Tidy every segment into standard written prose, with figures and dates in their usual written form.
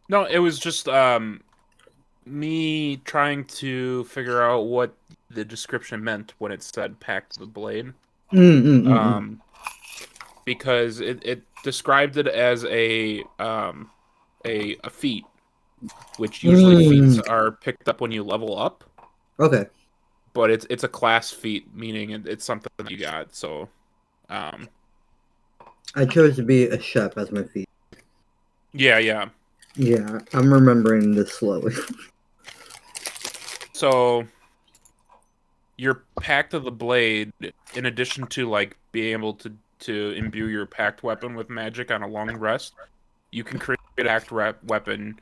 No, it was just me trying to figure out what the description meant when it said "packed the blade." Mm. Um, because it described it as a feat, which usually feats are picked up when you level up. Okay. But it's a class feat, meaning it's something that you got. So, um, I chose to be a chef as my feat. yeah. Yeah, I'm remembering this slowly. So your pact of the blade, in addition to like being able to imbue your pact weapon with magic on a long rest, you can create a pact weapon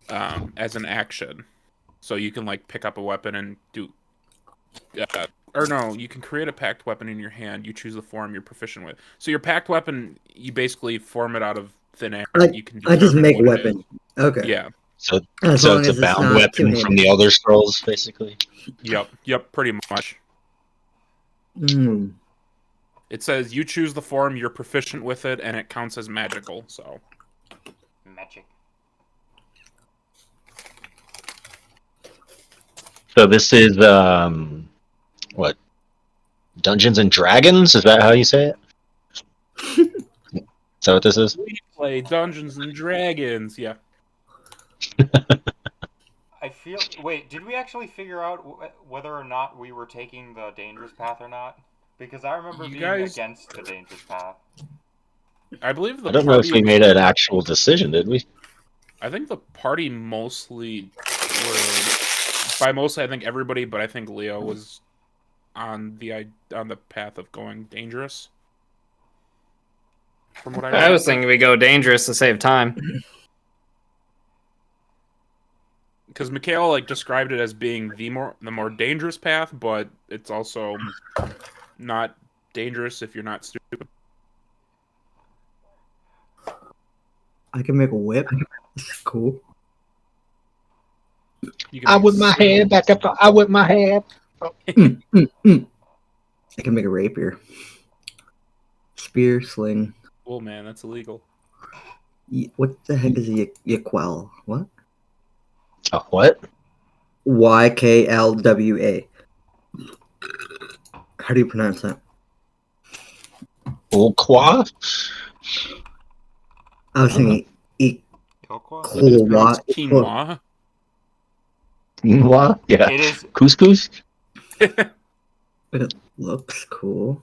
as an action. So you can like pick up a weapon and do, or no, you can create a pact weapon in your hand. You choose the form you're proficient with. So your pact weapon, you basically form it out of thin air. Like, You can I just determine make what it is. weapon. Okay. Yeah. So, As so long it's a as it's bound not weapon from the two-handed. Elder Scrolls, basically. Yep. Pretty much. Mm. It says you choose the form, you're proficient with it, and it counts as magical. So Magic. So this is what, Dungeons and Dragons? Is that how you say it? Is that what this is? we play Dungeons and Dragons. Yeah. I feel. Wait, did we actually figure out whether or not we were taking the dangerous path or not? Because I remember You being guys- against the dangerous path. I believe the I don't know if party. we made an actual decision, did we? I think the party mostly were. By mostly, I think everybody, but I think Leo was on the path of going dangerous. From what I I remember. was thinking we go dangerous to save time. Because Mikhail like described it as being the more dangerous path, but it's also not dangerous if you're not stupid. I can make a whip. That's cool. You can I make whip my head back up. I whip my head. I can make a rapier. Spear, sling. Oh man, that's illegal. What the heck is a Yaquel? What? A what? YKLWA. How do you pronounce that? Ulqua? I was thinking Ilqua? It is pronounced quinoa. Quinoa? Yeah. It is. Couscous? It looks cool.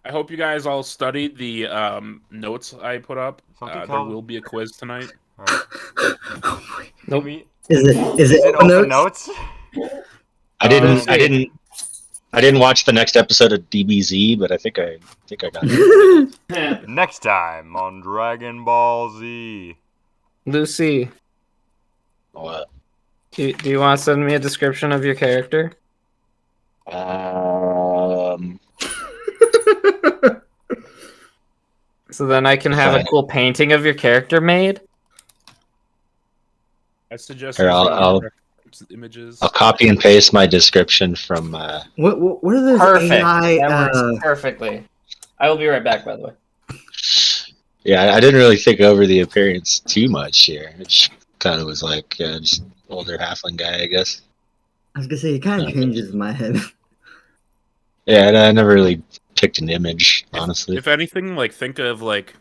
I hope you guys all studied the notes I put up. Something There called- will be a quiz tonight. Right. Nope. Is it open notes? I didn't. see. I didn't watch the next episode of DBZ, but I think I got it. Next time on Dragon Ball Z. Lucy, What? do you want to send me a description of your character? So then I can have a cool painting of your character made? I suggest Here, using I'll images. I'll copy and paste my description from. What are those Perfect. AI? That works perfectly. I will be right back, by the way. Yeah, I didn't really think over the appearance too much here. It just kind of was like just older halfling guy, I guess. I was gonna say it kind of changes in my head. Yeah, and I never really picked an image, honestly. If anything, like think of like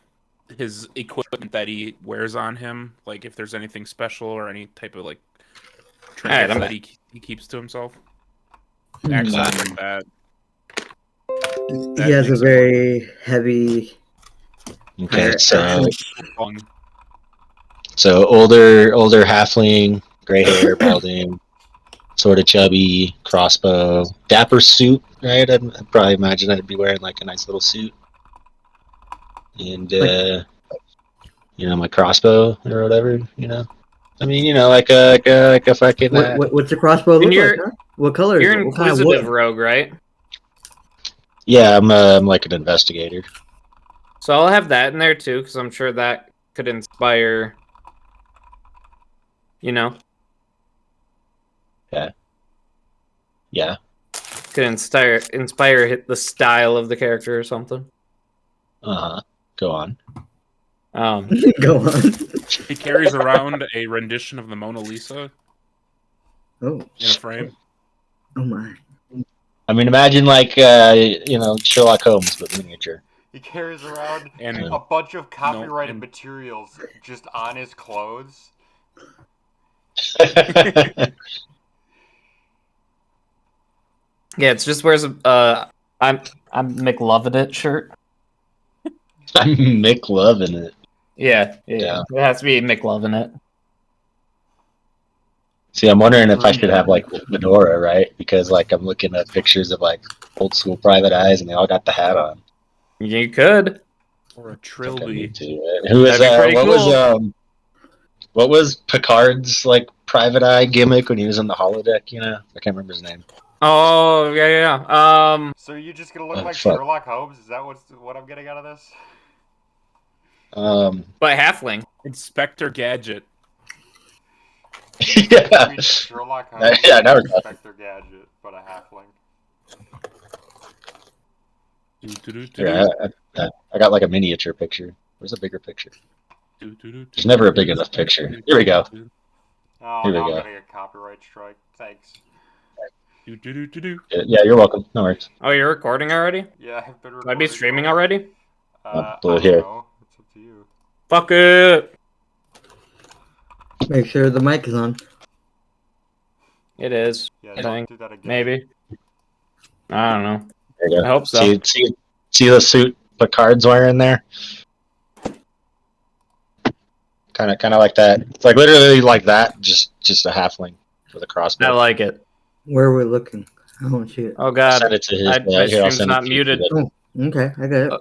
his equipment that he wears on him, like if there's anything special or any type of like trinkets Alright, that he keeps to himself. Accents like that. He has a very heavy. Okay, Pirate so older halfling, gray hair, balding, sort of chubby, crossbow, dapper suit, right? I'd probably imagine I'd be wearing like a nice little suit, and my crossbow or whatever, I mean, like a fucking. What's the crossbow look like? Huh? What color is You're it? an What kind of inquisitive wood? rogue, right? Yeah, I'm like an investigator. So I'll have that in there too, because I'm sure that could inspire. Yeah. Could inspire the style of the character or something. Go on. Go on. He carries around a rendition of the Mona Lisa Oh, in a frame. oh my. I mean, imagine like Sherlock Holmes but miniature. He carries around And a bunch of copyrighted and- materials just on his clothes. Yeah, it's just wears a I'm McLovin' it shirt. I'm Mick loving it. Yeah. Yeah. It has to be McLovin' it. See, I'm wondering if I should have like the fedora, right? Because like I'm looking at pictures of like old school private eyes, and they all got the hat on. You could. or a I think I trilby. need to, right? Who is That'd be pretty cool. what was Picard's like private eye gimmick when he was in the holodeck? You know, I can't remember his name. Oh yeah. So are you just gonna look Oh, like fuck. Sherlock Holmes? Is that what I'm getting out of this? But halfling. Inspector Gadget. Between Yeah, Sherlock Holmes Yeah, and now we're talking. Inspector Gadget, but a halfling. yeah. I got like a miniature picture. Where's a bigger picture? There's There's never a big enough picture. Here we go. Oh, Here we now I'm go. gonna get copyright strike. Thanks. Yeah, you're welcome. No worries. Oh, you're recording already? Yeah, I've been recording. Might be streaming already? I Blue don't here. know. It's up to you. Fuck it. Make sure the mic is on. It is. Yeah, I don't think. do that again. Maybe. I don't know. There you I go. hope so. See the suit Picard's wearing there? Kind of like that. It's like literally like that, just a halfling with a crossbow. I like it. Where are we looking? I don't see it. Oh god. Send it to his. My here, I'll stream's send not it to you. muted. Okay, I got it.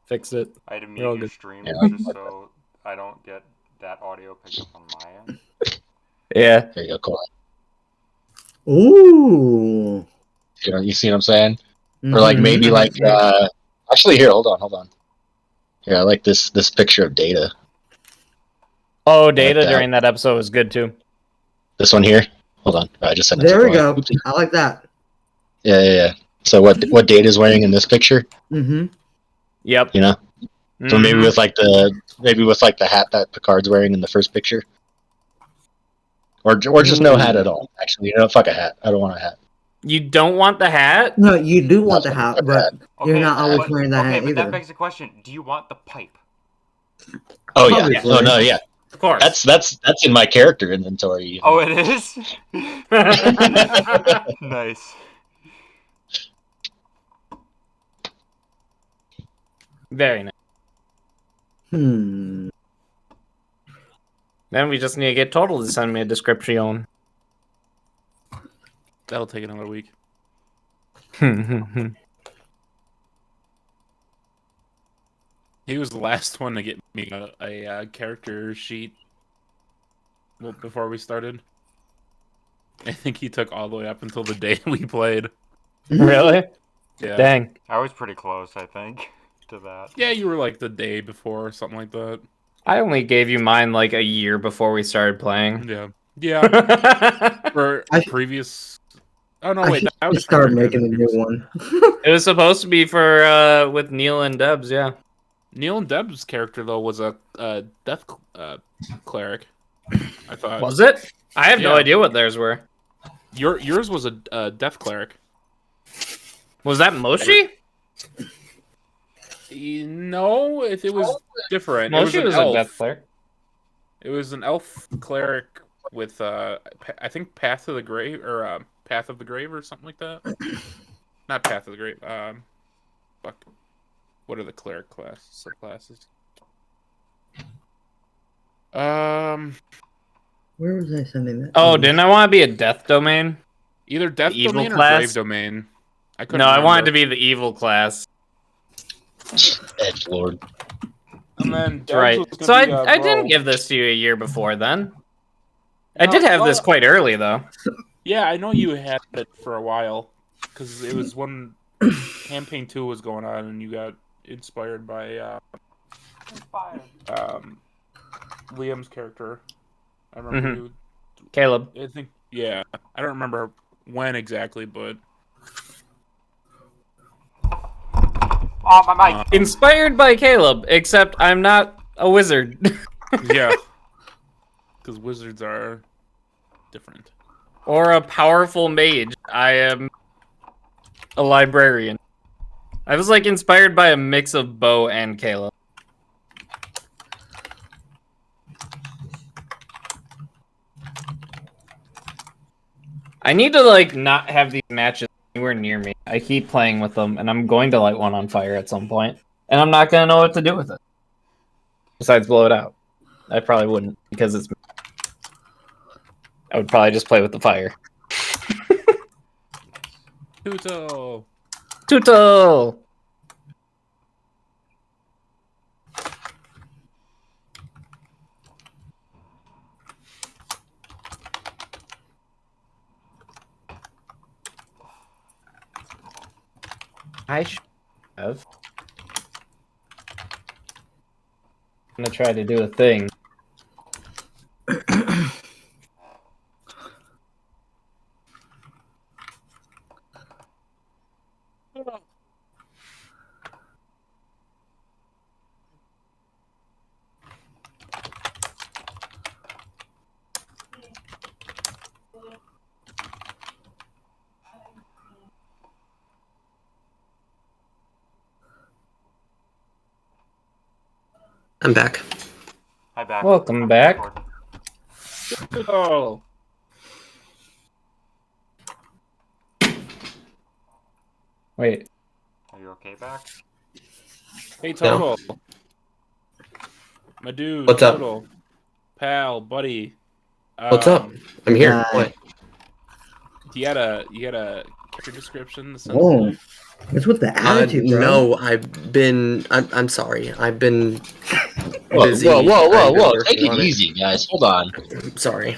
Fix it. I had to You're all mute your good. stream Yeah. just so I don't get that audio picked up on my end. Yeah. There you go, cool. Ooh. You see what I'm saying? Or like maybe like actually here, hold on. Here, I like this picture of Data. Oh, Data that. during that episode was good too. This one here. Hold on, I just sent it. There to we go. Oopsie. I like that. Yeah. So what Data's wearing in this picture? Mm-hmm. Yep. You know. So maybe Mhm. with like the hat that Picard's wearing in the first picture, or just no hat at all. Actually, fuck a hat. I don't want a hat. You don't want the hat? No, you do want the hat, Fuck but Okay, you're not always but, wearing that okay, hat but either. that begs the question: do you want the pipe? Oh yeah. Obviously. Oh no, yeah. Of course. That's in my character inventory. Oh, it is. Nice. Very nice. Hmm. Then we just need to get Total to send me a description. That'll take another week. He was the last one to get me a character sheet before we started. I think he took all the way up until the day we played. Really? Yeah. Dang. I was pretty close, I think, to that. Yeah, you were like the day before or something like that. I only gave you mine like a year before we started playing. Yeah. Yeah. For I- previous. Oh no! I Wait, should that was start for making a new previous- one. It was supposed to be for with Neil and Debs, yeah. Neil and Deb's character though was a death cleric. I thought. Was it? I have no Yeah. idea what theirs were. Yours was a death cleric. Was that Moshi? No, it was different. It was Moshi an was elf. a death player. It was an elf cleric with I think Path of the Grave or Path of the Grave or something like that. Not Path of the Grave. Fuck. What are the cleric subclasses? Where was I sending that? Oh, didn't I want to be a death domain? Either Death The evil Domain or class? Grave Domain. I couldn't No, I wanted to remember. be the evil class. Edgelord. And then Deb's Right. was gonna So be, I didn't rogue. give this to you a year before then. I did No, have this well, quite early though. Yeah, I know you had it for a while because it was when campaign 2 was going on, and you got inspired by Liam's character. I remember you. Caleb. I think yeah. I don't remember when exactly, but Oh, my mic. Inspired by Caleb, except I'm not a wizard. Yeah. Because wizards are different. Or a powerful mage. I am a librarian. I was like inspired by a mix of Bo and Caleb. I need to like not have these matches anywhere near me. I keep playing with them, and I'm going to light one on fire at some point, and I'm not gonna know what to do with it. Besides blow it out. I probably wouldn't, because it's... I would probably just play with the fire. Tuto! Tuto! I should have. I'm gonna try to do a thing. I'm back. Hi, back. Welcome I'm back. recording. Tuto! Wait. Are you okay, back? Hey, Total. My dude, What's up? Total. Pal, buddy. What's up? I'm here. What? You had a character description? Whoa. What's with the attitude, bro? No, I'm sorry. I've been Whoa, busy. whoa, whoa, whoa, I've been whoa! working Take it on easy, guys. Hold on. Sorry.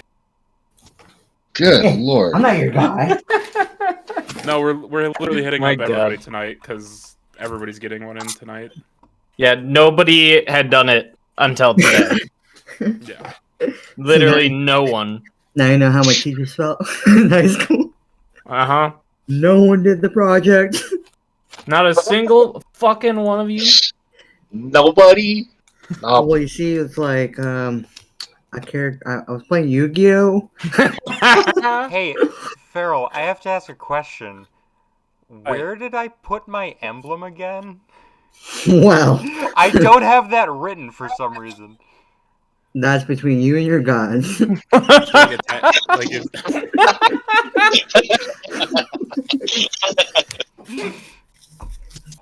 Good Hey, lord. I'm not your guy. No, we're literally hitting My up God. everybody tonight because everybody's getting one in tonight. Yeah, nobody had done it until today. Yeah. Literally no one. Now you know how my teachers felt in high school. Uh-huh. No one did the project. Not a single fucking one of you. Nobody. No. Well, you see, it's like I was playing Yu-Gi-Oh. Hey, Farrell, I have to ask a question. Where did I put my emblem again? Wow, I don't have that written for some reason. that's between you and your gods. Like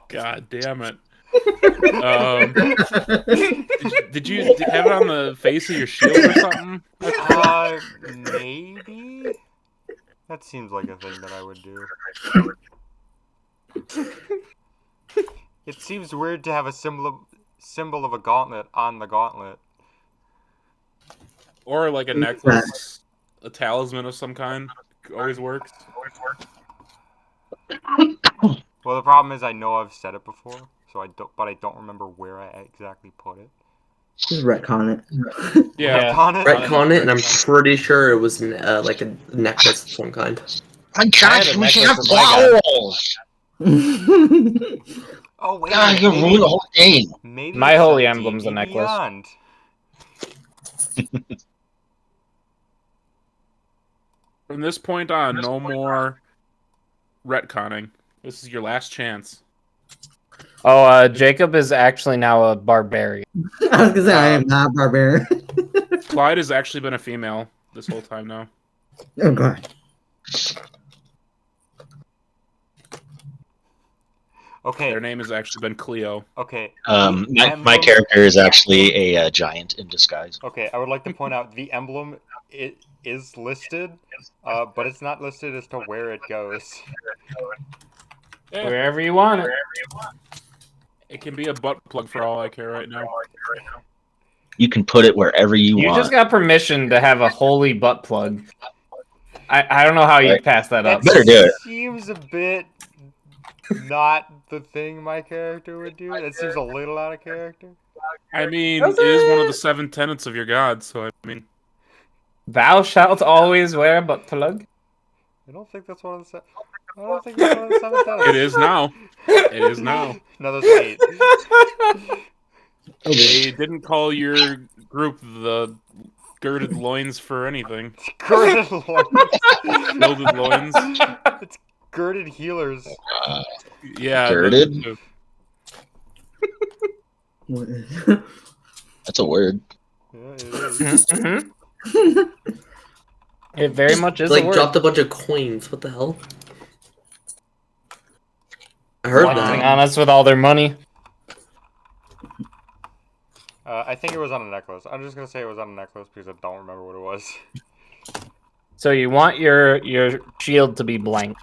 God damn it. Did you have it on the face of your shield or something? Maybe? That seems like a thing that I would do. It seems weird to have a symbol of a gauntlet on the gauntlet. Or like a necklace, a talisman of some kind. Always works. Well, the problem is I know I've said it before, so but I don't remember where I exactly put it. Just retcon it. Yeah. Retcon it, and I'm pretty sure it was like a necklace of some kind. I had can't. a We should have necklace of my flowers. Oh wait, God, you ruined the whole thing. maybe My it's holy a emblem's a D&D necklace. Beyond. From this point on, no more retconning. This is your last chance. Oh, Jacob is actually now a barbarian. I was gonna say I am not barbarian. Clyde has actually been a female this whole time now. Oh god. Okay. Their name has actually been Cleo. Okay. My character is actually a giant in disguise. Okay, I would like to point out the emblem is listed, but it's not listed as to where it goes. Yeah, Wherever you want it. it can be a butt plug for all I care right now. You can put it wherever you You want. just got permission to have a holy butt plug. I don't know how you pass that up. Better do it. Seems a bit not the thing my character would do. It seems a little out of character. I mean, it is one of the 7 tenets of your god, so I mean... Thou shalt always wear a butt plug. I don't think that's one of the. I don't think that's one of the 7 tenets. It is now. It is now. No, there's 8. They didn't call your group the girded loins for anything. Girded loins. Gilded loins. It's girded healers. Yeah. Girded? those- What is- That's a word. Yeah, it is. Mhm. It very much is like a word. dropped a bunch of coins. What the hell? I heard Flexing that. on us with all their money. I think it was on a necklace. I'm just gonna say it was on a necklace because I don't remember what it was. So you want your shield to be blank.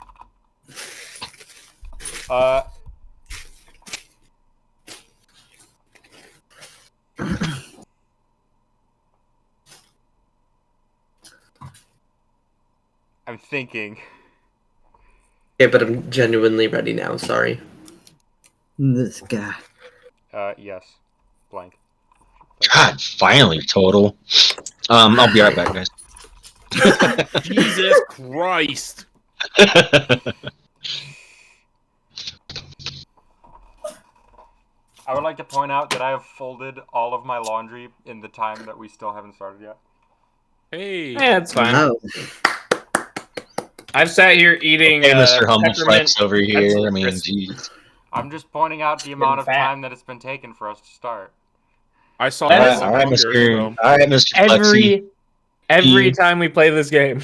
I'm thinking. Okay, but I'm genuinely ready now. Sorry. This guy. Yes. Blank. God, finally, total. I'll be right back, guys. Jesus Christ. I would like to point out that I have folded all of my laundry in the time that we still haven't started yet. Hey. Yeah, it's fine. Wow. I've sat here eating Hey, Mr. Humble peppermint Flex over here. pretzel I mean, crisp. jeez. I'm just pointing out the amount of fat. time that it's been taking for us to start. I saw That that. is- All right, longer, Mr. All right, Mr. Flexy. Every Yeah. time we play this game.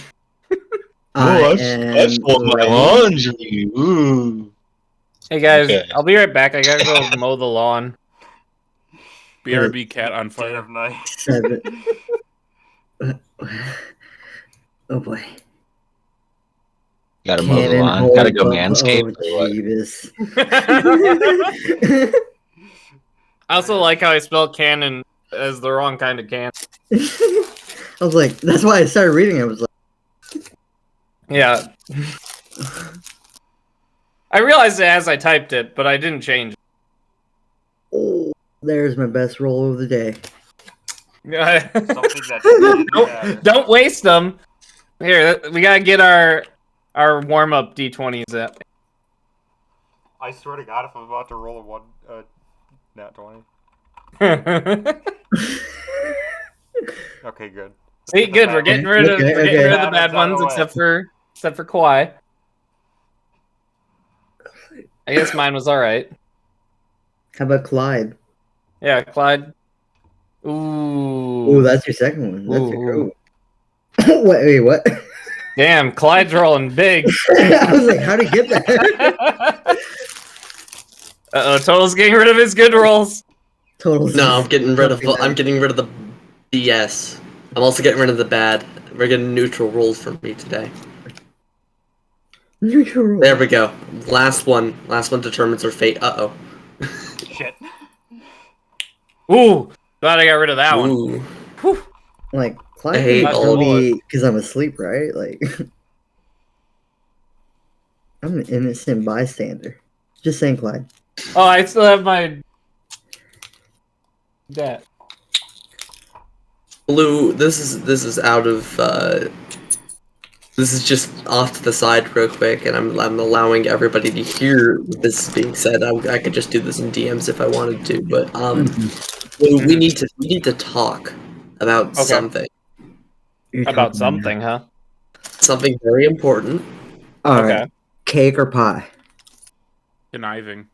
Oh, that's full of my laundry. Ooh. Hey guys, Okay. I'll be right back. I gotta go mow the lawn. BRB cat on Dead fire. of night. 7. Oh boy. Gotta mow the Cannon lawn. hold Gotta go up. manscape. Oh, or what? Jeebus. I also like how I spelled cannon as the wrong kind of can. I was like, that's why I started reading it. I was like, Yeah. I realized it as I typed it, but I didn't change oh, there's my best roll of the day. it. Something that didn't matter. Don't waste them. Here, we gotta get our warm up D20s up. I swear to God, if I'm about to roll a one, nat 20. Okay, good. See, good. We're getting rid of Okay, we're getting rid of okay. the bad ones, except for Kawhi. I guess mine was all right. How about Clyde? Yeah, Clyde. Ooh. Oh, that's your second one. That's your Ooh. oh. Wait, what? Damn, Clyde's rolling big. I was like, how'd he get that? Uh-oh, Total's getting rid of his good rolls. Total. No, I'm getting rid of the BS. I'm also getting rid of the bad. We're getting neutral rolls from me today. Neutral roll. There we go. Last one. Last one determines our fate. Uh-oh. Shit. Ooh, glad I got rid of that one. Ooh. Like, Clyde I hate can all tell me because I'm asleep, right? Like, I'm an innocent bystander. Just saying, Clyde. Oh, I still have my that. Blue, this is out of this is just off to the side real quick, and I'm allowing everybody to hear this being said. I could just do this in DMs if I wanted to, but Blue, we need to talk about something. You're About talking something, huh? Something very important. All right. Okay. Cake or pie? Conniving.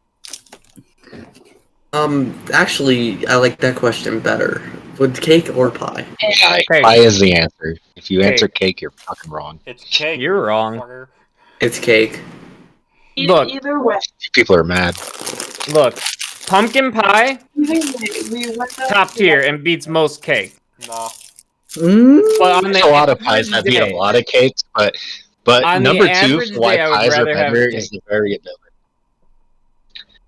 Actually, I like that question better. Would cake or pie? Pie. Cake. Pie is the answer. If you Cake. answer cake, you're fucking wrong. It's cake. You're wrong. motherfucker. It's cake. Look, Either way, You people are mad. look. Pumpkin pie, we went up top tier, and beats most cake. Nah. But on There's the a lot of pies average that beat day- a lot of cakes, but On number the 2 average for why day, I would pies are rather have better cake. is the variability.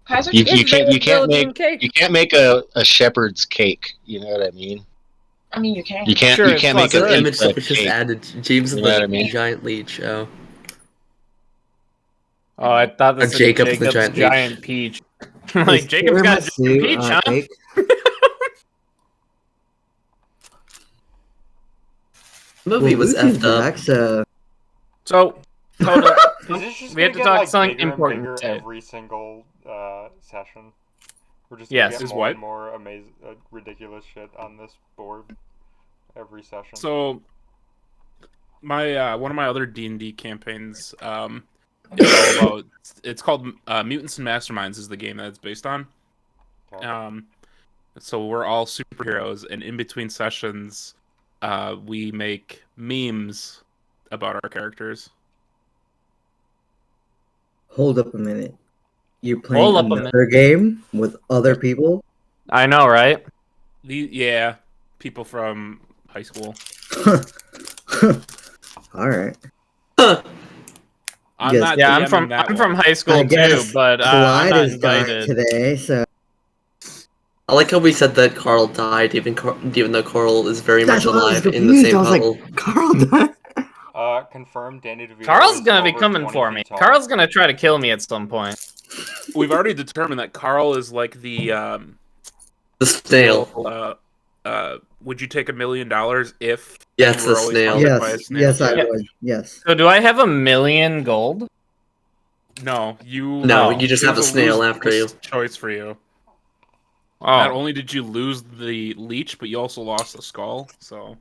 pies are You good. can't make a shepherd's cake. You know what I mean? I mean, you can. You can't Sure, you it's can't fun. make The a image that was pizza just cake. added. James You is know what the I mean? giant leech. Oh. Oh, I thought this Or was Jacob Jacob's the giant peach. Like, Jacob's got a giant peach, huh? Cake? The movie was Lucy's effed up. back's, So, total. Is this just We have gonna to get talk like something bigger important. and bigger too. every single session? We're just Yes. gonna get Is more what? and more amazing, ridiculous shit on this board every session. So, my one of my other D&D campaigns is all about. It's called Mutants and Masterminds. Is the game that it's based on. Okay. So we're all superheroes, and in between sessions, we make memes about our characters. Hold up a minute. You're Hold playing up a minute. another game with other people? I know, right? Yeah, people from high school. Alright. I'm Yes. not Yeah, I'm DMing from that from one. high school I too, guess but I'm Clyde not is dying invited. today, so I like how we said that Carl died, even though Carl is very that's much why I was alive in the confused. same I was huddle. like, Carl died. Confirmed. Danny DeVito Carl's is gonna be over coming 20 for feet me. tall. Carl's gonna try to kill me at some point. We've already determined that Carl is like the The snail. would you take $1 million if Yeah, you it's were the always snail. haunted by a Yes, snail? yes, I Yeah. would. Yes. So do I have 1,000,000 gold? No, you. No, Oh. you just have the there's a snail lose after you. choice for you. Oh, Not only did you lose the leech, but you also lost the skull. So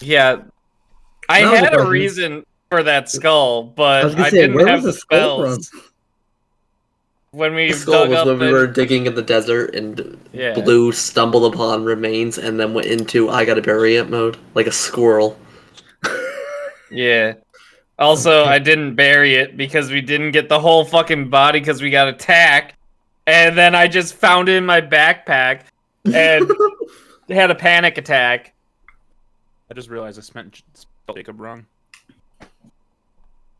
yeah. I That was a had a question. reason for that skull, I but was gonna I say, didn't where have was the the skull spells. When we The skull dug was up when we the were digging in the desert and Yeah. Blue stumbled upon remains and then went into I gotta bury it mode, like a squirrel. Yeah. Also, Okay. I didn't bury it because we didn't get the whole fucking body because we got attacked. And then I just found it in my backpack and had a panic attack. I just realized I spelled Jacob wrong.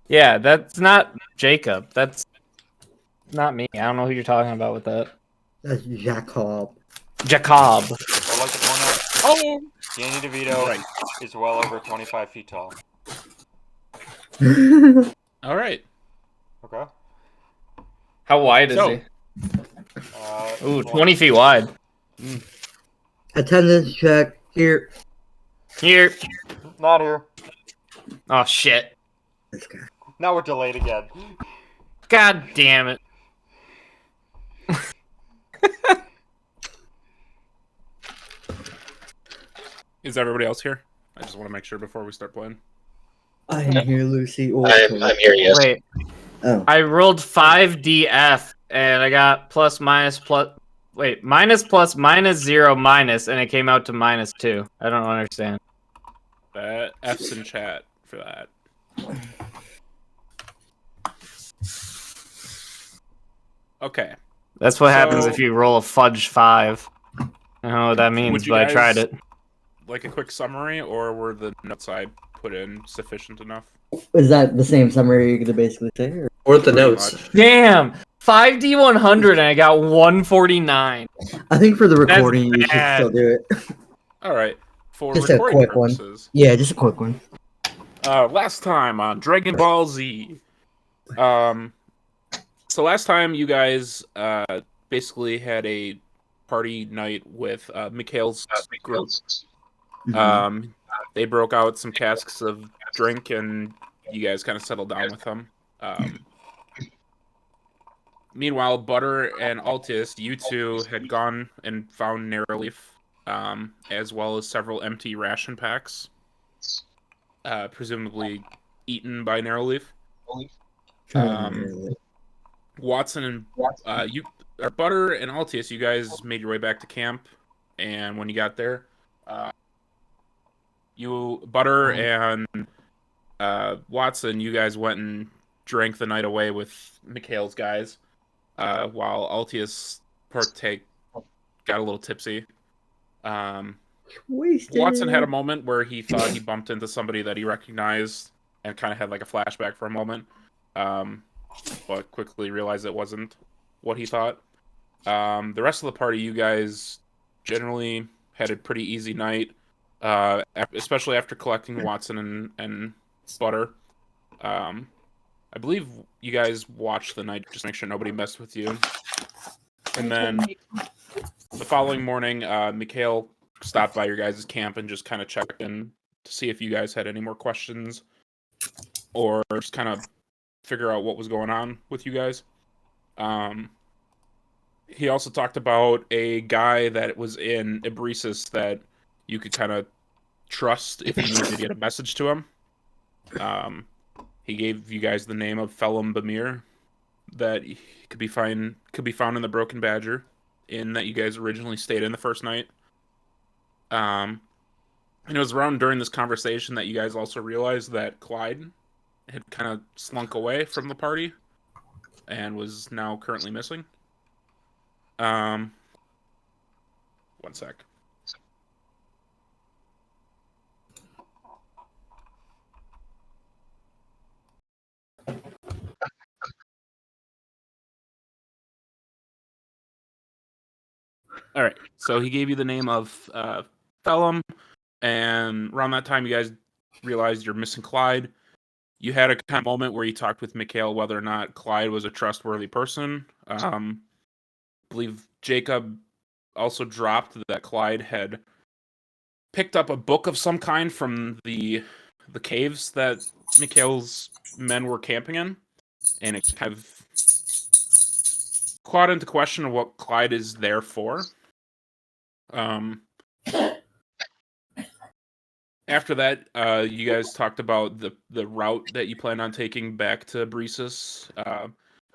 Yeah, that's not Jacob. That's not me. I don't know who you're talking about with that. That's Jacob. Jacob. I'd like to point out, Oh, Danny DeVito right. is well over 25 feet tall. All right. Okay. How wide is So- he? Ooh, 20. 20 feet wide. Attendance check here. Here. Not here. Oh, shit. This guy. Now we're delayed again. God damn it. Is everybody else here? I just want to make sure before we start playing. I am here, Lucy. Oh, I'm here, yes. Wait, Oh. I rolled 5DF and I got plus minus plus. Wait, minus plus minus 0 minus, and it came out to -2. I don't understand. That F's in chat for that. Okay. That's what happens So- if you roll a fudge 5. I don't know what that means, Would you but I tried guys- it. Like a quick summary, or were the notes I put in sufficient enough? Is that the same summary you're gonna basically say? Or? Or the Pretty notes. much. Damn! 5D100 and I got 149. I think for the recording, you should bad. still do it. All right. For Just a recording quick one. purposes, Yeah, just a quick one. last time on Dragon Ball Z. So last time you guys basically had a party night with Mikhail's group. Mhm. They broke out some casks of drink, and you guys kind of settled down with them. Meanwhile, Butter and Altis, you two had gone and found Narrowleaf, as well as several empty ration packs, presumably eaten by Narrowleaf. Watson and Butter and Altius, you guys made your way back to camp, and when you got there, Butter and Watson, you guys went and drank the night away with Mikhail's guys, while Altius got a little tipsy. Wasted. Watson had a moment where he thought he bumped into somebody that he recognized and kind of had like a flashback for a moment, but quickly realized it wasn't what he thought. The rest of the party, you guys generally had a pretty easy night, especially after collecting Watson and Butter. I believe you guys watched the night just to make sure nobody messed with you. And then the following morning, Mikhail stopped by your guys' camp and just kind of checked in to see if you guys had any more questions or just kind of figure out what was going on with you guys. He also talked about a guy that was in Ebresis that you could kind of trust if you needed to get a message to him. He gave you guys the name of Phelim Bamir, that could be found in the Broken Badger inn that you guys originally stayed in the first night. And it was around during this conversation that you guys also realized that Clyde had kind of slunk away from the party and was now currently missing. One sec. All right, so he gave you the name of Phelim, and around that time, you guys realized you're missing Clyde. You had a kind of moment where you talked with Mikhail whether or not Clyde was a trustworthy person. I believe Jacob also dropped that Clyde had picked up a book of some kind from the caves that Mikhail's men were camping in, and it kind of caught into question of what Clyde is there for. After that, you guys talked about the route that you plan on taking back to Bresis.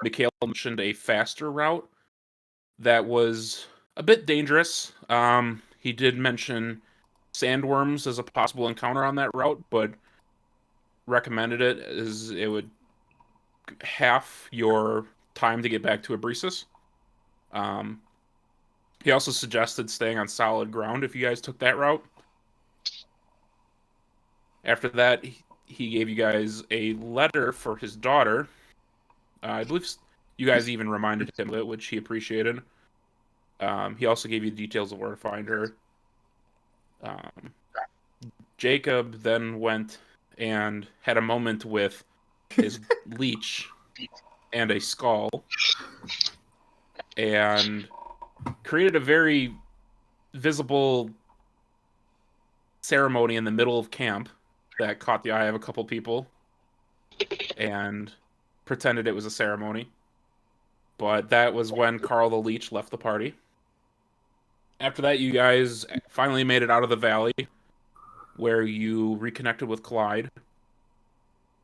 Mikhail mentioned a faster route that was a bit dangerous. He did mention sandworms as a possible encounter on that route, but recommended it as it would half your time to get back to Ebresis. He also suggested staying on solid ground if you guys took that route. After that, he gave you guys a letter for his daughter. I believe you guys even reminded him of it, which he appreciated. He also gave you details of where to find her. Jacob then went and had a moment with his leech and a skull and created a very visible ceremony in the middle of camp that caught the eye of a couple people and pretended it was a ceremony. But that was when Carl the Leech left the party. After that, you guys finally made it out of the valley, where you reconnected with Clyde,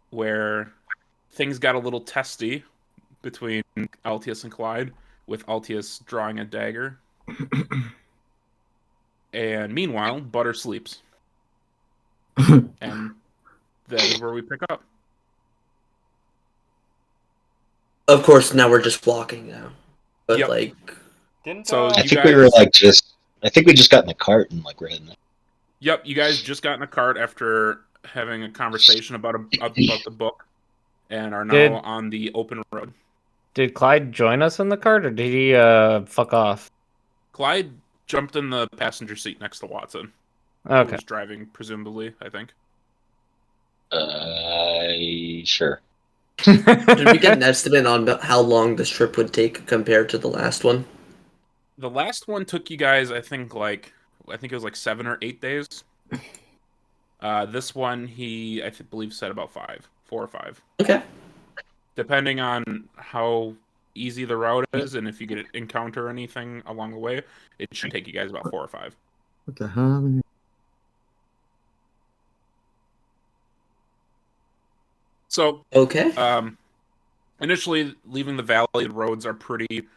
where things got a little testy between Altius and Clyde, with Altius drawing a dagger. And meanwhile, Butter sleeps. And that is where we pick up. Of course, now we're just walking now. But Yep. like, Didn't So I you think we were guys- like just. I think we just got in the cart and like we're heading there. Yep, you guys just got in a cart after having a conversation about the book, and are now on the open road. Did Clyde join us in the cart, or did he fuck off? Clyde jumped in the passenger seat next to Watson. Okay. Who was driving, presumably, I think. Sure. did we get an estimate on how long this trip would take compared to the last one? The last one took you guys, I think it was like 7 or 8 days. This one, I believe, said about 4 or 5. Okay. Depending on how easy the route is, and if you encounter anything along the way, it should take you guys about 4 or 5. What the hell? So, Okay. initially leaving the valley, the roads are pretty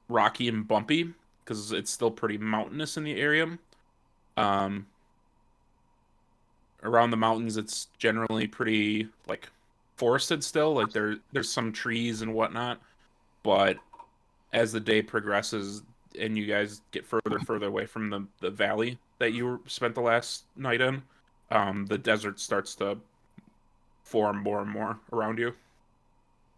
rocky and bumpy because it's still pretty mountainous in the area. Around the mountains, it's generally pretty like forested still. Like there's some trees and whatnot, but as the day progresses and you guys get further away from the valley that you spent the last night in, the desert starts to form more and more around you.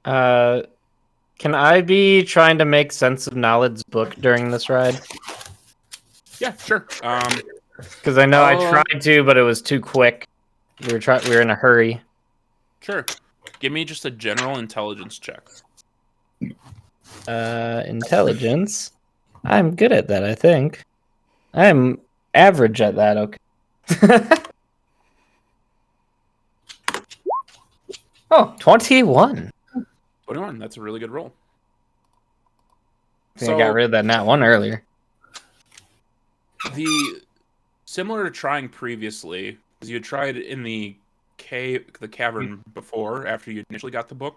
Can I be trying to make sense of Knowledge's book during this ride? Yeah, sure. Because I know I tried to, but it was too quick. We were in a hurry. Sure. Give me just a general intelligence check. Intelligence. I'm good at that, I think. I'm average at that, okay. Oh, 21. 21. That's a really good roll. I think I got rid of that nat 1 earlier. Similar to trying previously, because you had tried in the cavern before, after you initially got the book.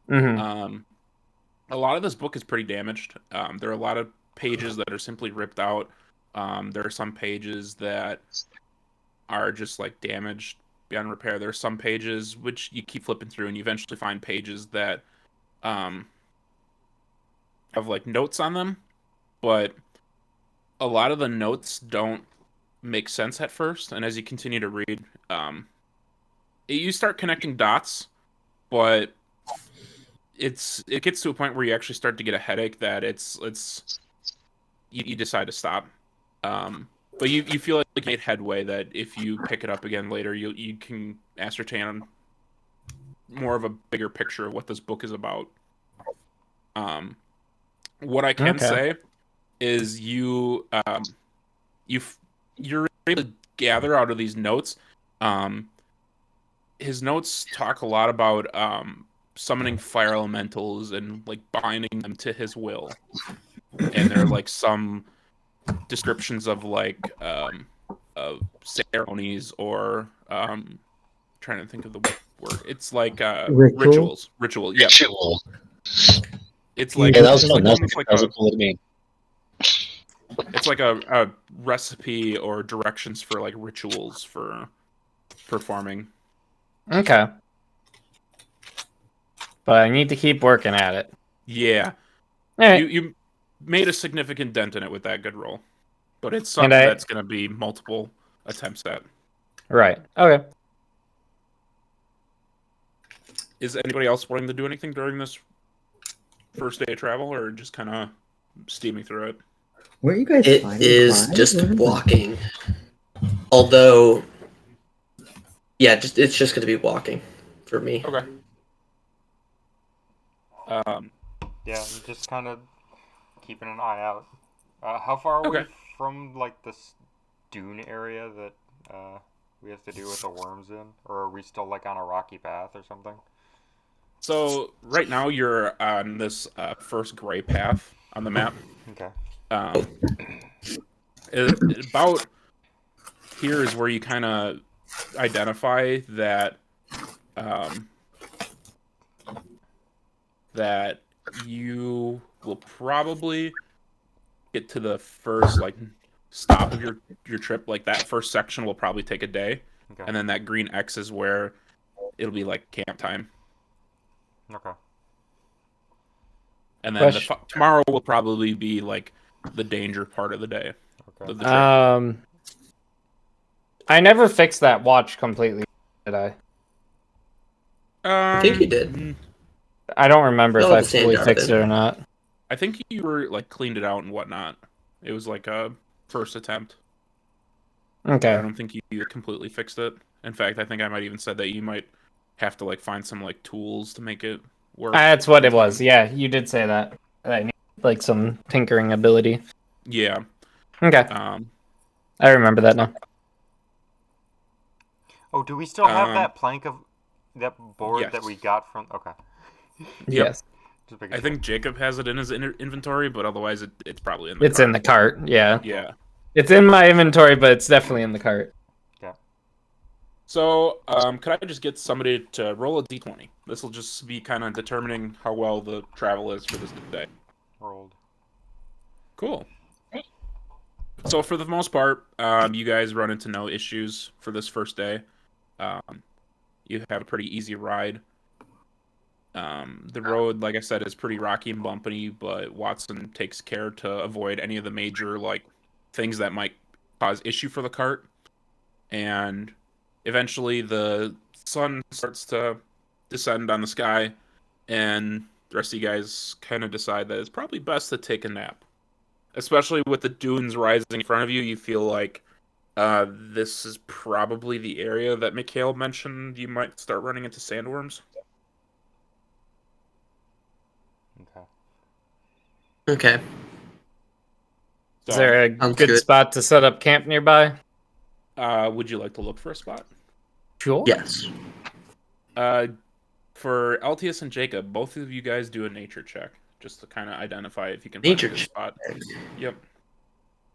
Mm-hmm. A lot of this book is pretty damaged. There are a lot of pages that are simply ripped out. There are some pages that are just like damaged beyond repair. There are some pages which you keep flipping through and you eventually find pages that have like notes on them, but a lot of the notes don't make sense at first, and as you continue to read, you start connecting dots, but it gets to a point where you actually start to get a headache that you decide to stop. But you feel like you made headway, that if you pick it up again later, you can ascertain more of a bigger picture of what this book is about. What I can say is you're able to gather out of these notes. His notes talk a lot about summoning fire elementals and like binding them to his will, and there are like some descriptions of like ceremonies or trying to think of the word. It's like rituals. Ritual. Yeah. Ritual. It's like that was it's fun. like almost like that was a cool game. It's like a recipe or directions for like rituals for performing. Okay. But I need to keep working at it. Yeah. All right. You made a significant dent in it with that good roll. But it's something that's going to be multiple attempts at. Right. Okay. Is anybody else wanting to do anything during this first day of travel, or just kind of steaming through it? Where are you guys It fighting is Clyde? just walking. Although, yeah, it's just going to be walking for me. Okay. Yeah, I'm just kind of keeping an eye out. How far are we from like this dune area that we have to deal with the worms in, or are we still like on a rocky path or something? So right now you're on this first gray path on the map. Okay. About here is where you kind of identify that that you will probably get to the first like stop of your trip. Like that first section will probably take a day, and then that green X is where it'll be like camp time. Okay. And then tomorrow will probably be like the danger part of the day. Okay. I never fixed that watch completely, did I? I think you did. I don't remember if I fully fixed it or not. I think you were like cleaned it out and whatnot. It was like a first attempt. Okay. I don't think you completely fixed it. In fact, I think I might even said that you might have to like find some like tools to make it work. That's what it was. Yeah, you did say that. I need like some tinkering ability. Yeah. Okay. I remember that now. Oh, do we still have that plank of that board that we got from? Okay. Yes. I think Jacob has it in his inventory, but otherwise it's probably in the cart. It's in the cart, yeah. Yeah. It's in my inventory, but it's definitely in the cart. Yeah. So, could I just get somebody to roll a d20? This will just be kind of determining how well the travel is for this day. Rolled. Cool. So for the most part, you guys run into no issues for this first day. You have a pretty easy ride. The road, like I said, is pretty rocky and bumpy, but Watson takes care to avoid any of the major like things that might cause issue for the cart. And eventually the sun starts to descend on the sky, and the rest of you guys kind of decide that it's probably best to take a nap. Especially with the dunes rising in front of you, you feel like this is probably the area that Mikhail mentioned you might start running into sandworms. Okay. Is there a good spot to set up camp nearby? Would you like to look for a spot? Sure. Yes. for Altius and Jacob, both of you guys do a nature check just to kind of identify if you can Nature find a good spot. Yep.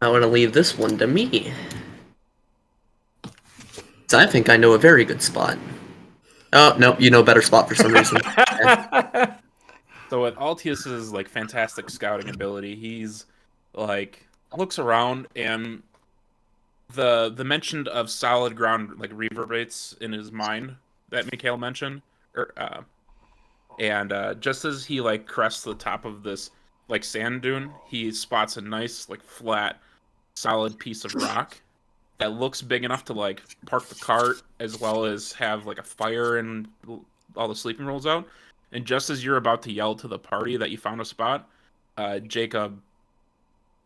I want to leave this one to me. So I think I know a very good spot. Oh, no, you know a better spot for some reason. So with Altius's like fantastic scouting ability, he's like looks around and the mention of solid ground like reverberates in his mind that Mikhail mentioned, and just as he like crests the top of this like sand dune, he spots a nice like flat, solid piece of rock that looks big enough to like park the cart as well as have like a fire and all the sleeping rolls out. And just as you're about to yell to the party that you found a spot, Jacob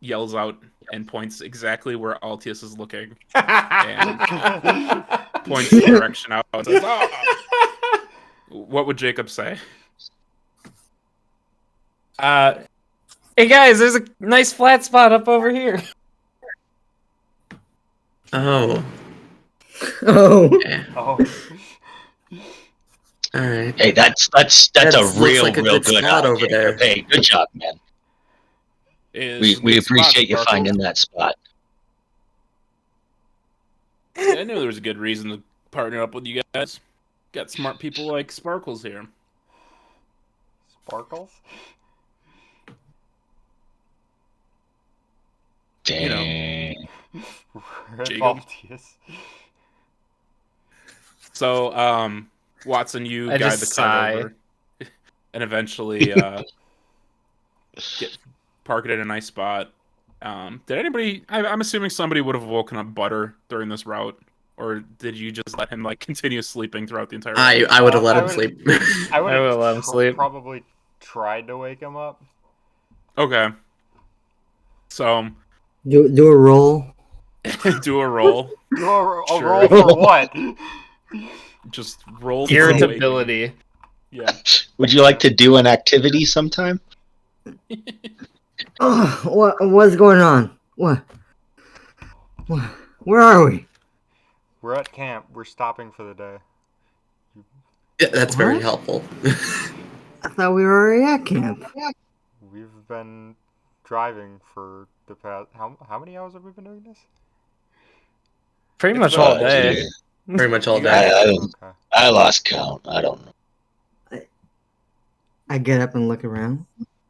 yells out and points exactly where Altius is looking and points the direction out and says, "Oh!" What would Jacob say? Hey guys, there's a nice flat spot up over here. Oh. Oh. Yeah. Oh. Alright. Hey, that's That a looks real like a real good good spot eye, over Jacob. there. Hey, good job, man. Is We good spot, appreciate you Sparkles. finding that spot. Yeah, I knew there was a good reason to partner up with you guys. Got smart people like Sparkles here. Sparkles? You know. Dang. Jacob. Altius. So, Watson, you I guide just the sigh. cart over, and eventually park it in a nice spot. Did anybody? I'm assuming somebody would have woken up Butter during this route, or did you just let him like continue sleeping throughout the entire route? I would have let I him would- sleep. I would would've let him have sleep. probably tried to wake him up. Okay. So Do a roll. do a roll. Do a Sure. roll for what? Just roll for Irritability. Yeah. Would you like to do an activity sometime? Oh, what's going on? What? Where are we? We're at camp. We're stopping for the day. Yeah, that's very What? helpful. I thought we were already at camp. We've been driving for the past... How many hours have we been doing this? Pretty It's much about- all day. Gee, Very much all You guys- day. Okay. I lost count. I don't know. I get up and look around.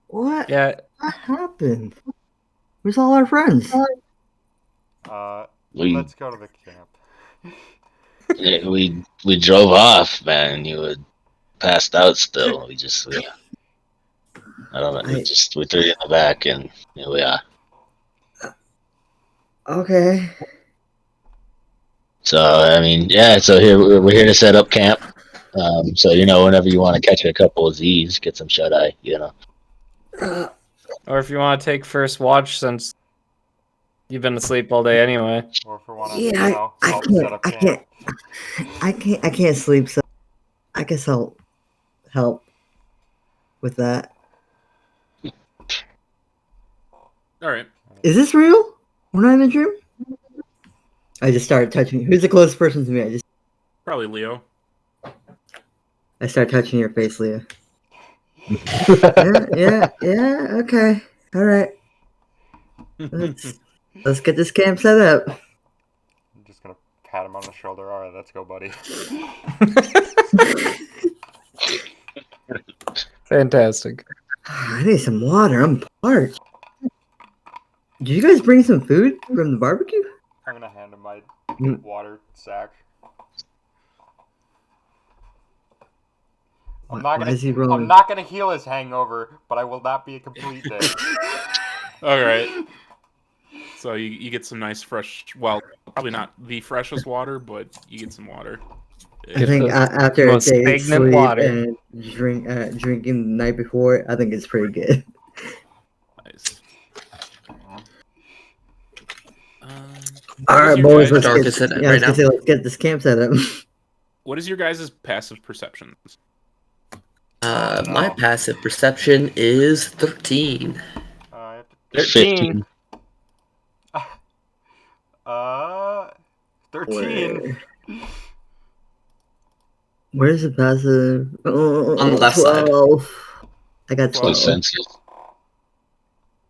What? Yeah, What happened? Where's all our friends? We Let's go to the camp. we drove off, man. You had passed out still. We just I don't know. We threw you in the back, and here we are. Okay. So I mean, yeah. So here we're here to set up camp. So whenever you want to catch a couple of Z's, get some shut eye. or if you want to take first watch since you've been asleep all day anyway. Or if we want to, Yeah, I help can't. set up I camp. can't. I can't sleep. So I guess I'll help with that. All right. Is this real? We're not in a dream. I just started touching. Who's the closest person to me? Probably Leo. I start touching your face, Leah. Yeah. Okay. All right. Let's get this camp set up. I'm just gonna pat him on the shoulder. All right, let's go, buddy. Fantastic. I need some water. I'm parched. Did you guys bring some food from the barbecue? I'm gonna hand him my Mm. water sack. I'm Why not is he rolling? gonna heal his hangover, but I will not be a complete dick. All right. So you get some nice fresh, well, probably not the freshest water, but you get some water. I think the after a most day's stagnant sleep water. and drinking the night before, I think it's pretty good. Nice. All What is right, your boys. guys'- Dark is it Yeah, I right was gonna now? say, let's get this camp set up. What is your guys' passive perception? My passive perception is 13. I have to, 13. 13. Where's the passive? On the left side. 12. I got So 12. senses.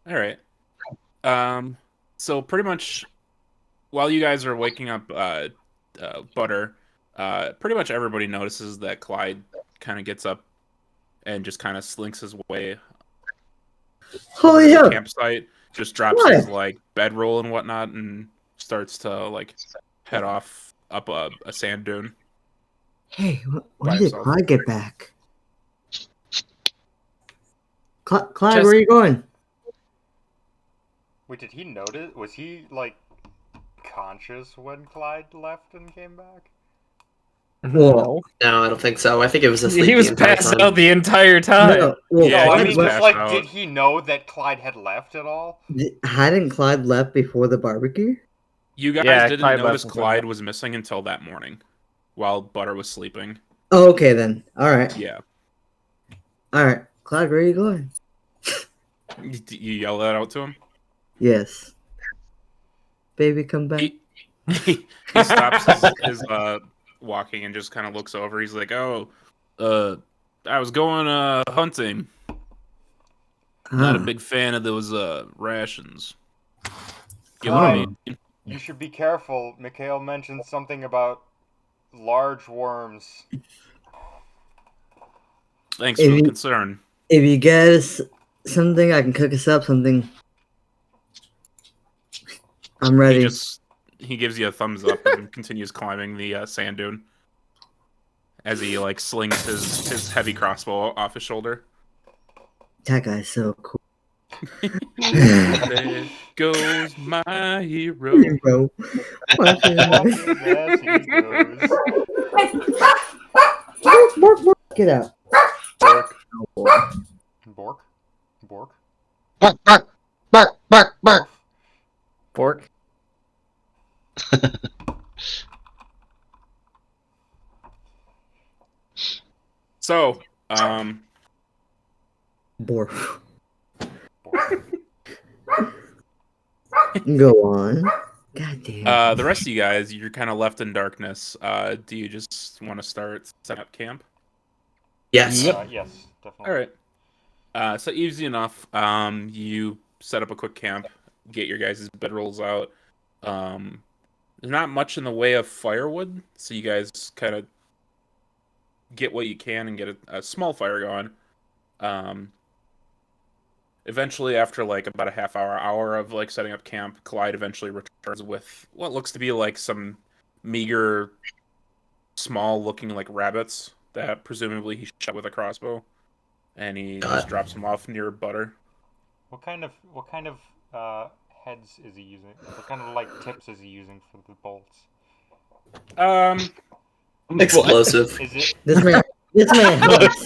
All right. So pretty much while you guys are waking up Butter, pretty much everybody notices that Clyde kind of gets up and just kind of slinks his way Oh, to the yeah. campsite, just drops What? his like bedroll and whatnot, and starts to like head off up a sand dune. Hey, By when did himself. Clyde get back? Clyde, Just- where are you going? Wait, did he notice? Was he like conscious when Clyde left and came back? Whoa. No, I don't think so. I think it was asleep He was the entire passed time. out the entire time. No, well, Yeah, No, I he Clyde mean was just passed like, out. did he know that Clyde had left at all? hadn't Clyde left before the barbecue? You guys Yeah, didn't Clyde notice left before Clyde that. was missing until that morning, while Butter was sleeping. Oh, okay then. All right. Yeah, All right. Clyde, where are you going? you yell that out to him. Yes. Baby, come back. He stops his walking and just kind of looks over. He's like, "Oh, I was going hunting. Not a Ah. big fan of those rations. You know what I mean?" You should be careful. Mikhail mentioned something about large worms. Thanks If for the you- concern. If you get us something, I can cook us up something. I'm ready. He gives you a thumbs up and continues climbing the sand dune as he like slings his heavy crossbow off his shoulder. That guy's so cool. There goes my hero. Bro. Walking as he goes. Get out. Bork. Bork? Bork? Bark, bark, bark, bark, bark. Fork. So, Borf. Bork. Go on. God damn. the rest of you guys, you're kind of left in darkness. Do you just want to start setting up camp? Yes. Yes, definitely. All right. So easy enough. You set up a quick camp, get your guys' bedrolls out. There's not much in the way of firewood, so you guys kind of get what you can and get a small fire going. Eventually, after like about a hour of like setting up camp, Clyde eventually returns with what looks to be like some meager, small-looking like rabbits that presumably he shot with a crossbow, and he just drops them off near Butter. What kind of heads is he using? What kind of like tips is he using for the bolts? Explosive. Is it This man hunts.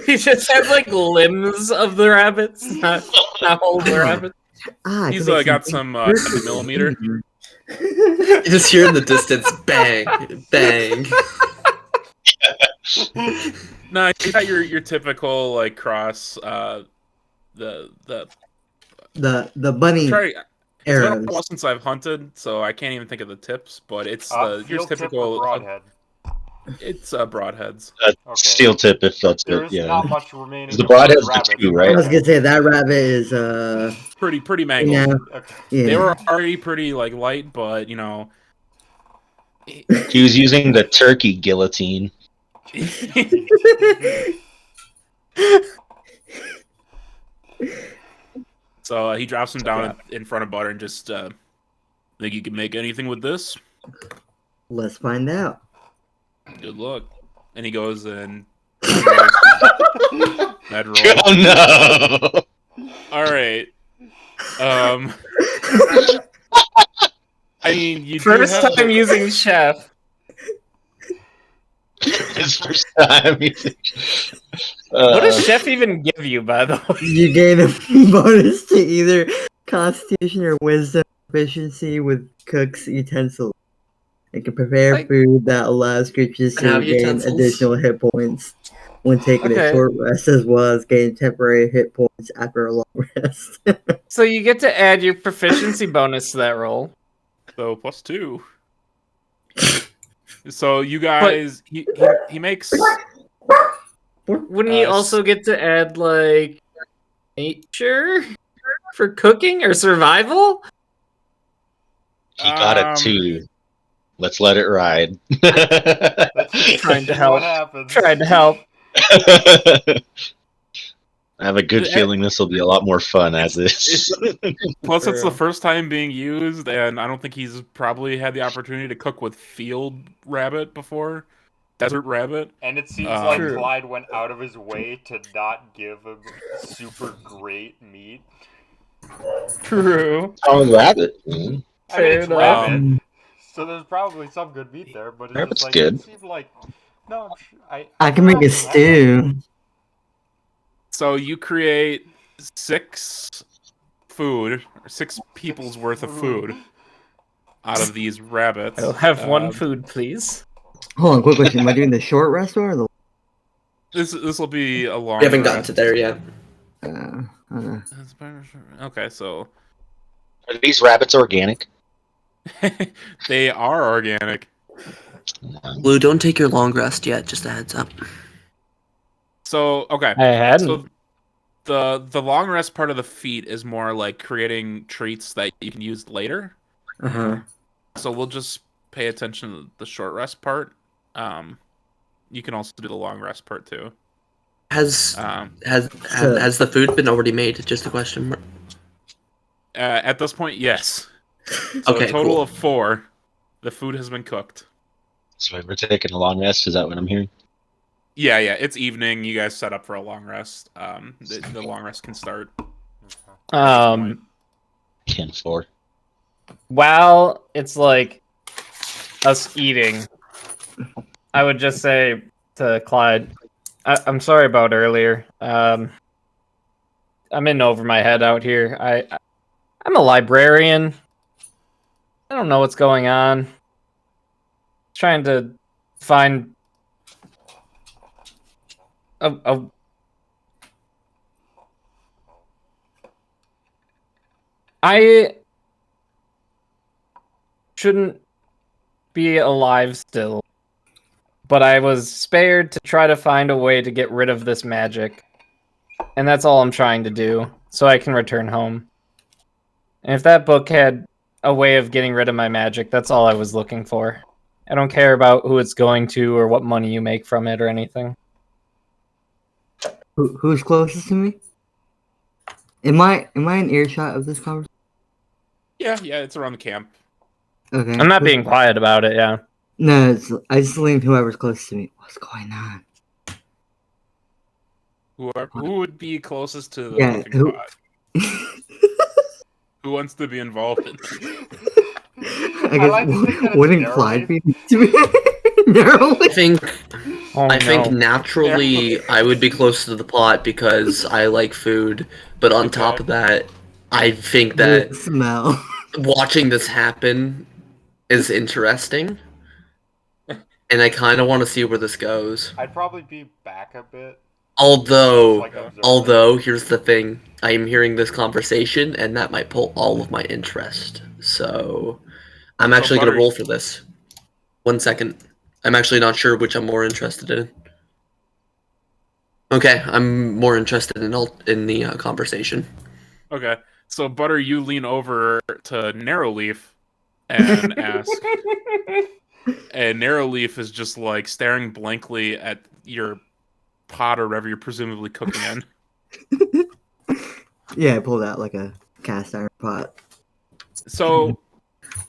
He just has like limbs of the rabbits, not whole the rabbits. I He's can make got some- some 9 millimeter. You just hear in the distance, bang, bang. No, you got your typical like cross. The bunny sorry, it's been a arrows. while since I've hunted, so I can't even think of the tips. But it's your field tip or typical. broadhead? It's broadheads. Okay. Steel tip, if that's There's good. Yeah. not much remaining. The of those broadhead's the rabbits. two, I right? was gonna say that rabbit is Pretty mangled. yeah, Okay. yeah. They were already pretty like light, but you know. He was using the turkey guillotine. So he drops them down in front of Butter and just think you can make anything with this? Let's find out. Good luck. And he goes and that roll. Oh no! All right. I mean, you First do have time using chef. His first time using. What does chef even give you, by the way? You gain a bonus to either Constitution or Wisdom proficiency with cook's utensils. It can prepare Like- food that allows creatures to Have gain utensils? additional hit points when taking a Okay. short rest, as well as gain temporary hit points after a long rest. So you get to add your proficiency bonus to that roll. so +2. So you guys, he makes. Wouldn't he also get to add like nature for cooking or survival? He got a 2. Let's let it ride. Let's just Trying to see help. what happens. Trying to help. I have a good feeling this will be a lot more fun as is. Plus, it's the True. first time being used, and I don't think he's probably had the opportunity to cook with field rabbit before. Desert rabbit. And it seems like True. Clyde went out of his way to not give him super great meat. True. Oh, rabbit. I mean, Fair it's enough. rabbit, so there's probably some good meat there, but it's Rabbit's just like, good. it seemed like, no, I can make a stew. So you create 6 food, or 6 people's worth of food out of these rabbits. I'll have one food, please. Hold on, quick question. Am I doing the short rest or the? This will be a long. We haven't gotten rest. to there yet. Okay, so Are these rabbits organic? they are organic. Blue, don't take your long rest yet. Just a heads up. So okay, I hadn't. so the long rest part of the feat is more like creating treats that you can use later. So we'll just pay attention to the short rest part. You can also do the long rest part too. Has the food been already made? Just a question mark. At this point, yes. So Okay, a total cool. of 4. The food has been cooked. So we're taking a long rest. Is that what I'm hearing? Yeah. It's evening. You guys set up for a long rest. The long rest can start. Um, 10-4. while it's like us eating, I would just say to Clyde, I'm sorry about earlier. I'm in over my head out here. I'm a librarian. I don't know what's going on. Trying to find a I shouldn't be alive still, but I was spared to try to find a way to get rid of this magic. And that's all I'm trying to do, so I can return home. And if that book had a way of getting rid of my magic, that's all I was looking for. I don't care about who it's going to or what money you make from it or anything. Who's closest to me? Am I in earshot of this conversation? Yeah, it's around the camp. Okay. I'm not being quiet about it, yeah. No, I just lean whoever's close to me. What's going on? Who would be closest to the Yeah, cooking pot? Who wants to be involved in I like to think that guess it's wouldn't narrowly- Clyde be to me? Narrowly? I think naturally I would be close to the pot because I like food, but on top of that, I think that The smell. watching this happen is interesting, and I kind of want to see where this goes. I'd probably be back a bit. Although, observing. here's the thing: I am hearing this conversation, and that might pull all of my interest. So, I'm actually gonna Butter- roll for this. 1 second. I'm actually not sure which I'm more interested in. Okay, I'm more interested in the conversation. Okay, so Butter, you lean over to Narrowleaf and ask, and Narrowleaf is just like staring blankly at your pot or whatever you're presumably cooking in. Yeah, I pulled out like a cast iron pot. So,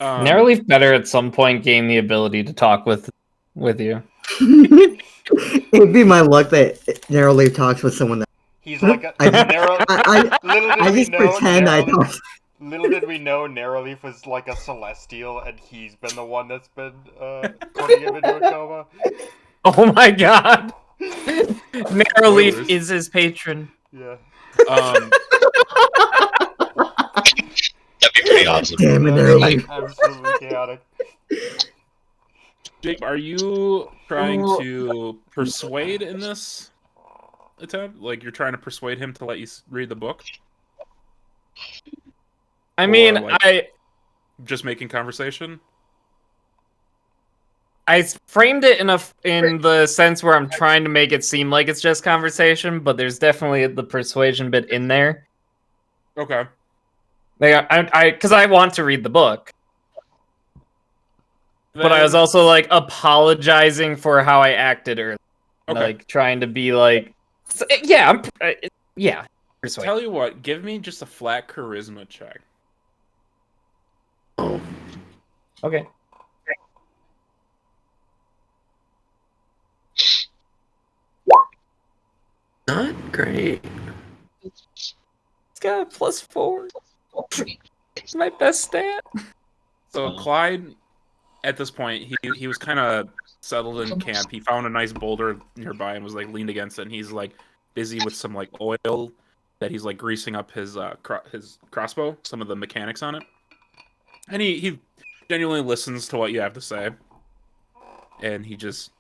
Narrowleaf better at some point gain the ability to talk with you. It'd be my luck that Narrowleaf talks with someone that He's like a I- narrow. Little did I we just know pretend I Narrowleaf- talk. Little did we know Narrowleaf was like a celestial, and he's been the one that's been putting him into a coma. Oh my god! Narrowleaf is his patron. Yeah. That'd be pretty awesome. Damn it, Narrowleaf. Absolutely chaotic. Jake, are you trying to persuade in this attempt? Like, you're trying to persuade him to let you read the book? I mean, Or, like, just making conversation? I framed it in the sense where I'm trying to make it seem like it's just conversation, but there's definitely the persuasion bit in there. Okay. Like because I want to read the book, but I was Then- also like apologizing for how I acted earlier, Okay. like trying to be like, yeah, yeah. Persuade. Tell you what, give me just a flat charisma check. Oh, Okay. not great. It's got a +4. It's my best stat. So Clyde, at this point, he was kind of settled in camp. He found a nice boulder nearby and was like leaned against it. And he's like busy with some like oil that he's like greasing up his crossbow, some of the mechanics on it. And he genuinely listens to what you have to say. And he just,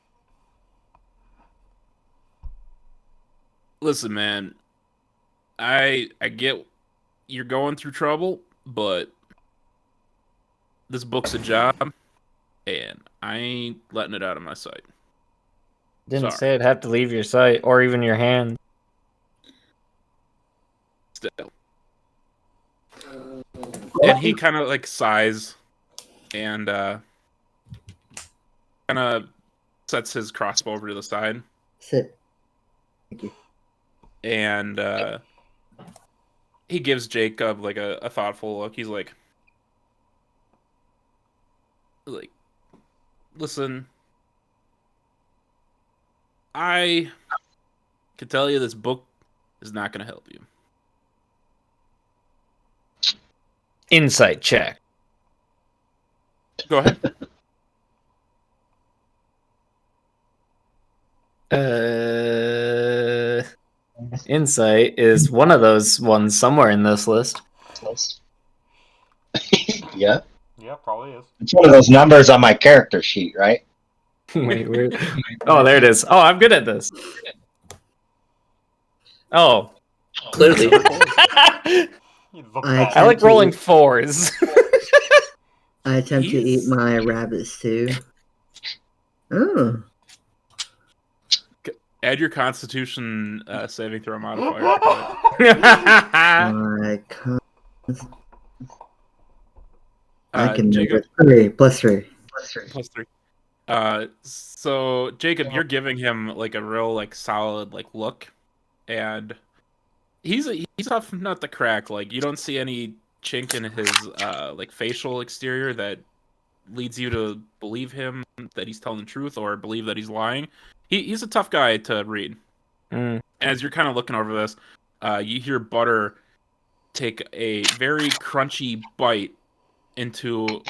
listen, man. I get you're going through trouble, but this book's a job, and I ain't letting it out of my sight. Didn't Sorry. say it'd have to leave your sight or even your hand. Still. And he kind of like sighs and kind of sets his crossbow over to the side. Sit. Thank you. And he gives Jacob like a thoughtful look. He's like, listen, I can tell you this book is not going to help you. Insight check. Go ahead. Insight is one of those ones somewhere in this list. Yeah. Yeah, probably is. It's one of those numbers on my character sheet, right? Wait, where? Oh, there it is. Oh, I'm good at this. Oh. Clearly. The best. I like rolling 4s. I attempt to eat my rabbits too. Oh. Add your Constitution saving throw modifier. My con- I can make Jacob, it 3 plus 3. +3. So Jacob, you're giving him like a real like solid like look, and he's tough nut to crack. Like you don't see any chink in his like facial exterior that leads you to believe him that he's telling the truth or believe that he's lying. He's a tough guy to read. Mm. As you're kind of looking over this, you hear Butter take a very crunchy bite into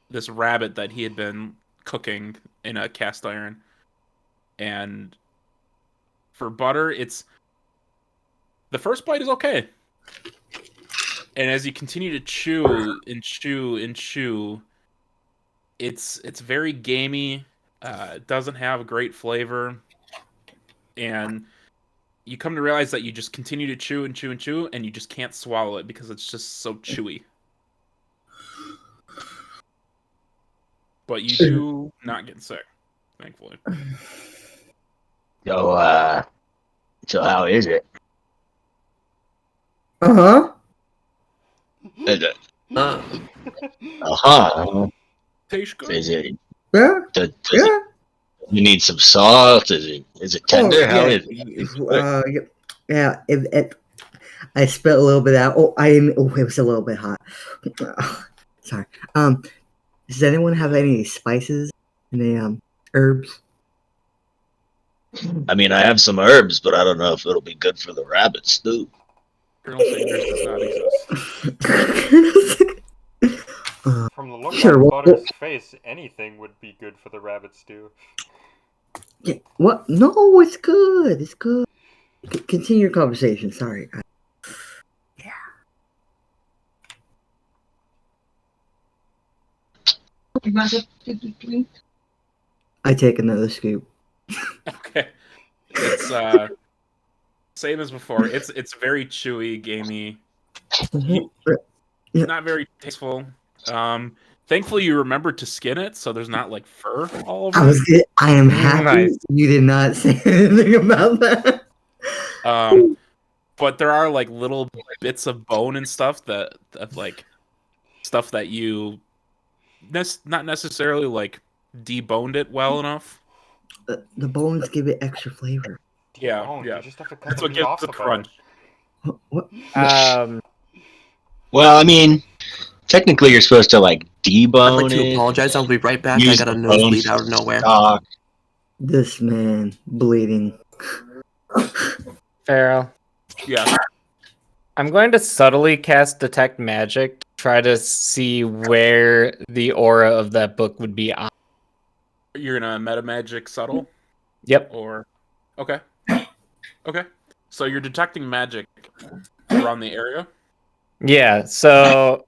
this rabbit that he had been cooking in a cast iron. And for Butter, it's the first bite is okay. And as you continue to chew and chew and chew, it's very gamey. It doesn't have a great flavor. And you come to realize that you just continue to chew and chew and chew, and you just can't swallow it because it's just so chewy. But you do not get sick, thankfully. So how is it? Uh-huh. Tastes good. Is it? Yeah. Yeah. You need some salt? Is it tender? How yeah. is it? Yeah. I spit a little bit out. It was a little bit hot. Sorry. Does anyone have any spices? Any herbs? I mean, I have some herbs, but I don't know if it'll be good for the rabbit stew. Colonel Sanders does not exist. From the look Sure, on well- Butter's face, anything would be good for the rabbit stew. Yeah, what? No, it's good. It's good. Continue your conversation. Sorry. I take another scoop. Okay. It's same as before. It's very chewy, gamey. Yeah. Not very tasteful. Thankfully, you remembered to skin it, so there's not like fur all over. I am happy Nice. you did not say anything about that. But there are like little bits of bone and stuff that you not necessarily like deboned it well enough. The bones give it extra flavor. Yeah, Oh, yeah. you just have to cut That's the what meat gives off the the crunch. bone. What? Well, I mean, technically you're supposed to like debone I'd like to it. apologize. I'll be right back. I Use got a the nosebleed bone out of nowhere. stock. This man bleeding. Farrell. Yeah. I'm going to subtly cast Detect Magic to try to see where the aura of that book would be on. You're gonna meta magic subtle, Yep. or okay. So you're detecting magic around the area. Yeah, so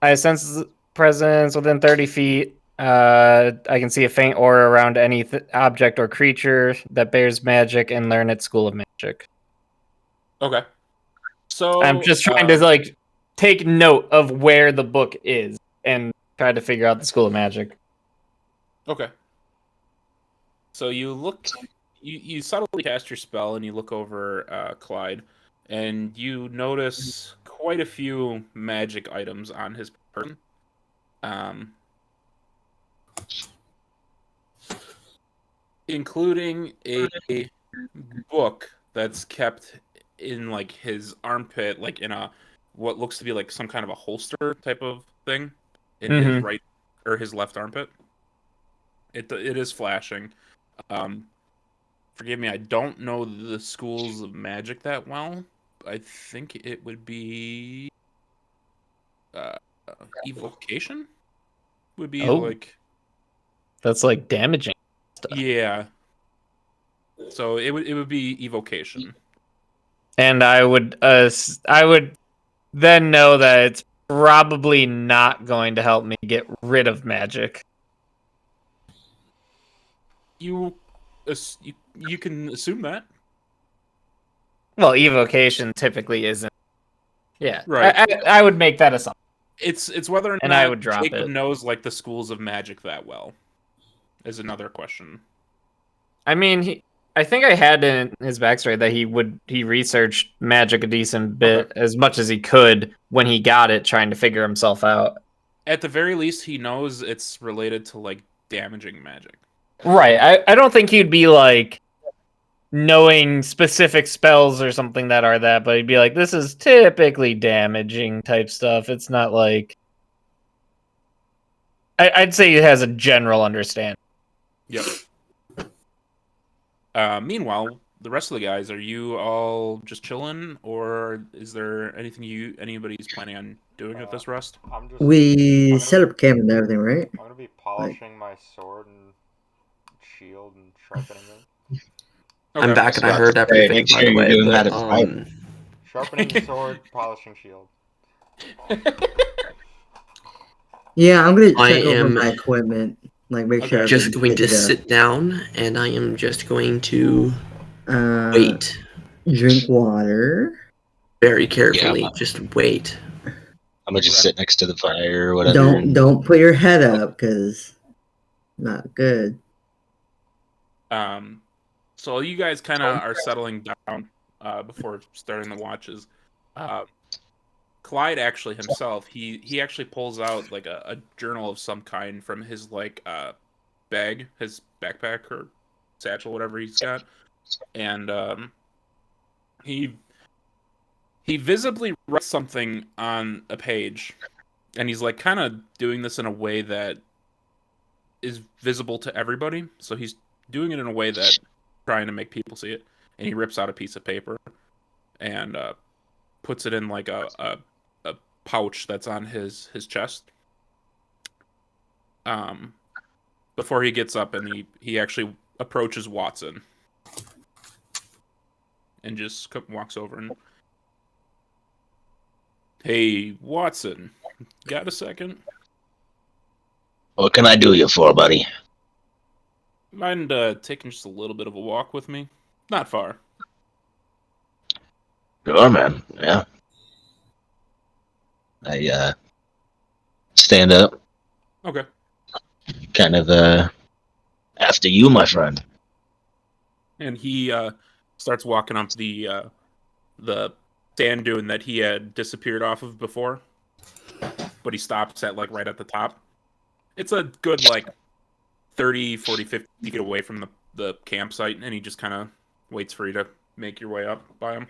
I sense presence within 30 feet. I can see a faint aura around any object or creature that bears magic and learn its school of magic. Okay. So I'm just trying to like take note of where the book is and try to figure out the school of magic. Okay. So you look, you subtly cast your spell and you look over Clyde, and you notice quite a few magic items on his person. Including a book that's kept in like his armpit, like in a what looks to be like some kind of a holster type of thing in his right or his left armpit. It is flashing. Forgive me, I don't know the schools of magic that well. I think it would be evocation would be like that's like damaging stuff. Yeah. So it would be evocation. And I would then know that it's probably not going to help me get rid of magic. You can assume that. Well, evocation typically isn't. Yeah, Right. I would make that assumption. It's whether or And not I would drop Jacob it. knows like the schools of magic that well is another question. I mean, I think I had in his backstory that he researched magic a decent bit, as much as he could when he got it, trying to figure himself out. At the very least, he knows it's related to like damaging magic. Right. I don't think he'd be like knowing specific spells or something that are that, but he'd be like, this is typically damaging type stuff. It's not like I'd say he has a general understanding. Yep. Meanwhile, the rest of the guys, are you all just chilling, or is there anything anybody's planning on doing at this rest? We set up camp and everything, right? I'm gonna be polishing my sword and shield and sharpening it. I'm back and I heard everything, by the way. But, sharpening sword, polishing shield. Yeah, I'm gonna check over my equipment, like make sure. I'm just going to sit down, and I am just going to wait. Drink water. Very carefully. Yeah. Just wait. I'm gonna just sit next to the fire or whatever. Don't put your head up, cause not good. So you guys kind of are settling down before starting the watches. Clyde actually himself, he actually pulls out like a journal of some kind from his like bag, his backpack or satchel, whatever he's got, and he visibly writes something on a page, and he's like kind of doing this in a way that is visible to everybody. So he's doing it in a way that trying to make people see it, and he rips out a piece of paper and puts it in like a pouch that's on his chest. Before he gets up, and he actually approaches Watson and just walks over and, hey, Watson, got a second? What can I do you for, buddy? Mind taking just a little bit of a walk with me? Not far. Sure, man. Yeah. I stand up, Okay. Kind of after you, my friend. And he starts walking up the sand dune that he had disappeared off of before, but he stops at like right at the top. It's a good like 30, 40, 50 feet away from the campsite, and he just kind of waits for you to make your way up by him.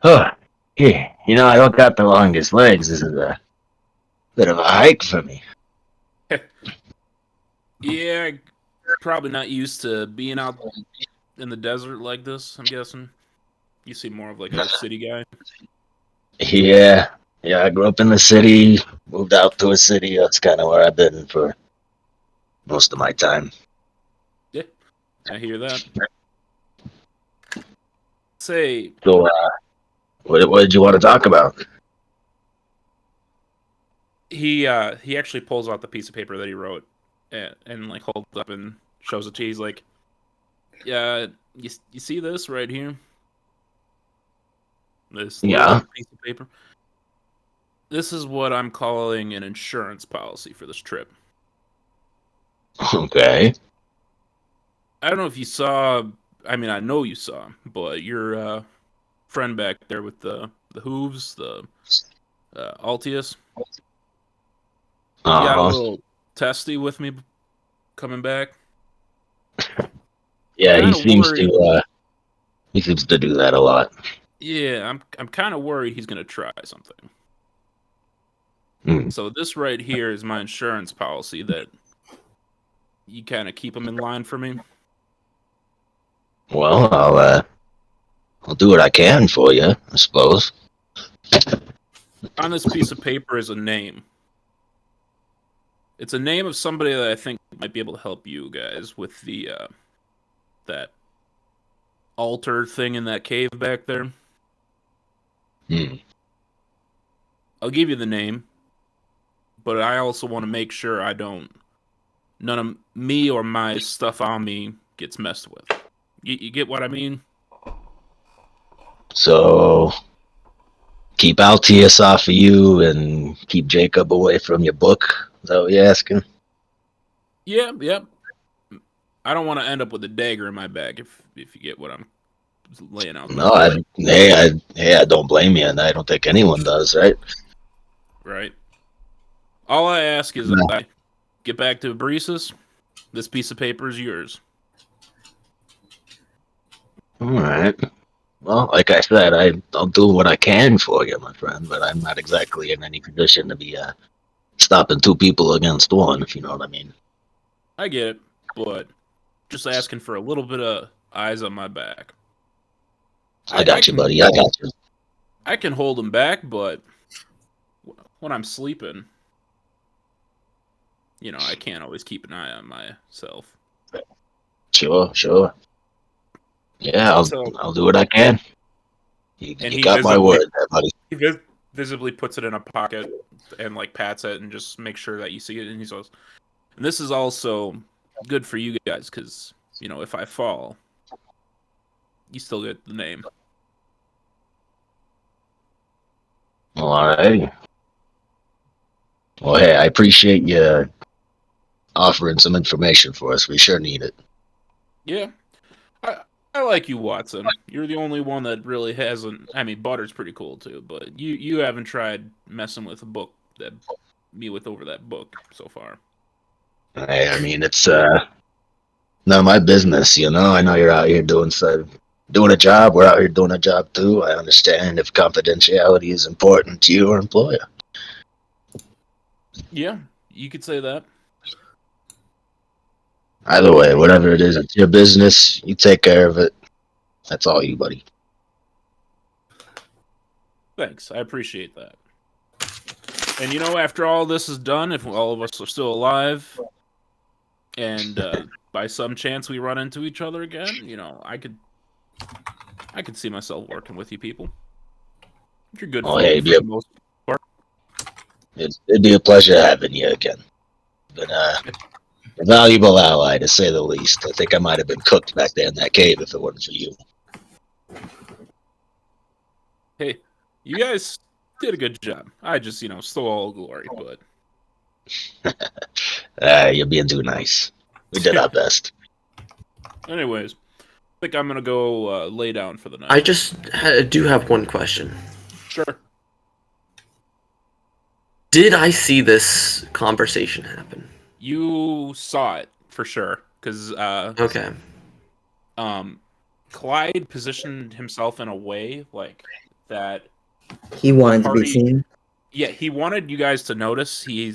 Oh, yeah. You know, I don't got the longest legs. This is a bit of a hike for me. Yeah, probably not used to being out in the desert like this, I'm guessing. You seem more of like a city guy. Yeah. Yeah, I grew up in the city, moved out to a city. That's kind of where I've been for most of my time. Yeah, I hear that. Say, So, what did you want to talk about? he actually pulls out the piece of paper that he wrote and like holds it up and shows it to you. He's like, yeah, you see this right here? This Yeah. little piece of paper? This is what I'm calling an insurance policy for this trip. Okay. I don't know if you saw, I mean, I know you saw, but your friend back there with the hooves, the Altius, he got a little testy with me coming back. Yeah, Kinda he seems to do that a lot. Yeah, I'm kind of worried he's gonna try something. Hmm. So this right here is my insurance policy that you kind of keep him in line for me. Well, I'll do what I can for you, I suppose. On this piece of paper is a name. It's a name of somebody that I think might be able to help you guys with the that altar thing in that cave back there. Hmm. I'll give you the name, but I also want to make sure none of me or my stuff on me gets messed with. You get what I mean? So keep Altius off of you and keep Jacob away from your book. Is that what you're asking? Yeah. I don't want to end up with a dagger in my back if you get what I'm laying out there. No, I don't blame you, and I don't think anyone does, right? Right. All I ask is that I get back to Abresis, this piece of paper is yours. All right. Well, like I said, I'll do what I can for you, my friend, but I'm not exactly in any condition to be stopping two people against one, if you know what I mean. I get it, but just asking for a little bit of eyes on my back. I got you, buddy. I got you. I can hold him back, but when I'm sleeping, I can't always keep an eye on myself. Sure. Yeah, I'll do what I can. You got my word there, buddy. He visibly puts it in a pocket and like pats it and just makes sure that you see it. And he says, and this is also good for you guys because, if I fall, you still get the name. All right. Well, hey, I appreciate you offering some information for us. We sure need it. Yeah. I like you, Watson. You're the only one that really hasn't. I mean, Butter's pretty cool too, but you haven't tried messing with a book over that book so far. Hey, I mean, it's none of my business, I know you're out here doing a job. We're out here doing a job too. I understand if confidentiality is important to your employer. Yeah, you could say that. Either way, whatever it is, it's your business. You take care of it. That's all you, buddy. Thanks. I appreciate that. And after all this is done, if all of us are still alive, and by some chance we run into each other again, I could see myself working with you people. If you're good for the most part. It'd be a pleasure having you again. But a valuable ally, to say the least. I think I might have been cooked back there in that cave if it wasn't for you. Hey, you guys did a good job. I just, stole all glory, but You're being too nice. We did our best. anyways, I think I'm gonna go lay down for the night. I just do have one question. Sure. Did I see this conversation happen? You saw it for sure, because Okay. Clyde positioned himself in a way like that. He wanted to be party- seen. Yeah, he wanted you guys to notice. He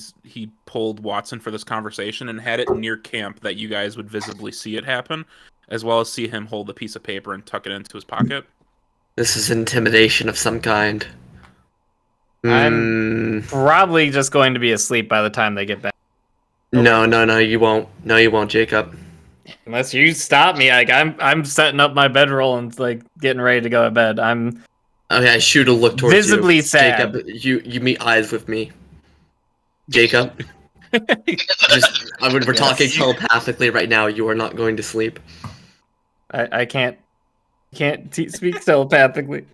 pulled Watson for this conversation and had it near camp that you guys would visibly see it happen, as well as see him hold a piece of paper and tuck it into his pocket. This is intimidation of some kind. I'm probably just going to be asleep by the time they get back. No, you won't. No, you won't, Jacob. Unless you stop me, like I'm setting up my bedroll and like getting ready to go to bed. I'm Okay, I shoot a look towards visibly you. sad. Jacob, you meet eyes with me. Jacob, we're talking telepathically right now. You are not going to sleep. I can't speak telepathically.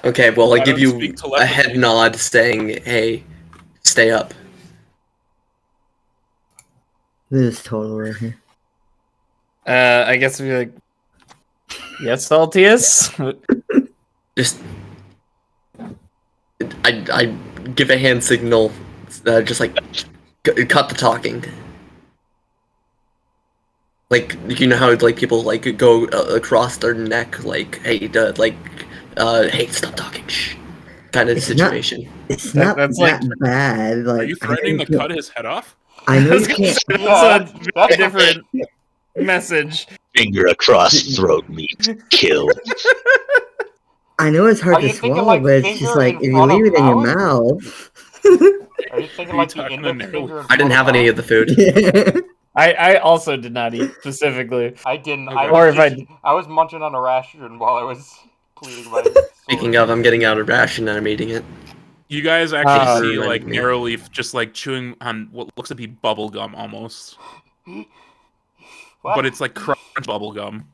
Okay, well, I give don't you speak a head telepathy. nod saying, "Hey, stay up." This is total right here. I guess we'd be like, yes, Saltius. Just, I give a hand signal, just like cut the talking. Like, you know how like people like go across their neck, like, hey, hey, stop talking, shh, kind of It's situation. It's not That's that like- bad. Like, Are you threatening to cut his head off? I know you can't. That's a very different message. Finger across throat meat. Kill. I know it's hard Are to you thinking, swallow, like, but it's just finger like in if you front of leave it in your mouth? mouth. Are you thinking Are you like the talking index to finger? In I didn't front have any of the food. Yeah. I also did not eat specifically. I didn't. Okay. I Or was if I just, I was munching on a ration while I was pleading my. Speaking of, I'm getting out a ration and I'm eating it. You guys actually Oh. see like Reminded me. Narrowleaf just like chewing on what looks to be bubble gum almost, What? but it's like crunch bubble gum.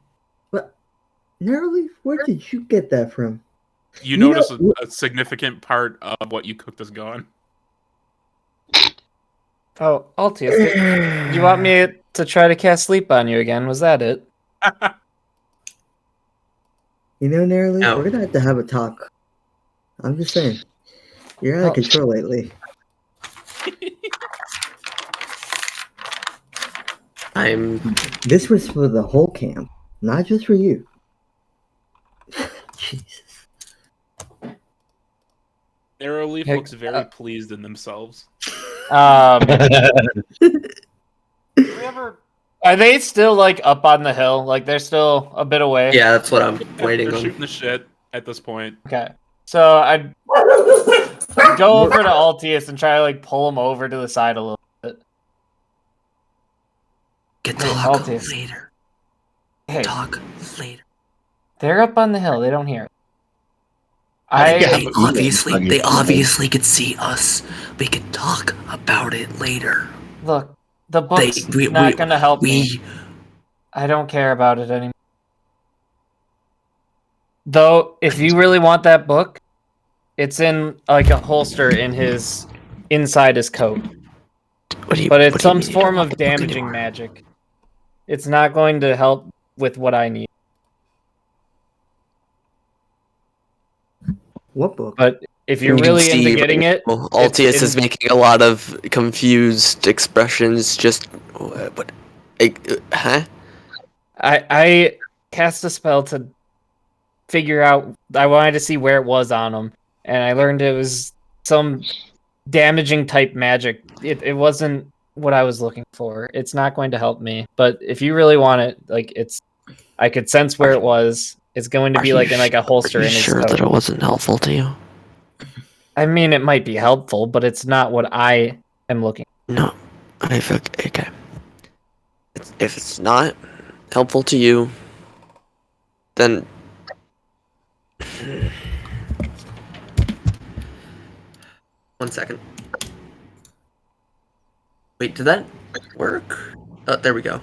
Narrowleaf, where did you get that from? You You notice know- a significant part of what you cooked is gone. Oh, Altius, did you want me to try to cast sleep on you again? Was that it? You know, Narrowleaf, No. we're gonna have a talk. I'm just saying, you're out of Oh. control lately. This was for the whole camp, not just for you. Jesus. Narrowleaf Hey, looks very pleased in themselves. Did we ever? Are they still like up on the hill? Like they're still a bit away? Yeah, that's what I'm waiting They're on. shooting the shit at this point. Okay. So I'd go over to Altius and try to like pull him over to the side a little bit. Get Hey, talk Altius. later. Hey, Talk later. they're up on the hill. They don't hear it. Yeah, They but- obviously could see us. We could talk about it later. Look, the book's not gonna help me. I don't care about it anymore. Though, if you really want that book, it's in like a holster in his inside his coat. But it's some form of damaging magic. It's not going to help with what I need. What book? But if you're really into getting it, Altius it's is making a lot of confused expressions. Just what? Huh? I cast a spell to figure out. I wanted to see where it was on him, and I learned it was some damaging type magic. It wasn't what I was looking for. It's not going to help me. But if you really want it, like I could sense where it was. It's going to be like in like a holster in his coat. it wasn't helpful to you? I mean, it might be helpful, but it's not what I am looking. No, okay. If it's not helpful to you, then one second. Wait, did that work? Oh, there we go.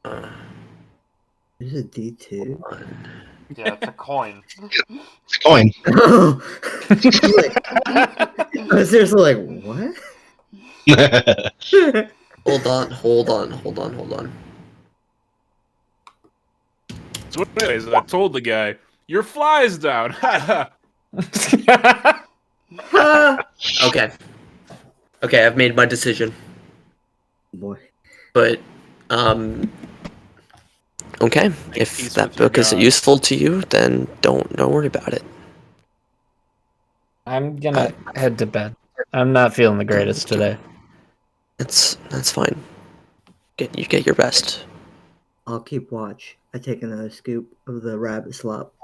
There's a D2. Yeah, it's a coin. It's a coin. I was seriously like, what? Hold on. So anyways, I told the guy, your fly's down. Okay. Okay, I've made my decision. Boy. But, okay. If peace that with your book isn't God. useful to you, then don't worry about it. I'm gonna head to bed. I'm not feeling the greatest today. That's fine. You get your best. I'll keep watch. I take another scoop of the rabbit slop.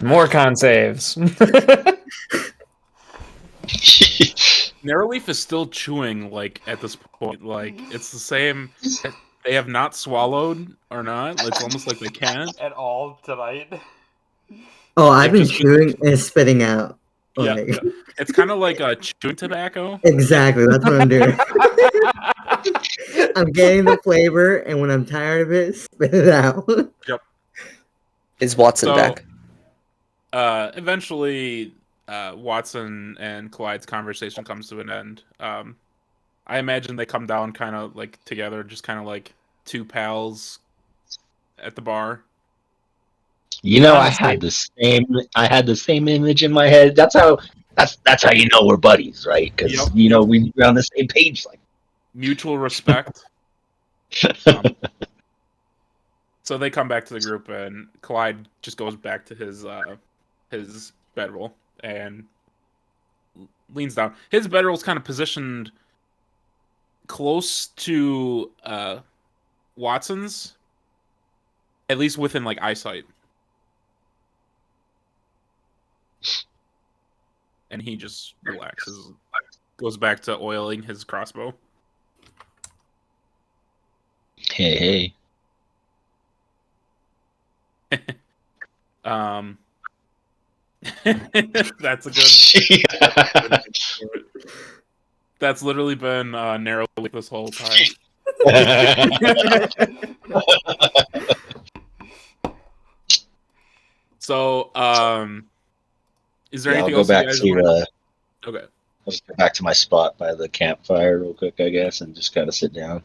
More con saves. Narrowleaf is still chewing, like, at this point. Like, it's the same. They have not swallowed or not. It's almost like they can't. At all tonight. Oh, I've been just- chewing and spitting out. Yeah, Like, yeah. It's kind of like chewing tobacco. exactly, that's what I'm doing. I'm getting the flavor, and when I'm tired of it, spit it out. Is Watson So- back? Eventually, Watson and Clyde's conversation comes to an end. I imagine they come down kind of like together, just kind of like two pals at the bar. You know, I had the same image in my head. That's how you know we're buddies, right? Because Yep, we're on the same page. Like, mutual respect. So they come back to the group, and Clyde just goes back to his bedroll and leans down. His bedroll's kind of positioned close to Watson's, at least within like eyesight. And he just relaxes, goes back to oiling his crossbow. hey. That's a good. That's literally been narrow this whole time. So, is there anything I'll else go back you guys to want? Okay. I'll just go back to my spot by the campfire real quick, I guess, and just kind of sit down.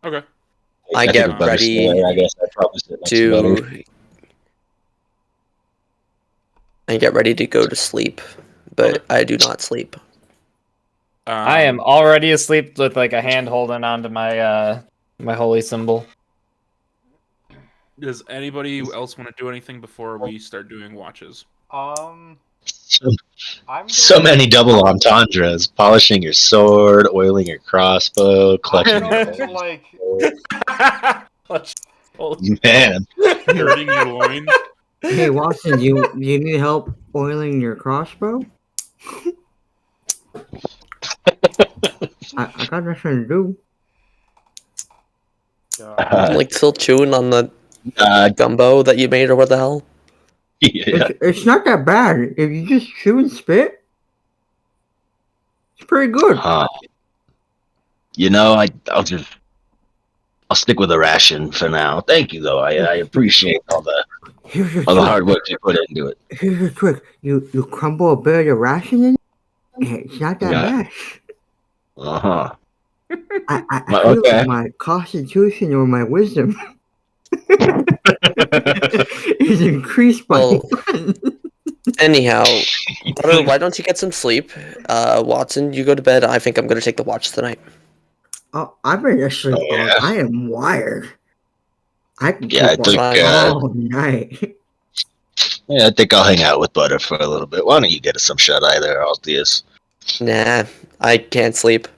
Okay. I think get with Butter's ready still there, I guess I'd probably sit next to Butter. I get ready to go to sleep, but I do not sleep. I am already asleep with like a hand holding onto my my holy symbol. Does anybody else want to do anything before we start doing watches? I'm So many double entendres: polishing your sword, oiling your crossbow, clutching your going to like man. Girding your loins. Hey, Watson, you need help oiling your crossbow? I got nothing to do. I'm like still chewing on the gumbo that you made, or what the hell? Yeah. It's not that bad. If you just chew and spit, it's pretty good. You know, I'll stick with a ration for now. Thank you, though. I appreciate all the hard work you put into it. Here's the trick. You crumble a bit of the ration in, and it's not that bad. I feel like my constitution or my wisdom is increased by one. Anyhow, Butter, why don't you get some sleep? Watson, you go to bed. I think I'm going to take the watch tonight. Oh, I've been asleep. I am wired. I can keep I think, all night. Yeah, I think I'll hang out with Butter for a little bit. Why don't you get us some shut eye there, Altius? Nah, I can't sleep.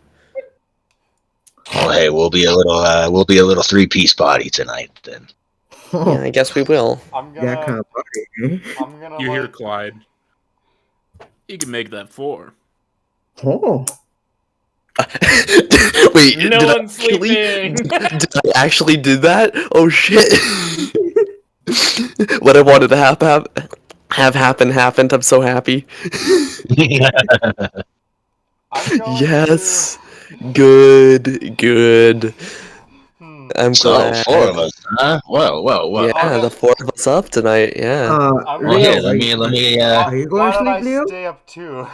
Oh, hey, we'll be a little 3-piece party tonight then. Yeah, I guess we will. I'm gonna. That kind of party. I'm gonna. You like, hear Clyde. You can make that 4. Oh. Wait, No did one's sleeping. did I actually do that? Oh shit! What I wanted to have happen happened. I'm so happy. I'm going Yes. Good. To... I'm So, glad. 4 of us, huh? Whoa. Yeah, the 4 of us up tonight. Yeah. I'm Well, here, gonna- let me, Are you going Why to don't I sleep, Leo? stay up too?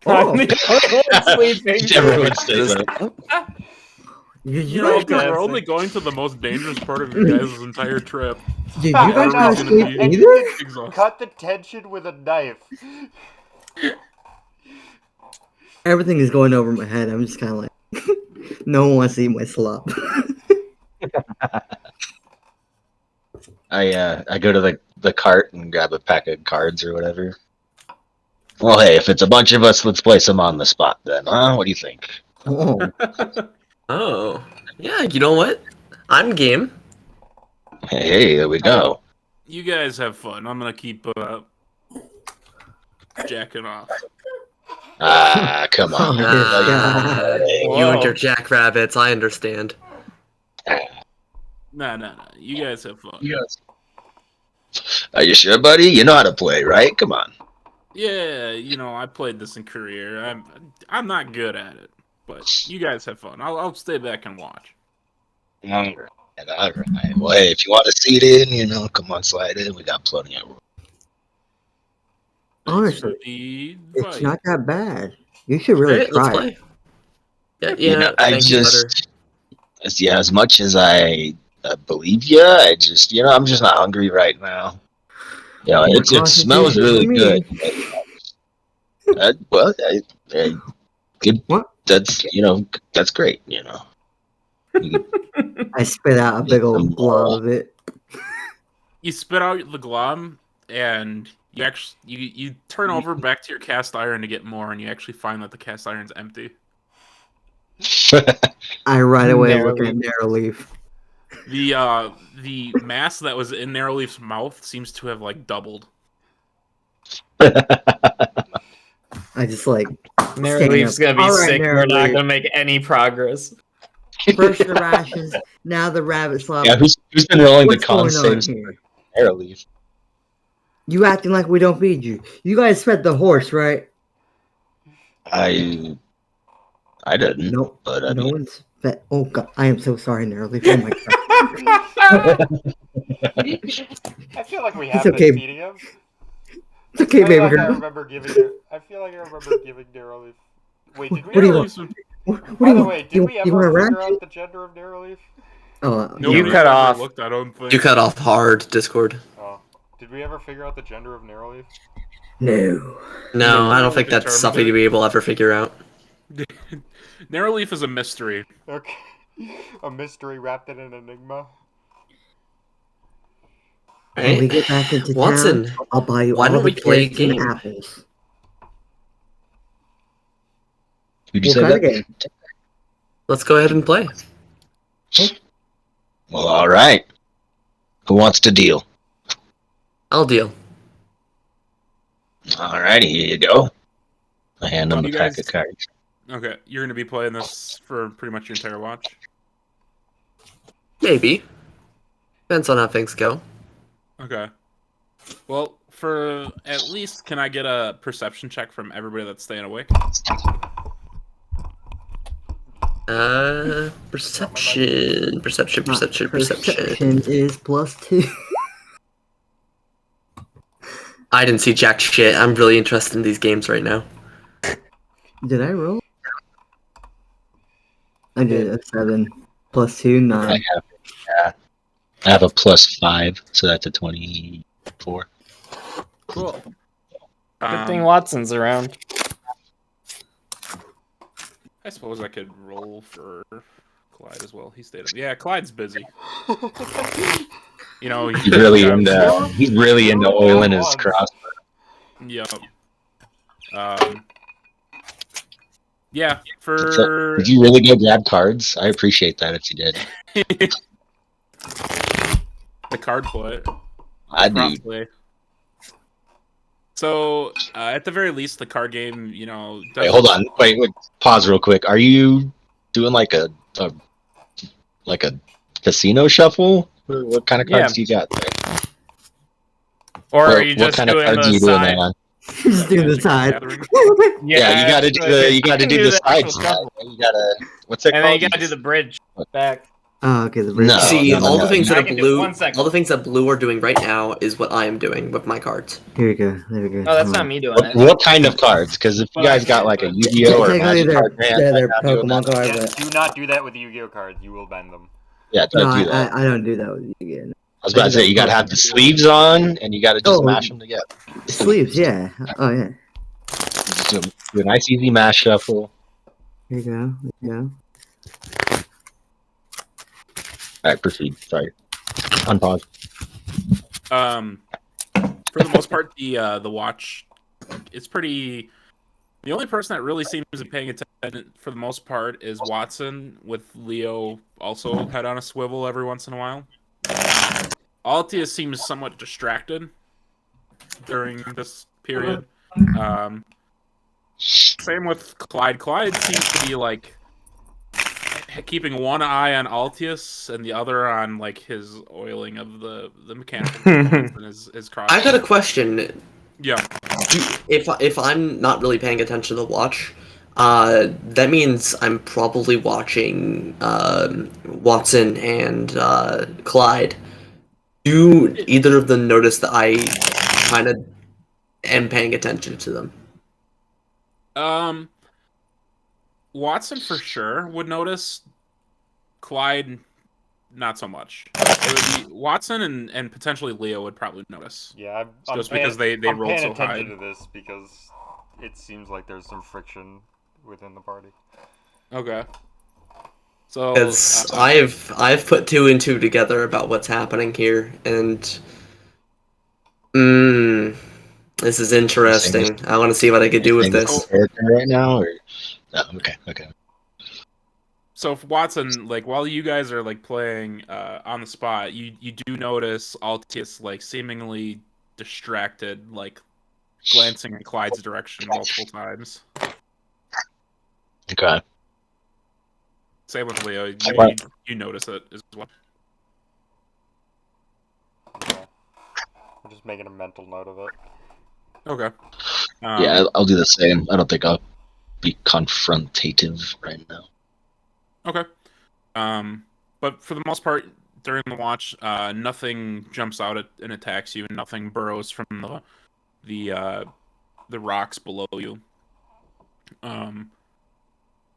Oh. I'm the only one sleeping. everyone stays up. Did You you know, guys because not? we're only going to the most dangerous part of your guys' entire trip. Did you I guys know, not Everybody's sleep gonna be and either? you can exhausted. cut the tension with a knife. Everything is going over my head. I'm just kind of like, no one wants to eat my slop. I go to the cart and grab a pack of cards or whatever. Well, hey, if it's a bunch of us, let's play some on the spot then, huh? What do you think? Oh, Oh. Yeah, you know what? I'm game. Hey, there we go. You guys have fun. I'm gonna keep jacking off. Ah, come on. Oh, Ah, God. you and your jackrabbits, I understand. No. You guys have fun. Are you sure, buddy? You know how to play, right? Come on. Yeah, you know, I played this in career. I'm not good at it, but you guys have fun. I'll stay back and watch. All right. Well, hey, if you want to seat in, come on, slide in. We got plenty of room. Thanks Honestly, for the it's invite. not that bad. You should really Alright, let's try. play. Yeah, I thank you, brother. as much as I believe you, I'm just not hungry right now. It smells really good. Well, good. What? That's great. I spit out a big old glob of it. You spit out the glob, and you actually you turn over back to your cast iron to get more, and you actually find that the cast iron's empty. I right away Narrow look at Narrow Leaf. The mass that was in Narrowleaf's mouth seems to have like doubled. I just like Narrowleaf's gonna be All right, sick. We're not Narrowleaf. gonna make any progress. first the rations, now the rabbit slop. Yeah, who's been rolling What's the con going on saves here? for Arrowleaf? You acting like we don't feed you. You guys fed the horse, right? I didn't. Nope. But No one's fed. Oh God, I am so sorry, Narrowleaf. Oh my God. I feel like we It's have okay. been feeding him. It's okay, I baby feel like I girl. remember giving. I feel like I remember giving Narrowleaf. Wait, did we? What do you ever- want? What By do the you way, want? did we You ever want a figure rat? out the gender of Narrowleaf? Oh, Nobody's cut ever off. Looked, I don't think. You cut off hard, Discord. Oh, did we ever figure out the gender of Narrowleaf? no. No, I don't we think that's determined something it. to be able to ever figure out. Narrowleaf is a mystery. Okay, a mystery wrapped in an enigma. When we Right? get back into Watson, town, I'll buy you why all don't the we play a carrots and game? apples. Who'd you What say kind of that? game? Let's go ahead and play. Well, all right. Who wants to deal? I'll deal. All righty, here you go. I hand him You the pack guys- of cards. Okay, you're gonna be playing this for pretty much your entire watch. Maybe. Depends on how things go. Okay. Well, for at least, can I get a perception check from everybody that's staying awake? Perception. Perception Perception is +2. I didn't see jack shit. I'm really interested in these games right now. Did I roll? I did a 7 +2, 9. I have a +5, so that's a 24. Cool. Good thing Watson's around. I suppose I could roll for Clyde as well. He stayed up. Yeah, Clyde's busy. You know, He's really into oiling his crossbow. Yep. Yeah, for Did you really go grab cards? I appreciate that if you did. the card play. I do. Crossplay. So, at the very least, the card game, Wait, hold on. Wait, pause real quick. Are you doing like a casino shuffle? What kind of cards do you got there? Or What- are you what just kind of doing cards the are you doing side? that on? Just do the Magic the side. Gathering. Yeah, you gotta do the do side the side. shuffle. You gotta what's that And called? then you gotta do the bridge back. Oh, okay. The No. See, no, all no. the things that I are can do it. blue, 1 second. all the things that blue are doing right now is what I am doing with my cards. Here we go. There we go. No, that's Hold not on. me doing it. What kind of cards? Because if you guys got like a Yu-Gi-Oh or a Technically, Magic they're card, man, they're I'm not doing Pokemon that. cards, Yeah, but do not do that with Yu-Gi-Oh cards. You will bend them. Yeah, no, don't do that. I don't do that with you again. I was about to say you gotta have the sleeves on, and you gotta just mash them together. Sleeves, yeah. Oh yeah. Just do a nice easy mash shuffle. Here you go. There you go. All right, proceed. Sorry, unpause. For the most part, the watch, it's pretty. The only person that really seems to be paying attention for the most part is Watson, with Leo also head on a swivel every once in a while. Altia seems somewhat distracted during this period. Same with Clyde. Clyde seems to be like keeping one eye on Altius and the other on like his oiling of the mechanical components and his cross. I've got a question. Yeah. If I'm not really paying attention to the watch, that means I'm probably watching Watson and Clyde. Do either of them notice that I kind of am paying attention to them? Watson for sure would notice. Clyde, not so much. It would be Watson and potentially Leo would probably notice. Yeah, Just because they I'm rolled paying so high. attention to this because it seems like there's some friction within the party. Okay. So Because I've put two and two together about what's happening here, and this is interesting. I want to see what I could do with this. Character right now, or no? Okay. So if Watson, like while you guys are like playing on the spot, you do notice Altius like seemingly distracted, like glancing in Clyde's direction multiple times. Okay. Same with Leo. You notice it as well. Okay. I'm just making a mental note of it. Okay. Yeah, I'll do the same. I don't think I'll be confrontative right now. Okay. But for the most part, during the watch, nothing jumps out and attacks you, and nothing burrows from the rocks below you.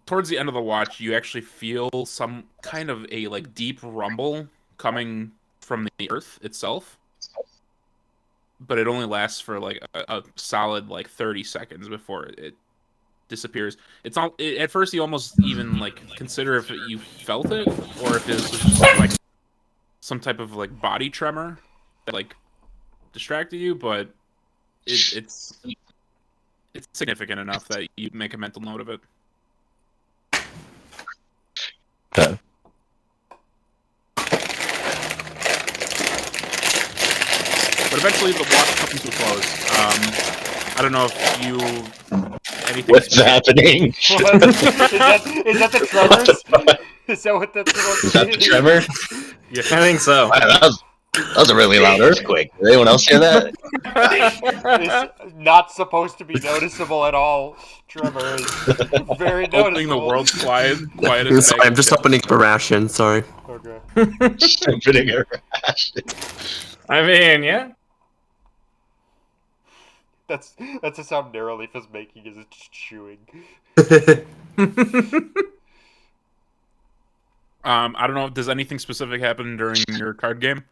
Towards the end of the watch, you actually feel some kind of a like deep rumble coming from the earth itself, but it only lasts for like a solid like 30 seconds before it disappears. It's all at first you almost even like consider if you felt it or if this was just like some type of like body tremor that like distracted you, but it's significant enough that you make a mental note of it. Okay. But eventually the watch comes to a close. I don't know if you anything. What's happening? What? Is that the tremors? Is that what that's supposed to Is that the tremor? Yeah. I think so. Wow, that was a really loud earthquake. Did anyone else hear that? It's not supposed to be noticeable at all. Tremor is very noticeable. Opening the world's quietest Sorry, bag I'm of just chips. opening up a ration. Sorry. Okay. Opening a rash. I mean, yeah. That's the sound Narrowleaf is making is it's chewing. I don't know. Does anything specific happen during your card game?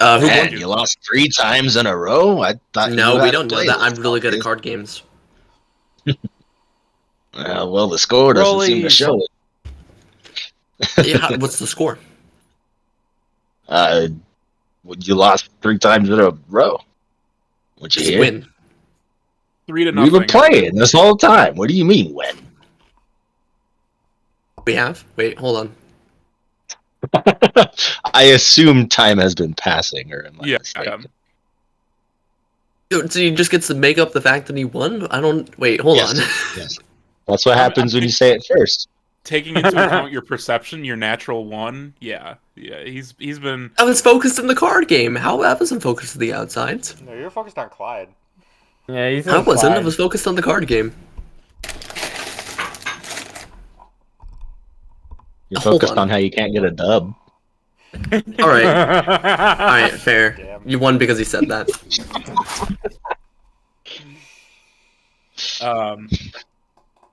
Who Man, won? you lost 3 times in a row? I thought you No, knew we how to don't know play that. this. I'm really good at card games. Well, the score doesn't seem to Rollies. show it. Yeah, what's the score? You lost 3 times in a row. What'd you Just hear? win. 3-0. We were playing this whole time. What do you mean when? We have? Wait, hold on. I assume time has been passing, or am I Yeah. mistaken? So he just gets to make up the fact that he won? I don't... Wait, hold Yes. on. Yes. That's what happens when you say it first. Taking into account your perception, your natural one, yeah, he's been. I was focused in the card game. How I wasn't focused on the outsides? No, you're focused on Clyde. Yeah, you I wasn't. I was focused on the card game. You're Hold focused on. on how you can't get a dub. All right, fair. Damn. You won because he said that.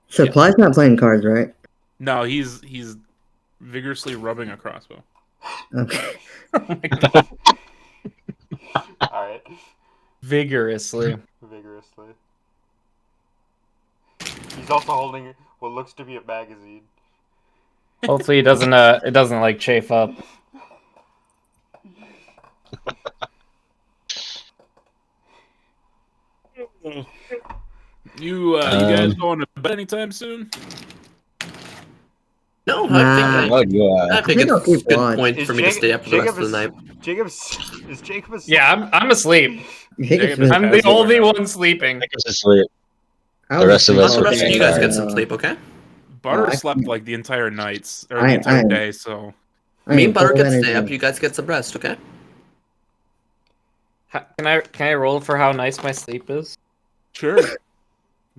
So Clyde's not playing cards, right? No, he's vigorously rubbing a crossbow. Okay. Oh my god. Alright. Vigorously. Vigorously. He's also holding what looks to be a magazine. Hopefully it doesn't like chafe up. You guys going to bed anytime soon? No, Nah. Oh, you, I think I'll it's a keep good watch. point for me to stay up for the rest of the night. Is Jacob asleep? Yeah, I'm asleep. Jacob's Jacob been- is I'm the Absolutely only not. one sleeping. Jacob's asleep. I The was rest of asleep us Let the are all rest of day, you guys playing, get some sleep, okay? Butter I slept can- like the entire nights or I- the entire I- day, so I Me am and Butter full can of stay energy. up. You guys get some rest, okay? Can I roll for how nice my sleep is? sure.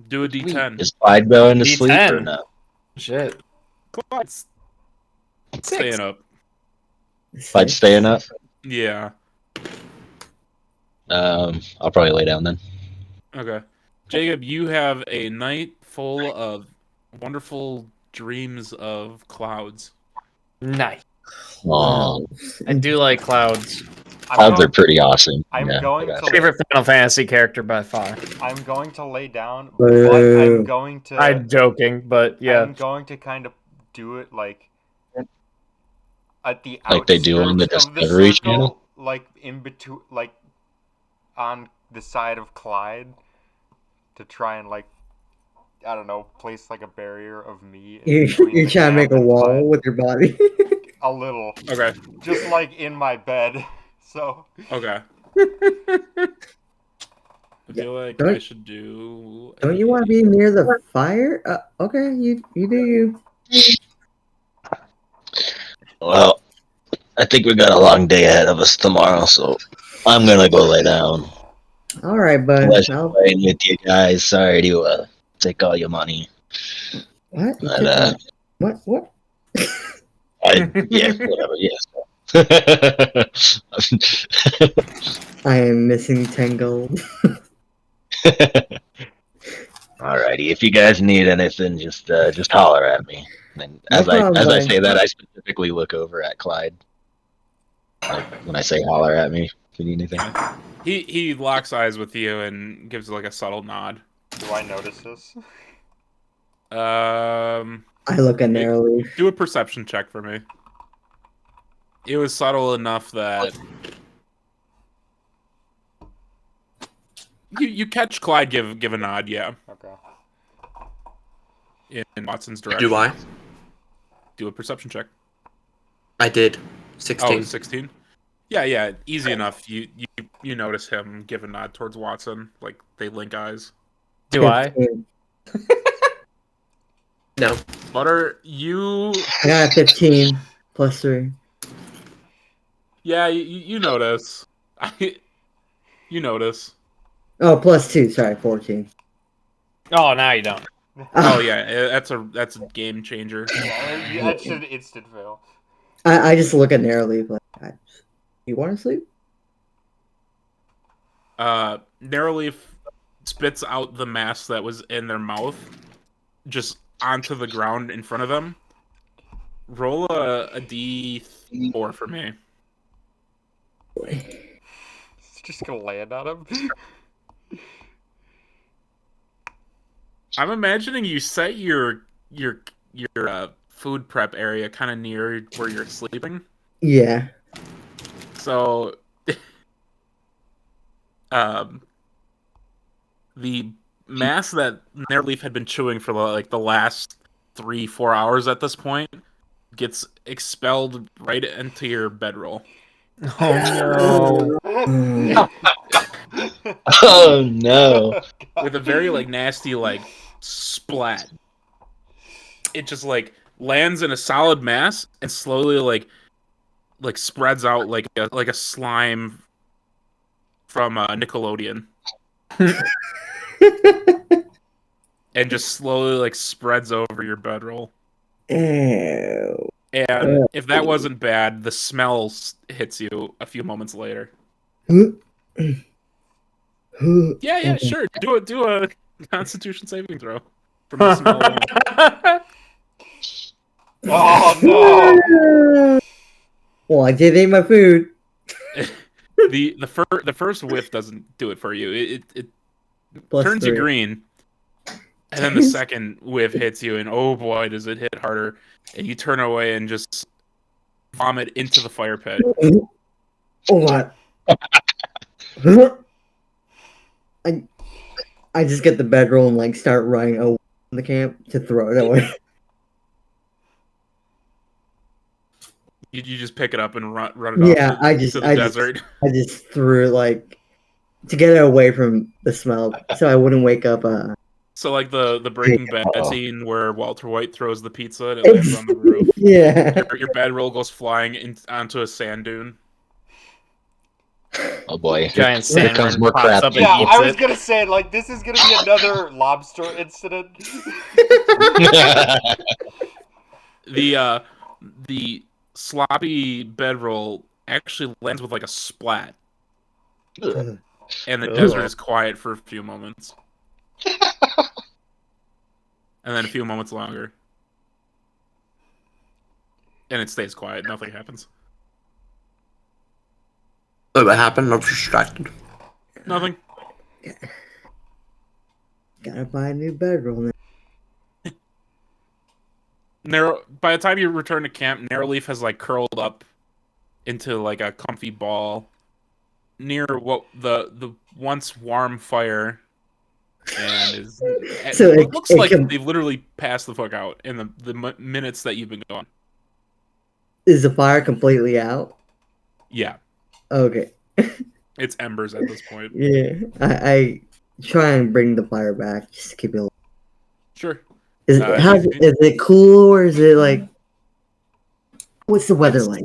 Do a D10. Is Clyde going to sleep or D10. no? Shit. Clyde's Six. staying up. Clyde's staying up? Yeah. I'll probably lay down then. Okay. Jacob, you have a night full of wonderful dreams of clouds. Nice. Oh, I do like clouds. clouds are pretty awesome. I'm Yeah, going I got to- you. Favorite Final Fantasy character by far. I'm going to lay down, but Boo. I'm going to. I'm joking, but yeah. I'm going to kind of do it like at the Like they do on the outskirts of Discovery circle, Channel? like in between, like on the side of Clyde, to try and like, I don't know, place like a barrier of me. in between You're the trying to make camp a and wall Clyde. with your body. A little, Okay. just like in my bed. So Okay. I feel like Don't- I should do. Don't you want to be near the fire? Okay, you do you. Well, I think we got a long day ahead of us tomorrow, so I'm gonna go lay down. All right, bud. Pleasure playing with you guys. Sorry to take all your money. What? You But, took my- What? yeah, whatever. Yes. I am missing 10 gold. Alrighty, if you guys need anything, just holler at me. And No as problem, I bud. say that, I specifically look over at Clyde. Like when I say holler at me, if you need anything. He locks eyes with you and gives like a subtle nod. do I notice this? I look at narrowly. Do a perception check for me. It was subtle enough that you catch Clyde give a nod, yeah, Okay. in Watson's direction. Do I? Do a perception check. I did. Oh, 16. 16? Yeah, easy enough. You notice him give a nod towards Watson, like they link eyes. Do I? No. Butter, you I got a 15 plus 3. yeah, you notice. You notice. Oh, plus 2. Sorry, 14. Oh, now you don't. Oh yeah, that's a game changer. Yeah, that should instant fail. I just look at narrowly. Like, you want to sleep? Narrowleaf spits out the mask that was in their mouth, just onto the ground in front of them. Roll a D4 for me. It's just gonna land on him. I'm imagining you set your food prep area kind of near where you're sleeping. Yeah. So, the mass that Narrowleaf had been chewing for like the last 3-4 hours at this point gets expelled right into your bedroll. Oh Mm. Oh no! With a very like nasty like splat. It just like lands in a solid mass and slowly like spreads out like a slime from Nickelodeon, and just slowly like spreads over your bedroll. Ew. And if that wasn't bad, the smell hits you a few moments later. Yeah, sure. Do a Constitution saving throw from the smell alone. Oh no! Well, I did eat my food. The first whiff doesn't do it for you. It Plus turns you 3. green, and then the second whiff hits you, and oh boy, does it hit harder! And you turn away and just vomit into the fire pit. Oh what? I just get the bedroll and like start running away from the camp to throw it away. You just pick it up and run it Yeah, off to the desert. I just threw it like to get it away from the smell, so I wouldn't wake up. So like the Breaking Bad Uh-oh. scene where Walter White throws the pizza and it lands on the roof. Yeah. Your bedroll goes flying onto a sand dune. Oh boy. Giant Here salmon comes more pops crap. up and Yeah, eats I was it. gonna say, like, this is gonna be another lobster incident. The sloppy bedroll actually lands with like a splat, and the desert is quiet for a few moments, and then a few moments longer, and it stays quiet. Nothing happens. What happened? I was distracted. Nothing. Gotta buy a new bedroll now. By the time you return to camp, Narrowleaf has like curled up into like a comfy ball near what the once warm fire, and is So it it- looks it like can- they've literally passed the fuck out in the minutes that you've been gone. Is the fire completely out? Yeah, Okay. it's embers at this point. Yeah. I try and bring the fire back just to keep it alive. Sure. Is it cool or is it like what's the weather like?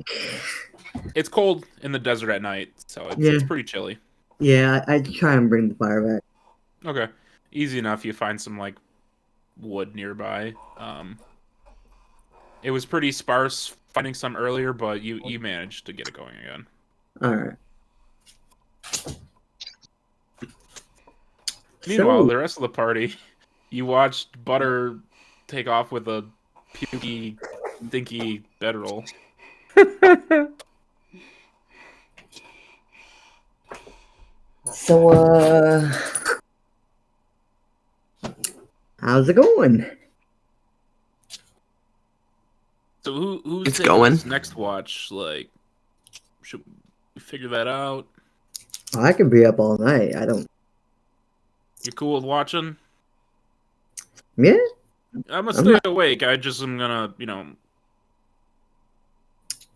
It's cold in the desert at night, so it's Yeah. pretty chilly. Yeah, I try and bring the fire back. Okay, easy enough. You find some like wood nearby. It was pretty sparse finding some earlier, but you managed to get it going again. Alright. Meanwhile, the rest of the party, you watched Butter take off with a pukey, stinky bedroll. So, how's it going? So who's It's taking going. this next watch? Like, should we figure that out? I can be up all night. I don't. You cool with watching? Yeah. I'm gonna I'm stay not- awake. I just am gonna,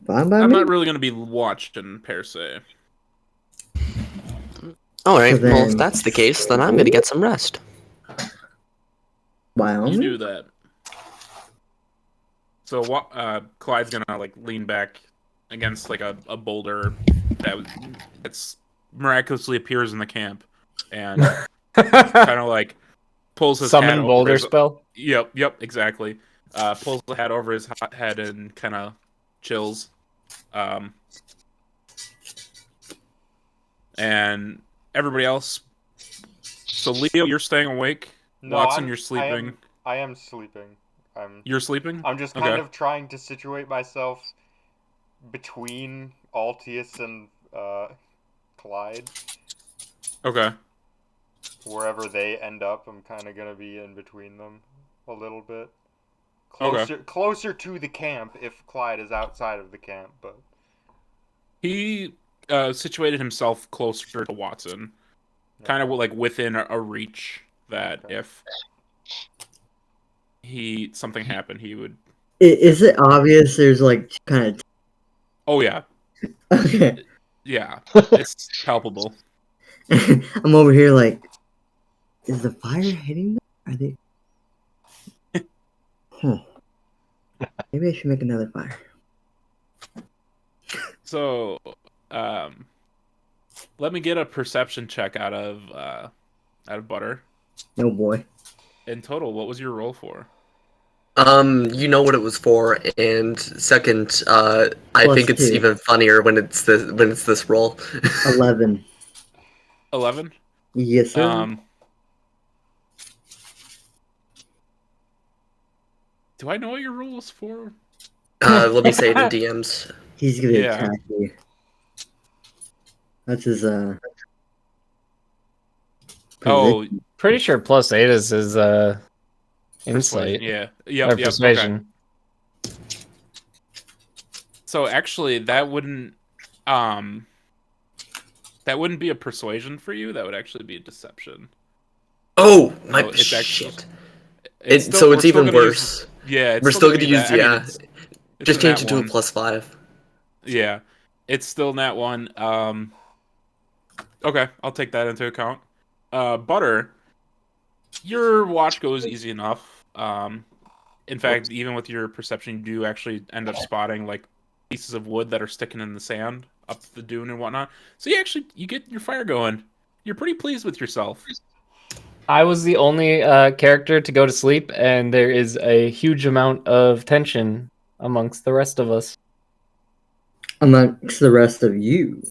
Fine by I'm me. not really gonna be watching per se. Alright, So well, then- if that's the case, then I'm gonna get some rest. By all You means. do that. So Clyde's gonna like lean back against like a boulder that's miraculously appears in the camp, and kind of like pulls his hat Summon over boulder his- spell. Yep, exactly. Pulls the hat over his head and kind of chills. And everybody else. So Leo, you're staying awake. No, Watson, you're sleeping. I am sleeping. You're sleeping? I'm just kind of trying to situate myself between Altius and Clyde. Okay. Wherever they end up, I'm kind of gonna be in between them a little bit. Okay. Closer to the camp if Clyde is outside of the camp, but He situated himself closer to Watson, kind of like within a reach that Okay. if something happened, he would. Is it obvious there's like kind of. Oh yeah, Okay. yeah, it's palpable. I'm over here like. Is the fire hitting them? Are they. Huh. Maybe I should make another fire. So, let me get a perception check out of Butter. Oh boy. In total, what was your roll for? You know what it was for, and second, I Plus think it's 2. even funnier when it's this roll. 11. 11. Yes, sir. Do I know what your rule is for? Let me say it in DMs. He's gonna Yeah. attack you. That's his Oh, Pretty sure +8 is his insight persuasion. Yeah. or Yep. Okay. persuasion. So actually, that wouldn't be a persuasion for you. That would actually be a deception. Oh my So it's shit! It's So we're it's still even gonna worse. Yeah, it's We're still gonna be use that. I mean, yeah. it's Just a change nat it to a one. +5. Yeah, it's still nat 1. Okay, I'll take that into account. Butter, your watch goes easy enough. In fact, even with your perception, you do actually end up spotting like pieces of wood that are sticking in the sand up the dune and whatnot. So you get your fire going. You're pretty pleased with yourself. I was the only character to go to sleep, and there is a huge amount of tension amongst the rest of us. amongst the rest of you.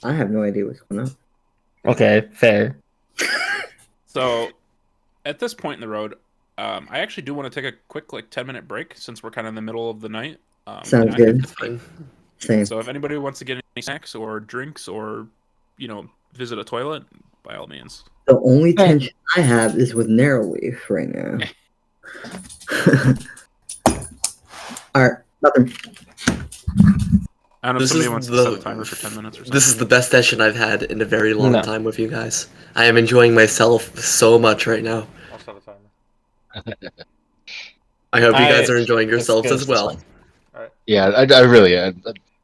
I have no idea what's going on. Okay, fair. So at this point in the road, I actually do want to take a quick 10-minute break since we're kind of in the middle of the night. Sounds good. Fine. Same. So if anybody wants to get any snacks or drinks or visit a toilet, by all means. The only tension I have is with Narrowleaf right now. Alright, nothing. I don't know if somebody wants to set a timer for 10 minutes or something. This is the best session I've had in a very long No. time with you guys. I am enjoying myself so much right now. I'll set a timer. I hope you I- guys are enjoying That's yourselves good. as well. Yeah, I really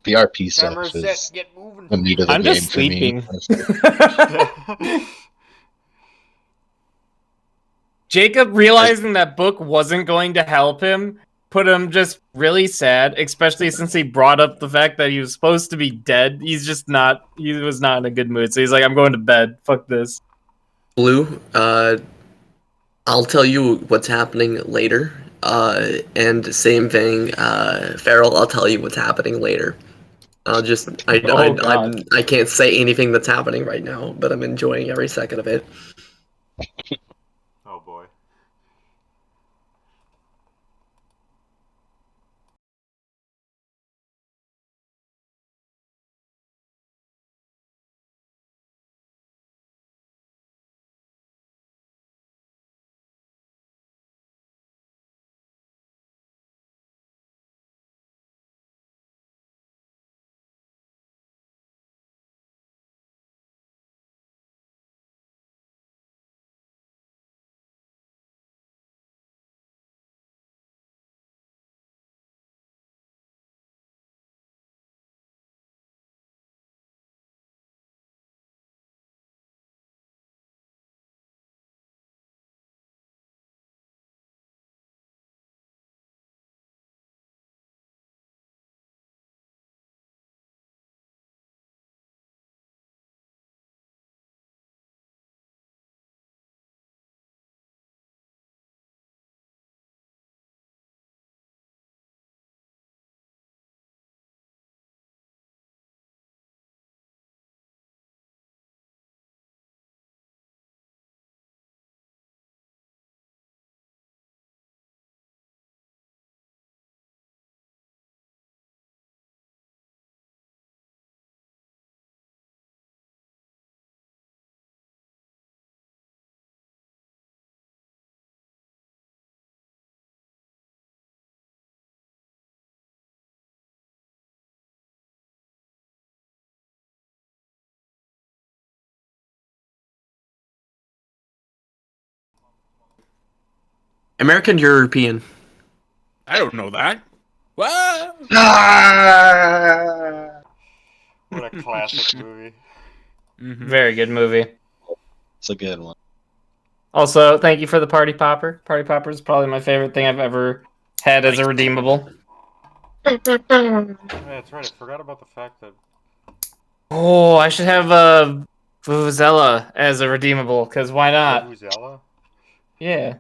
the RP Timer stuff set, is get moving. the meat of the I'm game just for me. sleeping. Jacob realizing that book wasn't going to help him put him just really sad, especially since he brought up the fact that he was supposed to be dead. He was not in a good mood. So he's like, I'm going to bed. Fuck this. Blue, I'll tell you what's happening later. And same thing, Farrell, I'll tell you what's happening later. I'll just, Oh, God. I can't say anything that's happening right now, but I'm enjoying every second of it. Oh boy. American, European. I don't know that. What? What a classic movie. Mm-hmm. Very good movie. It's a good one. Also, thank you for the party popper. Party popper is probably my favorite thing I've ever had as a redeemable. Yeah, that's right. I forgot about the fact that Oh, I should have Vuvuzela as a redeemable, because why not? Vuvuzela. Yeah.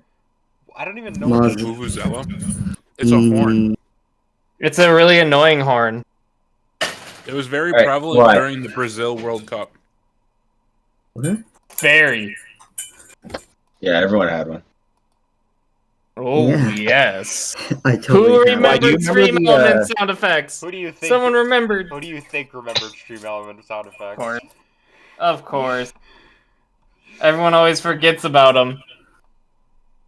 I don't even know what that is. Vuvuzela. It's a horn. It's a really annoying horn. It was very Alright, prevalent what? during the Brazil World Cup. What? Very. Yeah, everyone had one. Oh, Yeah. yes. I Who totally have Why, do you remembered remember Stream the, Element sound effects? Who do you think? Someone remembered. Who do you think remembered Stream Element sound effects? Of course. Everyone always forgets about them.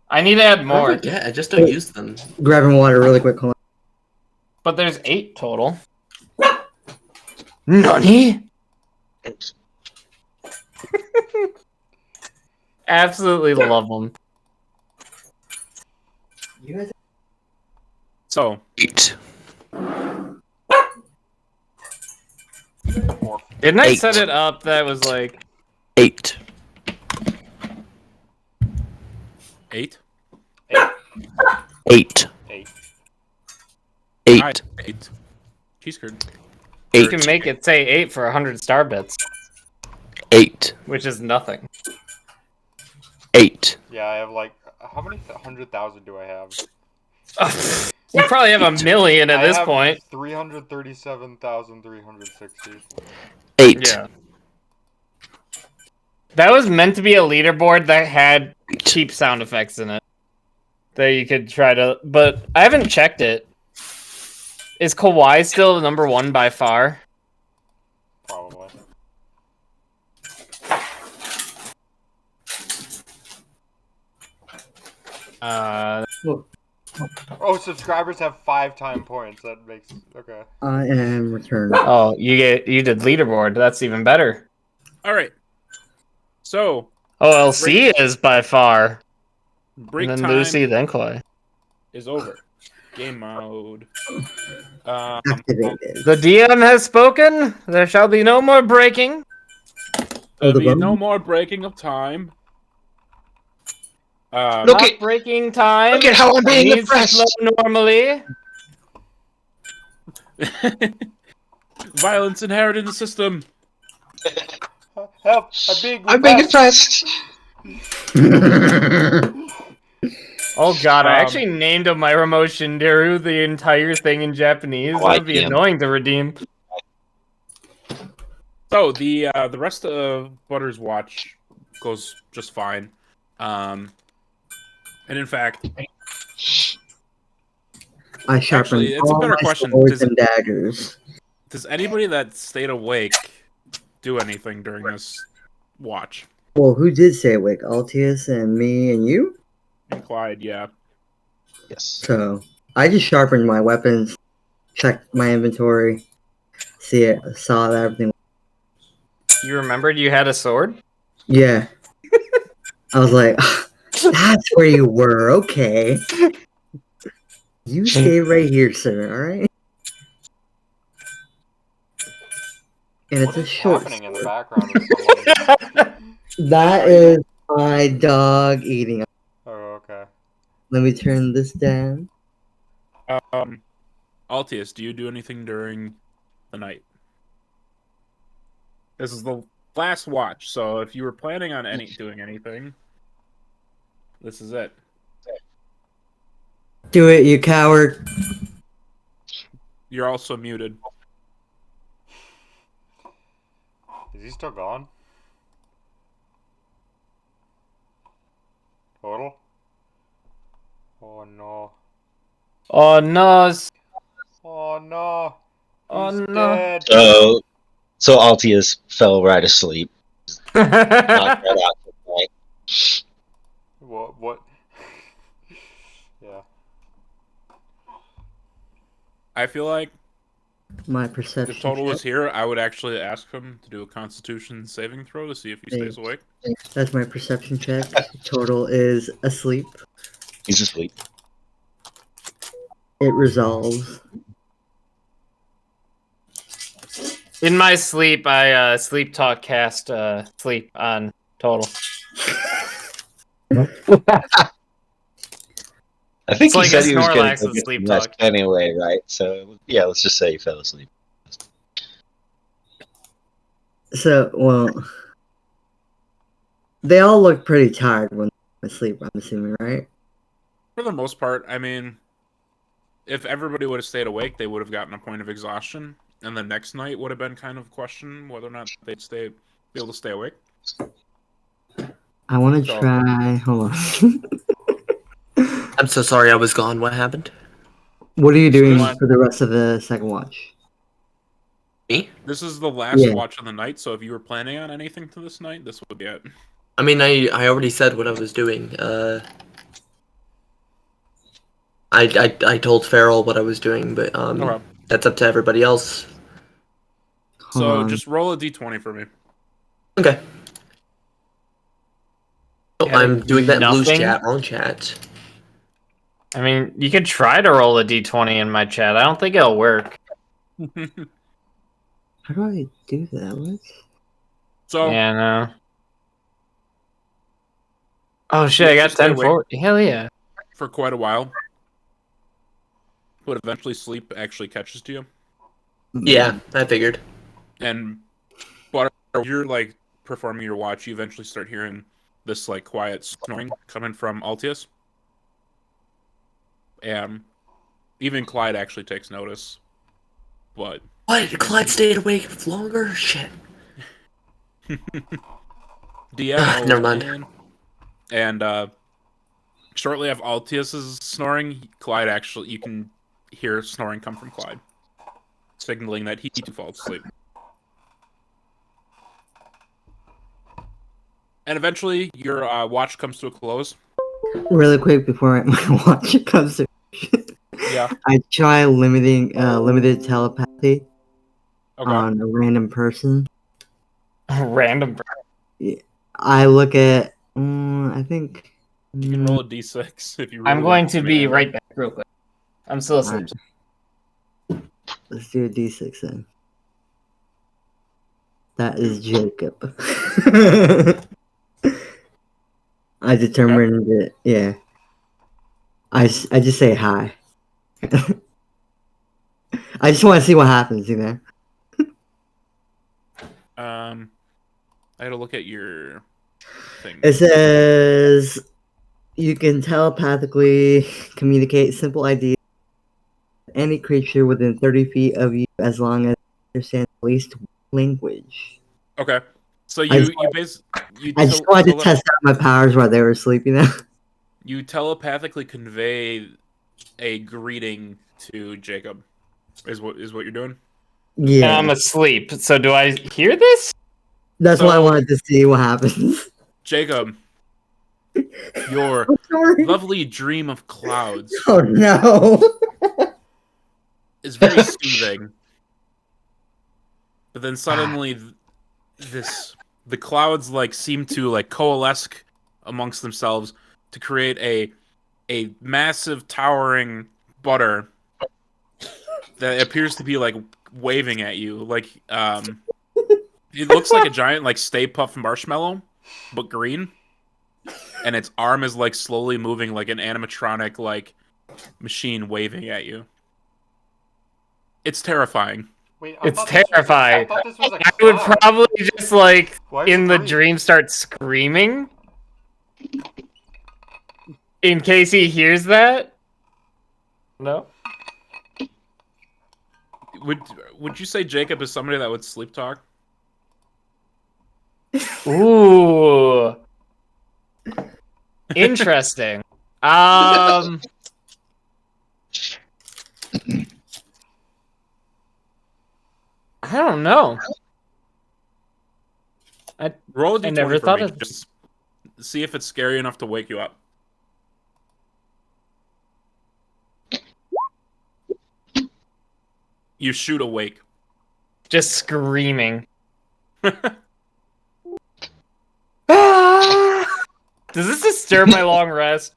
I need to add I don't more. forget. I just don't use them. grabbing water really quick. Hold on. But there's 8 total. Nani? Absolutely love them. You guys So, 8. Didn't I 8. set it up that was like 8. 8? 8. 8. 8. 8. Cheese curd. you can make it say 8 for 100 star bits, 8. which is nothing. 8. Yeah, I have like how many 100,000 do I have? You probably have a million at I this have point. 337,360. 8. Yeah. That was meant to be a leaderboard that had cheap sound effects in it. That you could try to, but I haven't checked it. Is Kawhi still number 1 by far? Probably. Oh, subscribers have 5 time points. That makes okay. I am returned. Oh, you did leaderboard. That's even better. Alright. So, OLC is by far. break And then time Lucy, then Kawhi. is over. Game mode. Activated. The DM has spoken. There shall be no more breaking. There'll the be button? no more breaking of time. Look Not at- breaking time. Look at how I'm being Needs to oppressed. flow normally. Violence inherent in the system. Help! I'm being oppressed. Oh god, I Um, actually named him Myromo Shinderu the entire thing in Japanese. Oh, That I would be can't. annoying to redeem. So the rest of Butter's watch goes just fine. And in fact, I sharpened Actually, it's a all better my question. swords and daggers. does anybody that stayed awake do anything during this watch? Well, who did stay awake? Altius and me and you? And Clyde, yeah. Yes. So, I just sharpened my weapons, checked my inventory, saw that everything. You remembered you had a sword? Yeah. I was like, that's where you were, okay. You stay right here, sir, alright? And it's What a is short happening in the sword. background of someone? That is my dog eating. Oh, okay. Let me turn this down. Altius, do you do anything during the night? This is the last watch, so if you were planning on doing anything, this is it. Do it, you coward. You're also muted. Is he still gone? Total? Oh no. Oh no. Oh no. Oh, He's no. dead. So Altius fell right asleep. Knocked right out for the night. What? Yeah. I feel like My perception. if Total was check. here, I would actually ask him to do a Constitution saving throw to see if he stays awake. That's my perception check. Total is asleep. He's asleep. It resolves. In my sleep, I sleep talk cast sleep on Total. I think It's he like said a he was going Snorlax to with get sleep some rest talk. anyway, right? So yeah, let's just say he fell asleep. So, well, they all look pretty tired when they sleep, I'm assuming, right? For the most part, I mean, if everybody would have stayed awake, they would have gotten a point of exhaustion, and the next night would have been kind of a question whether or not they'd be able to stay awake. I want to So- try. Hold on. I'm so sorry I was gone. What happened? What are you doing Come on. for the rest of the second watch? Me? This is the last Yeah. watch of the night, so if you were planning on anything to this night, this would be it. I mean, I already said what I was doing. I told Farrell what I was doing, but Okay. that's up to everybody else. Hold So on. just roll a d20 for me. Okay. Oh, Yeah, I'm doing that in Blue's nothing? chat, wrong chat. I mean, you could try to roll a d20 in my chat. I don't think it'll work. How do I do that? What? So Yeah, no. Oh shit, I You got just stay 10 awake. forward. Hell yeah. for quite a while, but eventually sleep actually catches to you. Yeah, I figured. And but you're like performing your watch, you eventually start hearing this like quiet snoring coming from Altius. And even Clyde actually takes notice. But What? Clyde stayed awake longer? Shit. DM Never mind. And shortly after Altius's snoring, Clyde actually you can hear snoring come from Clyde, signaling that he too falls asleep. And eventually, your watch comes to a close. Really quick before my watch comes to, Yeah. I try limited telepathy Okay. on a random person. Random. I look at. I think. You can roll a d6 if you. Really I'm going want to make be it. right back real quick. I'm still asleep. Let's do a d6 then. That is Jacob. I determined that. Yeah. I just say hi. I just want to see what happens, you know. I had to look at your thing. It says you can telepathically communicate simple ideas with any creature within 30 feet of you as long as you understand at least one language. Okay. So I just I just wanted to test out my powers while they were sleeping. You telepathically convey a greeting to Jacob. Is what you're doing? Yeah. And I'm asleep. So do I hear this? That's why I So- wanted to see what happens. Jacob, your I'm sorry. lovely dream of clouds Oh no. is very soothing. But then suddenly, the clouds like seem to like coalesce amongst themselves to create a massive towering butter that appears to be like waving at you. Like it looks like a giant like Stay Puft marshmallow, but green. And its arm is like slowly moving like an animatronic like machine waving at you. It's terrifying. Wait, It's terrifying. I thought this was a I would cloud. probably just like Why is in it the green? dream start screaming. In case he hears that. No. Would you say Jacob is somebody that would sleep talk? Ooh. Interesting. I don't know. Roll a d20 I never for thought me. of- Just see if it's scary enough to wake you up. You shoot awake. Just screaming. Ah! Does this disturb my long rest?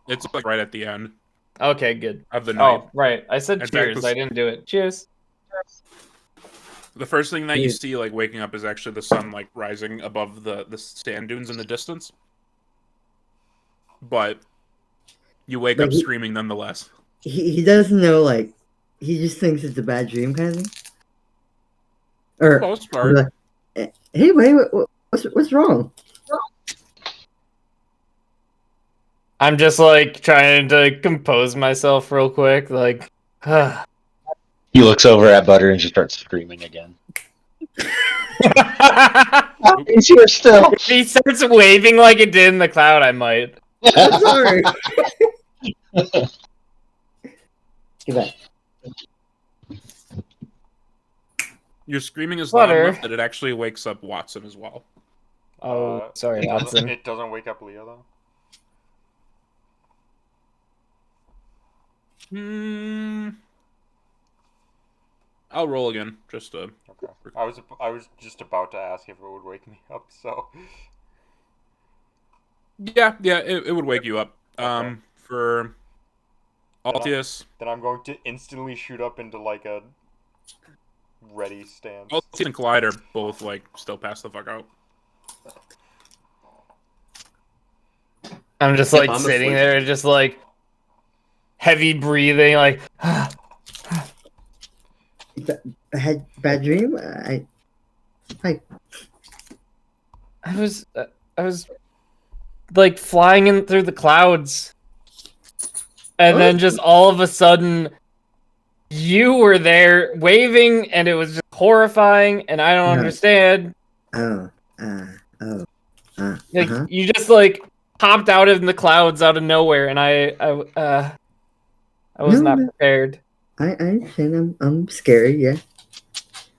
It's like right at the end Okay, good. of the night. Oh, right. I said In fact, cheers. this- I didn't do it. Cheers. The first thing that you Yeah. see, like waking up, is actually the sun, like rising above the sand dunes in the distance. But you wake Like up he- screaming nonetheless. He doesn't know, like, he just thinks it's a bad dream kind of thing. For Or, the most part. hey, wait, what's wrong? I'm just like trying to compose myself real quick, like. He looks over at Butter and just starts screaming again. He's here still. If he starts waving like it did in the cloud, I might. I'm sorry. Get back. Your screaming is loud Butter. enough that it actually wakes up Watson as well. Oh, sorry, it doesn't, Watson. it doesn't wake up Leah though. I'll roll again, just to. Okay. I was just about to ask if it would wake me up. So. Yeah, it would wake you up. Okay. For Altius. Then I'm going to instantly shoot up into like a ready stance. Altius and Clyde are both like still passed the fuck out. I'm just Yep, like I'm sitting asleep. there, just like heavy breathing, like. Bad dream? I was like flying in through the clouds, and then just all of a sudden, you were there waving, and it was just horrifying, and I don't understand. Like you just like popped out in the clouds out of nowhere, and I was not prepared. I understand. I'm scary. Yeah.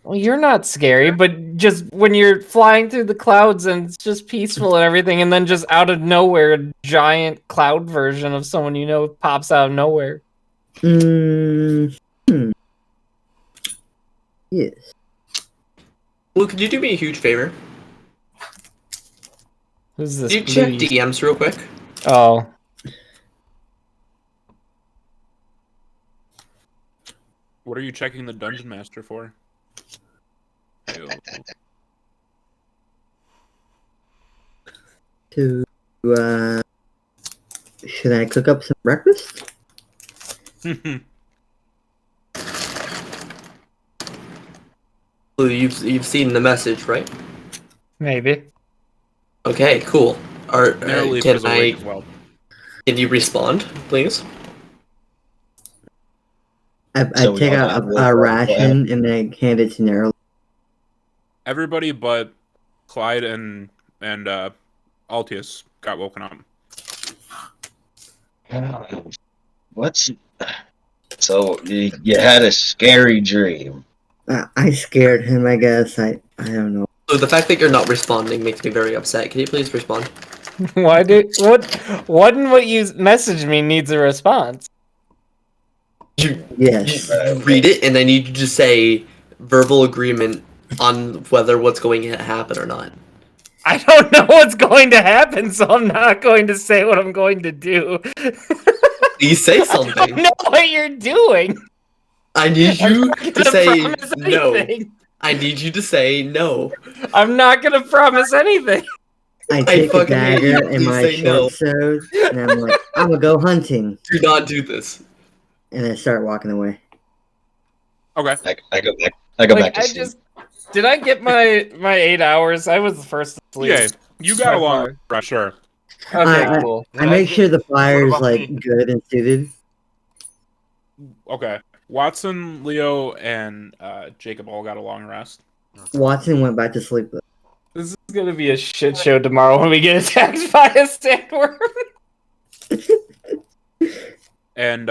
Well, you're not scary, but just when you're flying through the clouds and it's just peaceful and everything, and then just out of nowhere, a giant cloud version of someone you know pops out of nowhere. Yes. Blue, could you do me a huge favor? Who's this? Could you check Blue? DMs real quick? Oh. What are you checking the Dungeon Master for? To should I cook up some breakfast? Blue, you've seen the message, right? Maybe. Okay, cool. Narrowleaf is awake as well. Can you respond, please? I So we take don't out have a work, ration and then hand it to Narrow. Everybody but Clyde and Altius got woken up. What's so you had a scary dream? I scared him. I guess I don't know. So the fact that you're not responding makes me very upset. Can you please respond? What in what you messaged me needs a response? Yes. Read it, and I need you to say verbal agreement on whether what's going to happen or not. I don't know what's going to happen, so I'm not going to say what I'm going to do. Please say I something. don't know what you're doing. I need you to say no. Anything. I need you to say no. I'm not gonna promise anything. I take a fucking hate you. dagger and Please my say no. short sword, and I'm like, I'm gonna go hunting, Do not do this. and I start walking away. Okay. I go back. I go back to sleep. Did I get my 8 hours? I was the first to sleep. Yeah, you got along for sure. Okay, cool. I make sure the fire is about like me? good and suited. Okay. Watson, Leo, and Jacob all got a long rest. Watson went back to sleep though. This is gonna be a shit show tomorrow when we get attacked by a sandworm. And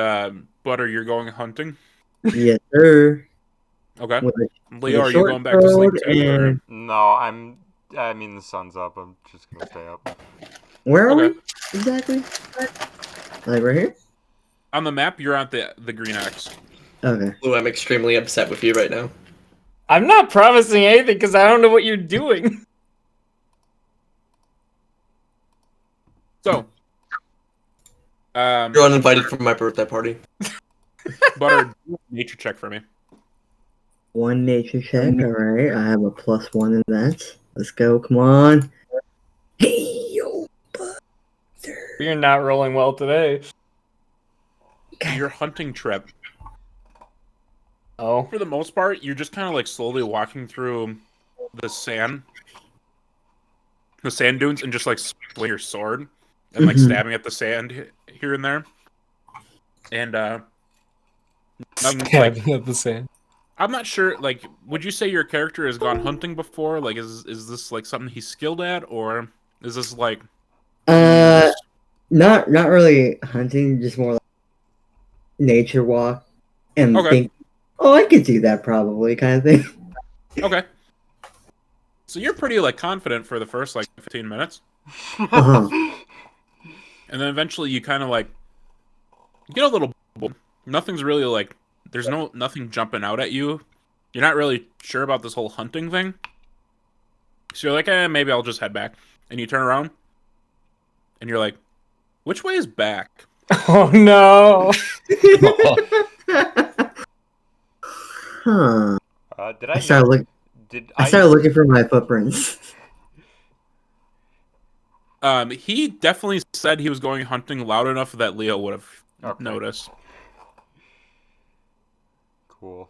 Butter, you're going hunting? Yes, sir. Okay. With Leo, a are you short going back to sleep sword too? Or... and- No, I mean the sun's up. I'm just gonna stay up. Where are Okay. we exactly? Like right here? On the map, you're at the green X. Okay. Blue, I'm extremely upset with you right now. I'm not promising anything because I don't know what you're doing. So, You're uninvited from my birthday party. Butter, do a nature check for me. One nature check. All right. I have a +1 in that. Let's go. Come on. Hey, yo, Butter. You're not rolling well today. Your hunting trip, Oh. for the most part, you're just kind of like slowly walking through the sand dunes, and just like swing your sword. and like Mhm. stabbing at the sand here and there. And nothing, like, Stabbing at the sand. I'm not sure. Like, would you say your character has gone hunting before? Like, is this like something he's skilled at, or is this like Uh, not really hunting, just more like nature walk and Okay. think, oh, I could do that probably, kind of thing. Okay. So you're pretty like confident for the first like 15 minutes, Uh-huh. and then eventually you kind of like get a little. Nothing's really like there's nothing jumping out at you. You're not really sure about this whole hunting thing. So you're like, maybe I'll just head back. And you turn around, and you're like, which way is back? Oh no! Huh. Did I started I started looking for my footprints. He definitely said he was going hunting loud enough that Leo would have noticed. Cool.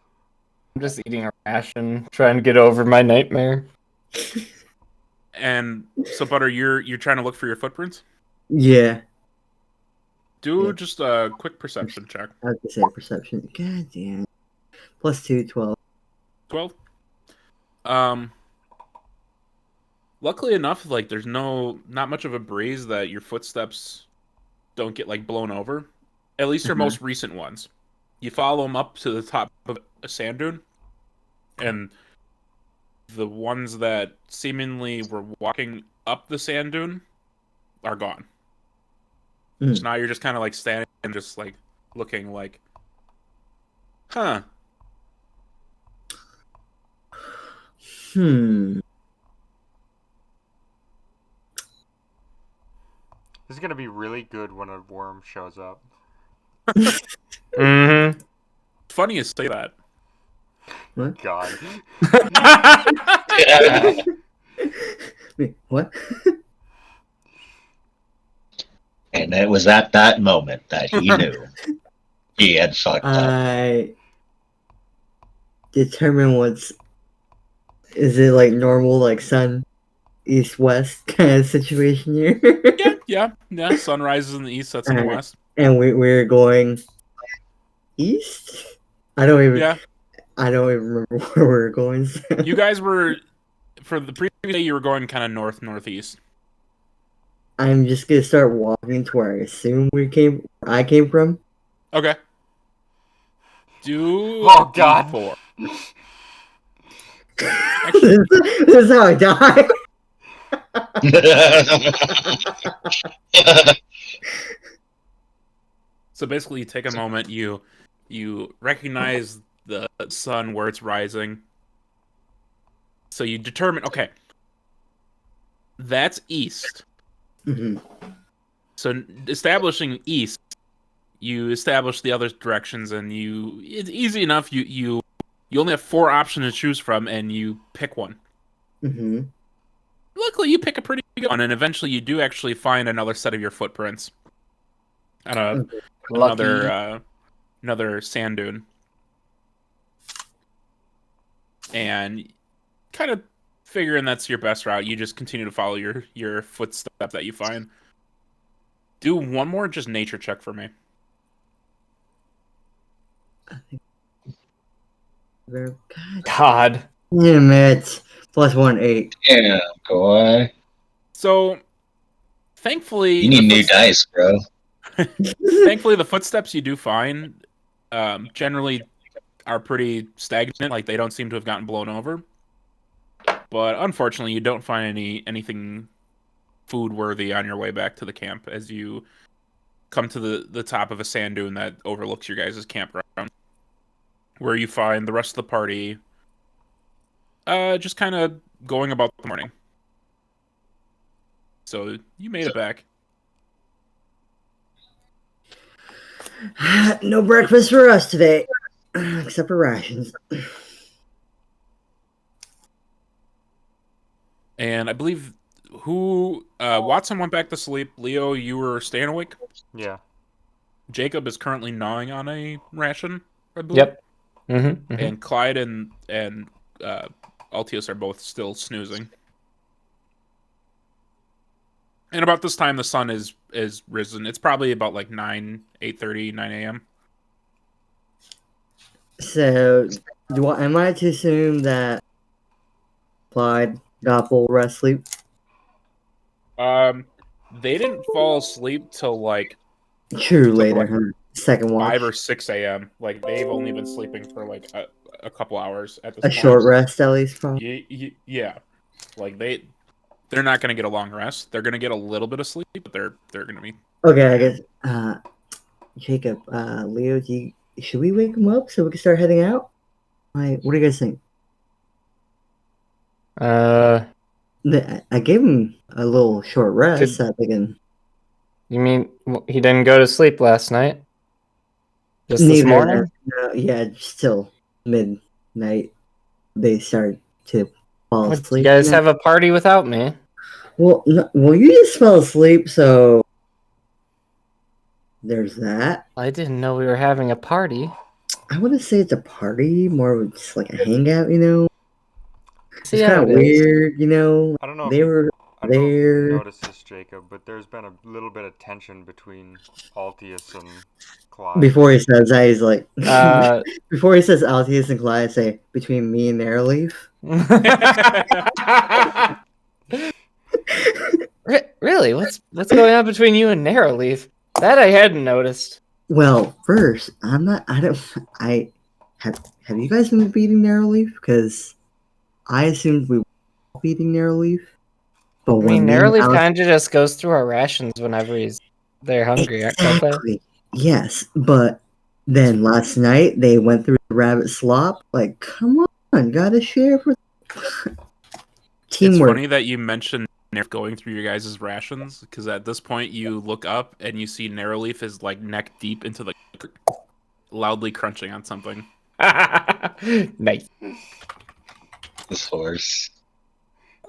I'm just eating a ration, trying to get over my nightmare. And so, Butter, you're trying to look for your footprints? Yeah. Do Yeah. just a quick perception check. I have to say perception. God damn. +2, 12. 12. Luckily enough, like there's not much of a breeze that your footsteps don't get like blown over. At least your most recent ones. You follow them up to the top of a sand dune, and the ones that seemingly were walking up the sand dune are gone. Mm. So now you're just kind of like standing and just like looking like, huh. This is gonna be really good when a worm shows up. Mm-hmm. Funny you say that. What? God. Wait, what? And it was at that moment that he knew he had fucked up. I determine is it like normal, like sun, east, west kind of situation here? Yeah. Sun rises in the east, sets in the west. And we're going east? I don't even remember where we're going. So. You guys were, for the previous day, you were going kind of northeast. I'm just gonna start walking to where I assume I came from. Okay. Do Oh God. D4. This is how I die. So basically, you take a moment, you recognize the sun where it's rising. So you determine, okay, that's east. Mm-hmm. So establishing east, you establish the other directions, and it's easy enough. You only have 4 options to choose from, and you pick one. Mm-hmm. Luckily, you pick a pretty good one, and eventually you do actually find another set of your footprints on another sand dune. And kind of figuring that's your best route, you just continue to follow your footsteps that you find. Do one more just nature check for me. God. Damn it. +1, 8. Yeah, boy. So, thankfully, You need new dice, bro. Thankfully, the footsteps you do find generally are pretty stagnant. Like, they don't seem to have gotten blown over. But unfortunately, you don't find anything food worthy on your way back to the camp as you come to the top of a sand dune that overlooks your guys' campground, where you find the rest of the party just kind of going about the morning. So you made it back. No breakfast for us today, except for rations. And I believe Watson went back to sleep. Leo, you were staying awake? Yeah. Jacob is currently gnawing on a ration, I believe. Yep. Mm-hmm. And Clyde and Altius are both still snoozing. And about this time, the sun is is risen. It's probably about like 8:30, 9 a.m. So, am I to assume that Clyde got full rest sleep? They didn't fall asleep till like True, till later, like huh? Second watch. 5 or 6 a.m. Like they've only been sleeping for like a couple hours at this A point. short rest, at least, probably. Yeah, like they're not gonna get a long rest. They're gonna get a little bit of sleep, but they're gonna be Okay, I guess. Jacob, Leo, should we wake him up so we can start heading out? Like, what do you guys think? I gave him a little short rest. So they can. You mean he didn't go to sleep last night? Just this Neither. morning? Yeah, still midnight. They start to fall What, asleep. you guys have a party without me? Well, you just fell asleep, so there's that. I didn't know we were having a party. I wouldn't say it's a party, more of just like a hangout, you know? See It's how kind of it is. weird, you know? I don't know if They you, were I don't know if there. you've noticed this, Jacob, but there's been a little bit of tension between Altius and Clyde. Before he says that, he's like, Uh, before he says Altius and Clyde, I say, between me and Airleaf. Really? What's going on between you and Narrowleaf? That I hadn't noticed. Well, first, have you guys been beating Narrowleaf? Because I assumed we were beating Narrowleaf. But I mean, me and Narrowleaf Alex- kind of just goes through our rations whenever they're hungry, don't they? Exactly. Yes, but then last night they went through the rabbit slop. Like, come on, gotta share for teamwork. It's funny that you mentioned going through your guys' rations, because at this point you look up and you see Narrowleaf is like neck deep into the loudly crunching on something. Nice. This horse.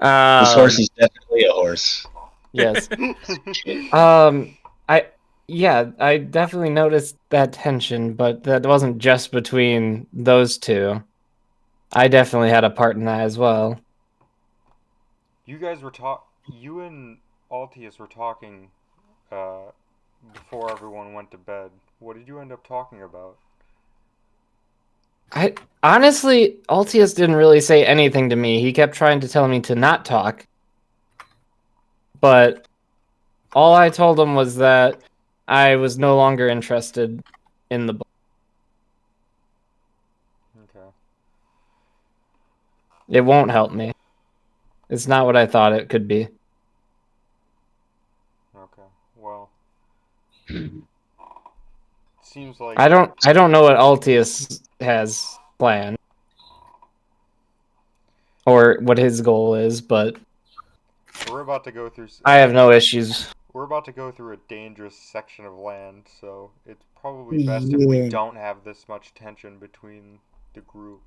This horse is definitely a horse. Yes. I definitely noticed that tension, but that wasn't just between those two. I definitely had a part in that as well. You guys were you and Altius were talking before everyone went to bed. What did you end up talking about? Honestly, Altius didn't really say anything to me. He kept trying to tell me to not talk. But all I told him was that I was no longer interested in the book. Okay. It won't help me. It's not what I thought it could be. Okay. Well, seems like I don't know what Altius has planned or what his goal is, but we're about to go through. I have no issues. We're about to go through a dangerous section of land, so it's probably best if we don't have this much tension between the group.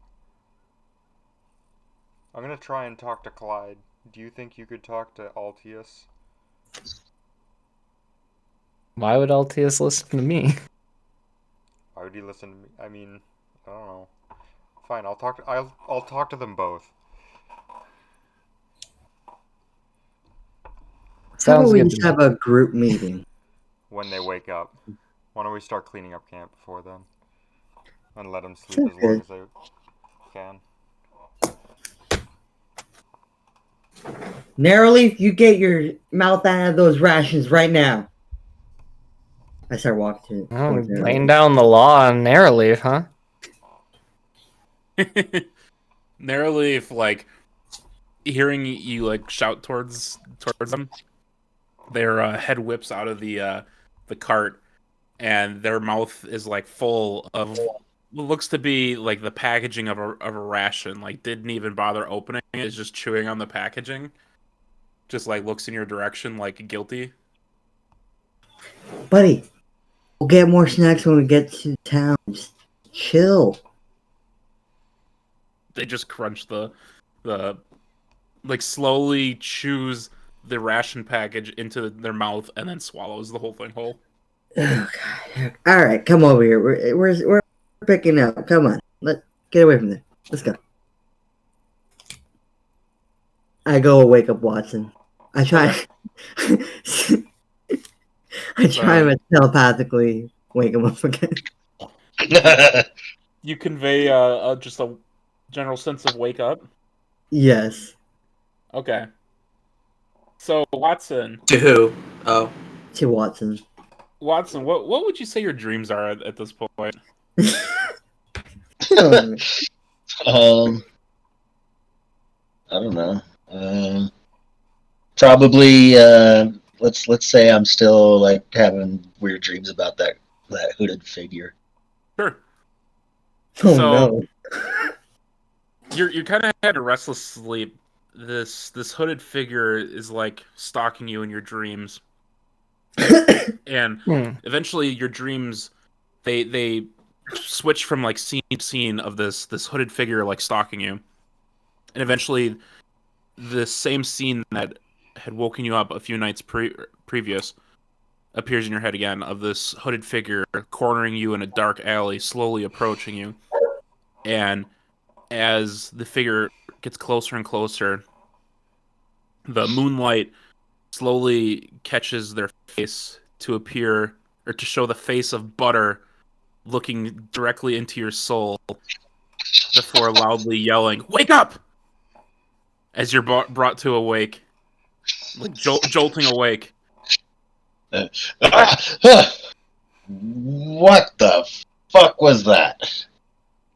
I'm gonna try and talk to Clyde. Do you think you could talk to Altius? Why would Altius listen to me? Why would he listen to me? I mean, I don't know. Fine, I'll talk to them both. How about Sounds we good just to me. have a group meeting? When they wake up. Why don't we start cleaning up camp before then? And let them sleep as long as they can. Narrowleaf, you get your mouth out of those rations right now. I start walking to Laying down the law on Narrowleaf, huh? Narrowleaf, like hearing you like shout towards them, their head whips out of the cart, and their mouth is like full of what looks to be like the packaging of a ration. Like didn't even bother opening it, is just chewing on the packaging. Just like looks in your direction like guilty. Buddy, we'll get more snacks when we get to town. Just chill. They just crunch the like slowly chews the ration package into their mouth and then swallows the whole thing whole. Oh, God. All right, come over here. We're picking up. Come on, get away from there. Let's go. I go wake up Watson. I try. I try to telepathically wake him up again. You convey just a general sense of wake up. Yes. Okay. So Watson, To who? Oh. To Watson. what would you say your dreams are at this point? Oh, I don't know. Probably. Let's say I'm still like having weird dreams about that hooded figure. Sure. oh So- no. You're kind of had a restless sleep. This hooded figure is like stalking you in your dreams, and eventually your dreams they switch from like scene to scene of this hooded figure like stalking you, and eventually the same scene that had woken you up a few nights previous appears in your head again, of this hooded figure cornering you in a dark alley, slowly approaching you, and as the figure gets closer and closer, the moonlight slowly catches their face to appear, or to show the face of Butter looking directly into your soul before loudly yelling, "Wake up!" as you're brought to awake, like jolting awake. What the fuck was that?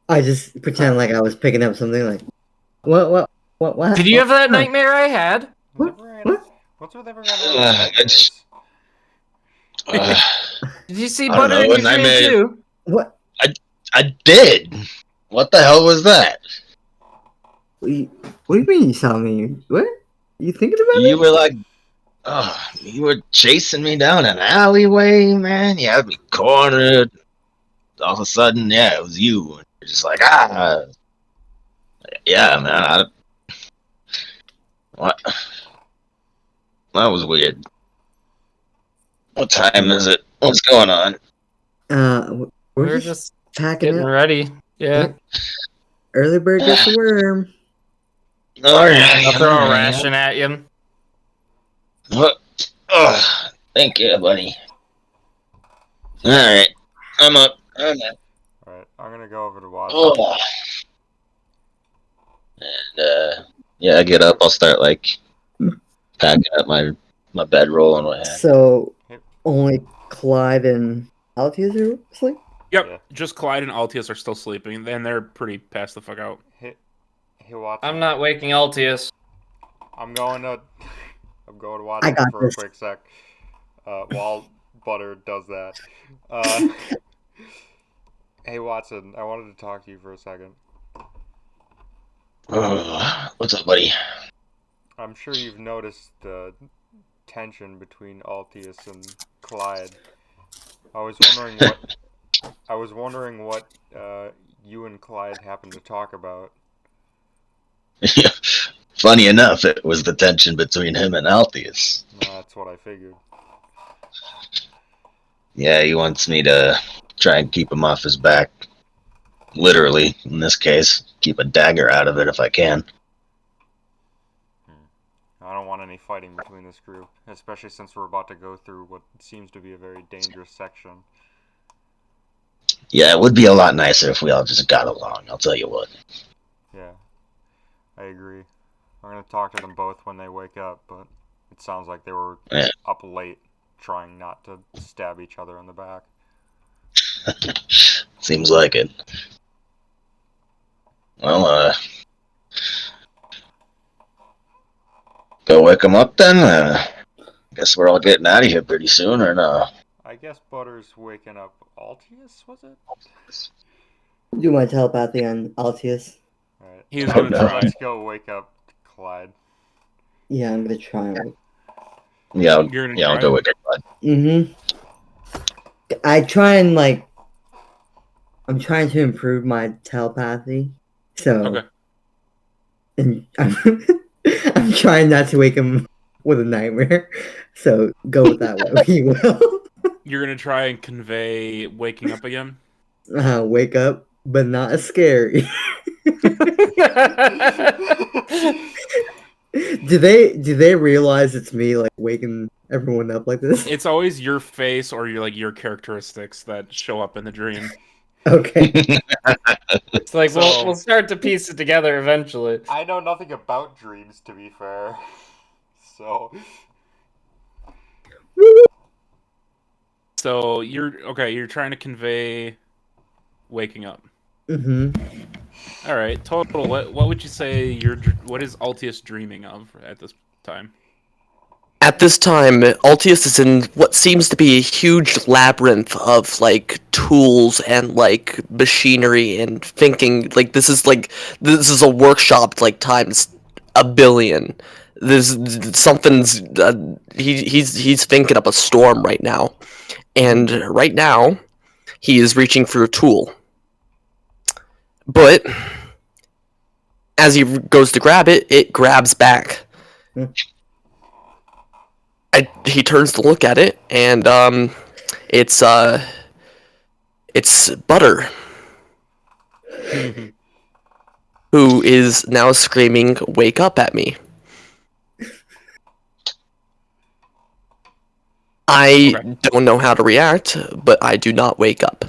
I just pretend like I was picking up something like, what? Did you have that nightmare I had? What? What's with everyone else's Uh, nightmares? Did you see I don't Butter know, in your and I dream made- too? What? I did. What the hell was that? What do you mean you saw me? What? You thinking about You it? were like, you were chasing me down an alleyway, man. You had me cornered. All of a sudden, yeah, it was you. And you're just like, yeah, man. What? That was weird. What time is it? What's going on? We're We're just just packing getting up. ready. Yeah. Early bird gets the worm. All right, I'll throw all a right. ration at you. What? Oh, thank you, buddy. All right, I'm up. Alright, I'm gonna go over to Watson. Oh. And yeah, I get up. I'll start like packing up my bedroll and what have you. So Yep. only Clyde and Altius are asleep? Yep, Yeah. just Clyde and Altius are still sleeping, and they're pretty passed the fuck out. Hey, Watson. I'm not waking Altius. I'm going to Watson got for this. a quick sec. While Butter does that. Hey Watson, I wanted to talk to you for a second. What's up, buddy? I'm sure you've noticed the tension between Altius and Clyde. I was wondering what you and Clyde happened to talk about. Funny enough, it was the tension between him and Altius. That's what I figured. Yeah, he wants me to try and keep him off his back. Literally, in this case. Keep a dagger out of it if I can. I don't want any fighting between this group, especially since we're about to go through what seems to be a very dangerous section. Yeah, it would be a lot nicer if we all just got along, I'll tell you what. Yeah, I agree. I'm gonna talk to them both when they wake up, but it sounds like they were up late trying not to stab each other in the back. Seems like it. Well, go wake him up then? Guess we're all getting out of here pretty soon, or no? I guess Butter's waking up Altius, was it? Do my telepathy on Altius. Alright. He's gonna try. Let's go wake up Clyde. Yeah, I'm gonna try. Yeah, You're gonna I'll try go it? wake him up. Mm-hmm. I try and I'm trying to improve my telepathy. So Okay. and I'm trying not to wake him with a nightmare. So go with that way you will. You're gonna try and convey waking up again? Wake up, but not scary. Do they realize it's me like waking everyone up like this? It's always your face or your characteristics that show up in the dream. Okay. It's like So- we'll start to piece it together eventually. I know nothing about dreams, to be fair. So So you're trying to convey waking up. Mm-hmm. All right, total. What would you say what is Altius dreaming of at this time? At this time, Altius is in what seems to be a huge labyrinth of like tools and like machinery and thinking. This is a workshop like times a billion. There's something's he's thinking up a storm right now, and right now he is reaching for a tool, but as he goes to grab it, it grabs back. He turns to look at it, and it's Butter, who is now screaming, "Wake up!" at me. I don't know how to react, but I do not wake up.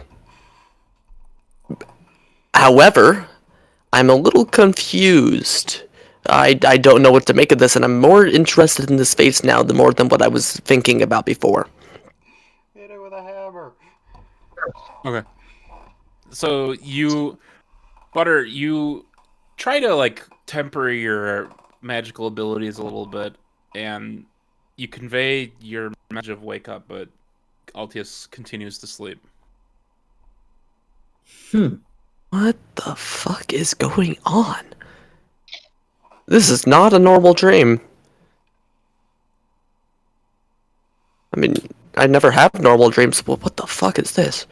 However, I'm a little confused. I don't know what to make of this, and I'm more interested in this face now than what I was thinking about before. hit it with a hammer. Okay. So Butter, you try to temper your magical abilities a little bit, and you convey your message of wake up, but Altius continues to sleep. What the fuck is going on? This is not a normal dream. I mean, I never have normal dreams, but what the fuck is this?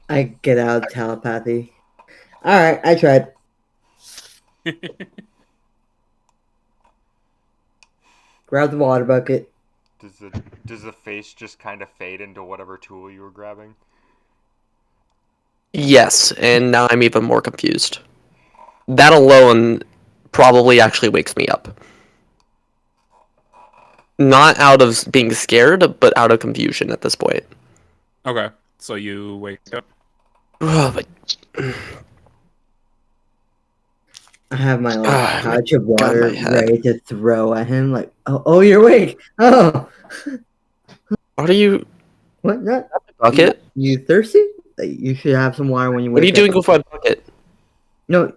I get out of telepathy. Alright, I tried. Grab the water bucket. Does the face just kind of fade into whatever tool you were grabbing? Yes, and now I'm even more confused. That alone probably actually wakes me up. Not out of being scared, but out of confusion at this point. Okay, so you wake up. But I have my pouch of got water my head. ready to throw at him. Like, oh, you're awake. Oh, what are you? what? Not Bucket? you thirsty? You should have some water when you wake up. What are you doing with my bucket? No,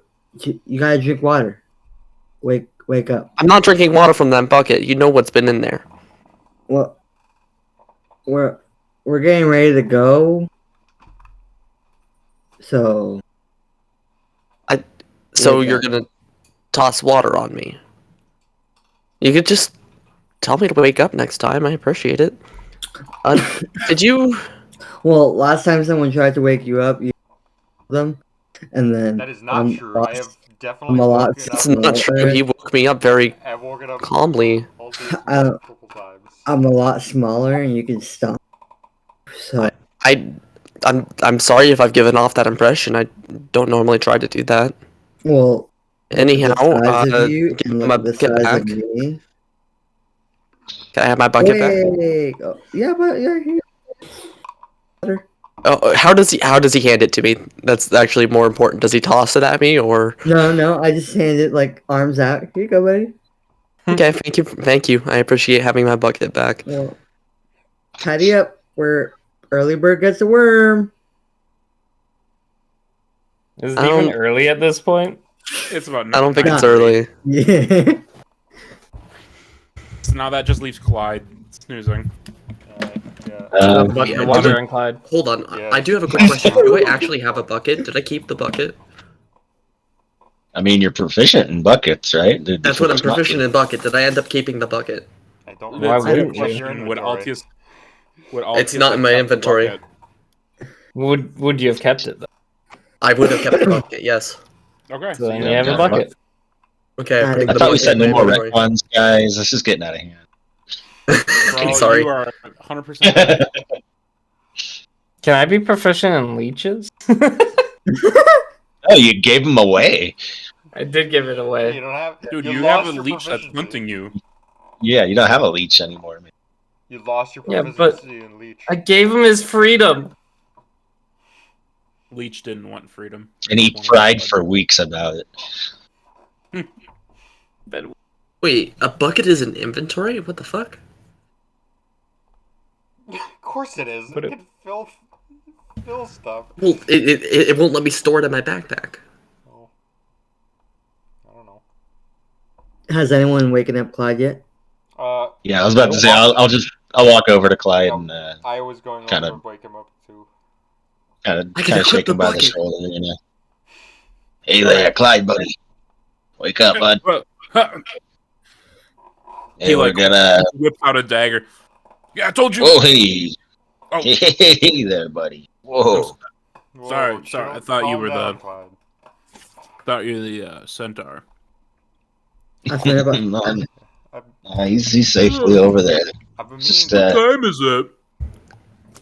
you gotta drink water. Wake up. I'm not drinking water from that bucket. You know what's been in there. Well, we're getting ready to go. So So Wake you're up. gonna toss water on me. You could just tell me to wake up next time. I appreciate it. Did you? well, last time someone tried to wake you up, you them, and then That is not true. I have definitely I'm a lot woken It's up. not true. He woke me up very I've woken up calmly. multiple times. I'm a lot smaller, and you can stomp. So I'm sorry if I've given off that impression. I don't normally try to do that. well. Anyhow, the size of you give and me look my at the bucket size back. of me. Can I have my bucket back? Wait. Oh, yeah, but yeah, here. Oh, how does he hand it to me? That's actually more important. Does he toss it at me or? No, I just hand it like arms out. Here you go, buddy. Okay, thank you. I appreciate having my bucket back. Well, tidy up. Where early bird gets the worm. Is it I even don't- early at this point? It's about. I don't think it's 9:30. early. Yeah. So now that just leaves Clyde snoozing. Yeah. Bucket yeah, of water doesn't- and Clyde. Hold on, Yeah. I do have a quick question. Do I actually have a bucket? Did I keep the bucket? I mean, you're proficient in buckets, right? That's what I'm proficient in bucket. Did I end up keeping the bucket? I don't Why That's a wouldn't good you? question. Would inventory. Altius It's not in have my kept the inventory. bucket? Would you have kept it though? I would have kept the bucket, yes. Okay. So then you you have a yeah, bucket. Okay, I'm putting I the thought we bucket said in no my more inventory. wreck ones, guys. This is getting out of hand. Bro, Sorry. You are 100%. Can I be proficient in leeches? Oh, you gave them away. I did give it You away. don't have. Dude, you you have a lost your leech that's proficiency. hunting you. Yeah, you don't have a leech anymore, man. You lost your Yeah, proficiency in leech. I gave him his freedom. Leech didn't want freedom. And he Just wanted cried to- for weeks about it. But Wait, a bucket is an inventory? What the fuck? Of course it is. But It it- can fill stuff. Well, it won't let me store it in my backpack. Oh. I don't know. Has anyone waken up Clyde yet? Yeah, I was about to say I'll walk over to Clyde and I was going kinda- over to wake him up too. kind I of can equip shake the him by the bucket. shoulder. You know, hey there, Clyde, buddy, wake up, bud. Hey, He we're like gonna. whips out a dagger. Yeah, I told you. Oh, hey, Oh. hey there, buddy. Whoa. Whoa, Sorry, chill, I thought you calm were down, the- Clyde. Thought you were the centaur. I've been about No, he's safely over there. I've been meaning Just to. What time is it?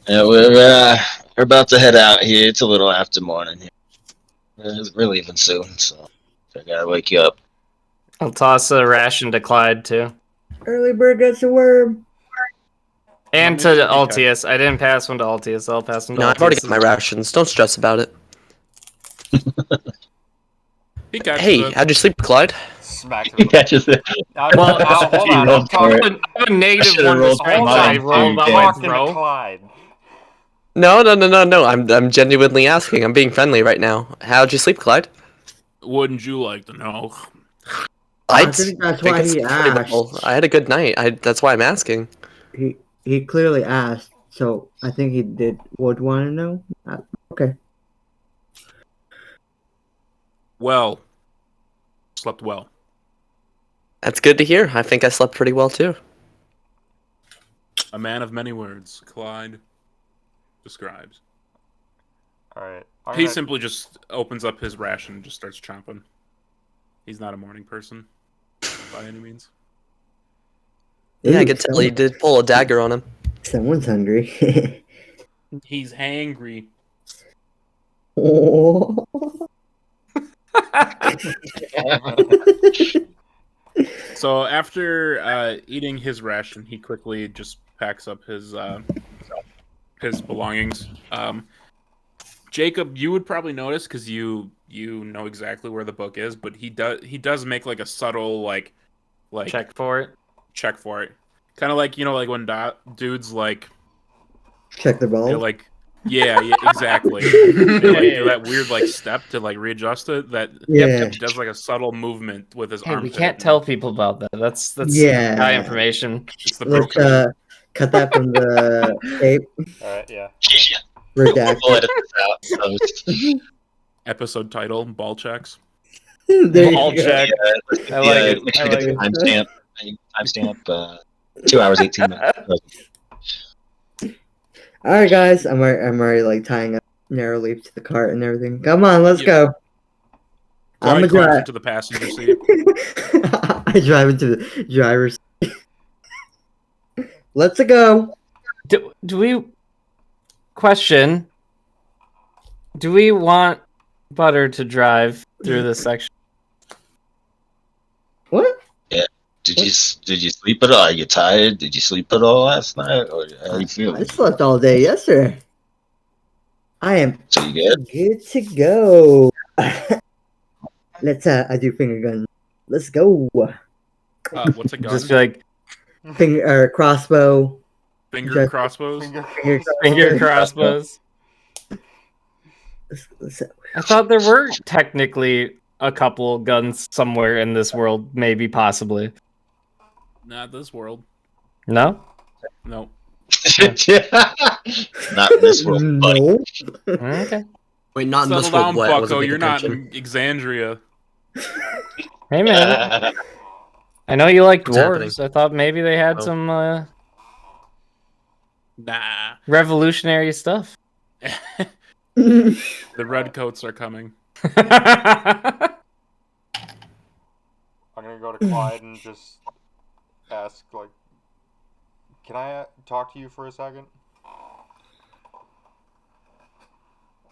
yeah, we're about to head out here. It's a little after morning here. We're leaving soon, so I gotta wake you up. I'll toss a ration to Clyde too. early bird gets a worm. And me to see if you Altius. I didn't pass one to Altius. I'll pass one to No, Altius. I've already got my rations. Don't stress about it. He catches Hey, it. how'd you sleep, Clyde? Smacked him. He catches it. Well, Hold on. I'm rolled for talking. it. I have a negative should've one to rolled strength. for I mine, rolled too, on damn. my Talking to throw. Clyde. No. I'm genuinely asking. I'm being friendly right now. How'd you sleep, Clyde? Wouldn't you like to know? I think that's why it's he pretty asked. well. I had a good night. That's why I'm asking. He clearly asked, so I think he would want to know. Okay. Well, slept well. That's good to hear. I think I slept pretty well too. A man of many words, Clyde describes. Alright. He simply just opens up his ration and just starts chomping. He's not a morning person by any means. Yeah, I Ooh, could tell you did pull a dagger on him. Someone's hungry. He's hangry. Oh. So after eating his ration, he quickly just packs up his belongings. Jacob, you would probably notice because you know exactly where the book is, but he does make like a subtle like Check for it. check for it, kind of like like when dudes like Check the they're balls. like yeah exactly they like do that weird like step to like readjust it that Yeah. he does like a subtle movement with his Hey, we armpit. can't tell people about that. That's Yeah. high information. It's the bro Let's code. cut that from the tape. Alright, yeah. Yeah, Redact. we'll edit this out. So, Episode title: Ball checks. There you All go. check. I like it. I like it. Timestamp. 2 hours 18 minutes. All right, guys. I'm already like tying up narrow leaf to the cart and everything. Come on, let's go. I'm Clyde a climbs drive. into the passenger seat. I drive into the driver's seat. Let's go. Do we question? Do we want Butter to drive through this section? What? Did you sleep at all? Are you tired? Did you sleep at all last night? Or how you I feeling? slept all day yesterday. I am So you good? good to go. Let's I do finger guns. Let's go. What's a gun? Just like Finger crossbow. Finger just- crossbows. finger crossbows. I thought there were technically a couple guns somewhere in this world, maybe, possibly. Not this world. No? No. Not in this world, buddy. No. Okay. Wait, not in Settle this down, world. What? I wasn't Bucko. paying You're not attention. in Exandria. Hey, man. I know you like What's happening? dwarves. I thought maybe they had Oh. some Nah. revolutionary stuff. The redcoats are coming. I'm gonna go to Clyde and just ask, like, can I talk to you for a second?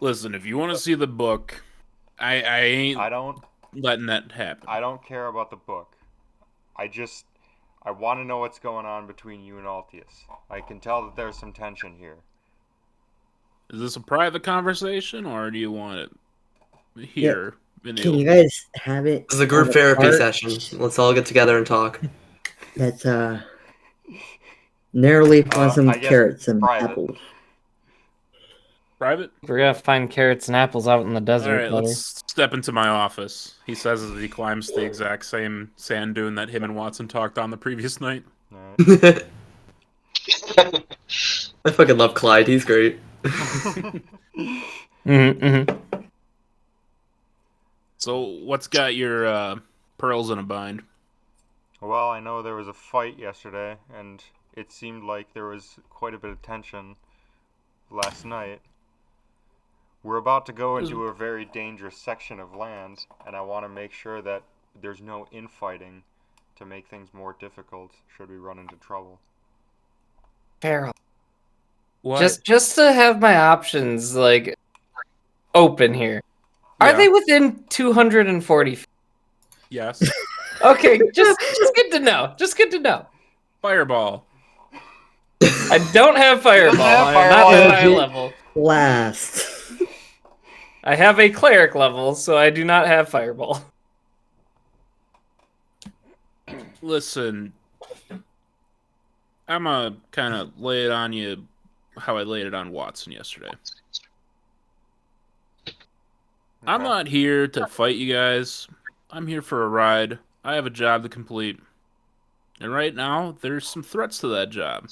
Listen, if you want to see the book, I ain't. I don't letting that happen. I don't care about the book. I want to know what's going on between you and Altius. I can tell that there's some tension here. Is this a private conversation, or do you want it here in the Can you open? guys have it? This is a group on therapy part session. Let's all get together and talk. That's narrowly on some I guess carrots and private. apples. Private? We're gonna find carrots and apples out in the desert. All right, buddy. let's step into my office. He says as he climbs the exact same sand dune that him and Watson talked on the previous night. Alright. I fucking love Clyde. He's great. So, what's got your pearls in a bind? Well, I know there was a fight yesterday, and it seemed like there was quite a bit of tension last night. We're about to go into a very dangerous section of land, and I want to make sure that there's no infighting to make things more difficult should we run into trouble. Feral. What? Just to have my options like open here. Are Yeah. they within 240 feet? Yes. Okay, just good to know. Just good to know. Fireball. I don't have fireball. have I'm not fireball. at high level. Blast. I have a cleric level, so I do not have fireball. Listen, I'm gonna kind of lay it on you how I laid it on Watson yesterday. I'm Okay. not here to fight you guys. I'm here for a ride. I have a job to complete. And right now, there's some threats to that job.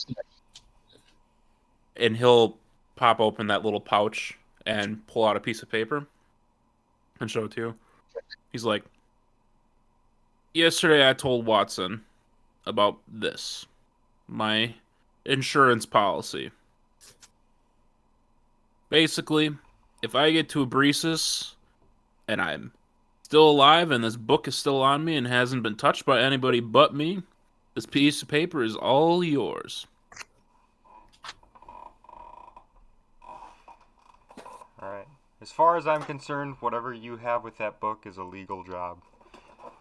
And he'll pop open that little pouch and pull out a piece of paper and show it to you. He's like, yesterday I told Watson about this. My insurance policy. Basically, if I get to Abresis and I'm still alive and this book is still on me and hasn't been touched by anybody but me, this piece of paper is all yours. Alright. As far as I'm concerned, whatever you have with that book is a legal job.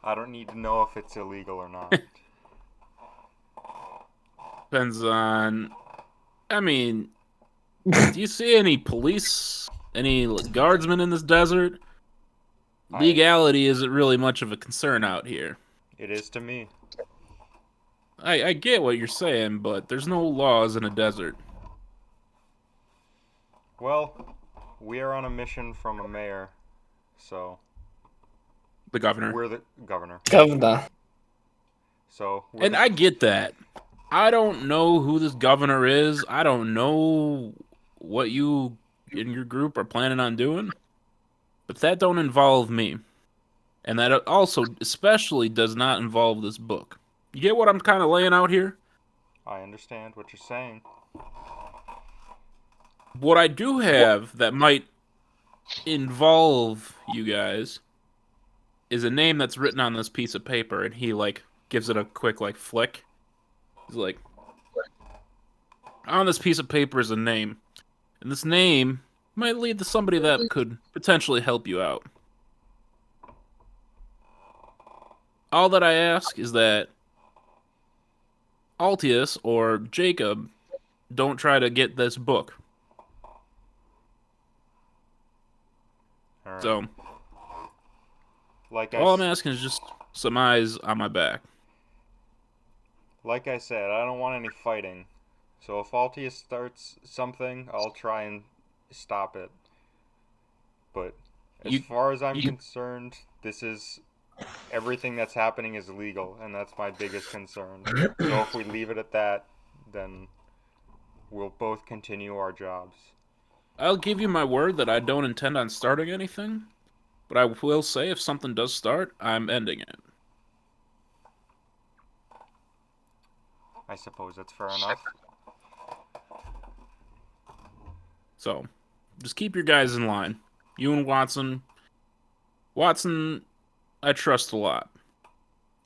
I don't need to know if it's illegal or not. Depends on... I mean, do you see any police, any guardsmen in this desert? Legality isn't really much of a concern out here. It is to me. I get what you're saying, but there's no laws in a desert. Well, we are on a mission from a mayor, so The governor. we're the governor. Governor. So we're And the- I get that. I don't know who this governor is. I don't know what you in your group are planning on doing. But that don't involve me. And that also especially does not involve this book. You get what I'm kind of laying out here? I understand what you're saying. What I do have that might involve you guys is a name that's written on this piece of paper, and he like gives it a quick like flick. He's like, on this piece of paper is a name, and this name might lead to somebody that could potentially help you out. All that I ask is that Altius or Jacob don't try to get this book. All right. So like all I'm I asking is just some eyes on my back. said, I don't want any fighting. So if Altius starts something, I'll try and stop it. But as far as I'm concerned, this is everything that's happening is illegal, and that's my biggest concern. So if we leave it at that, then we'll both continue our jobs. I'll give you my word that I don't intend on starting anything, but I will say if something does start, I'm ending it. I suppose that's fair enough. So, just keep your guys in line. You and Watson. Watson, I trust a lot.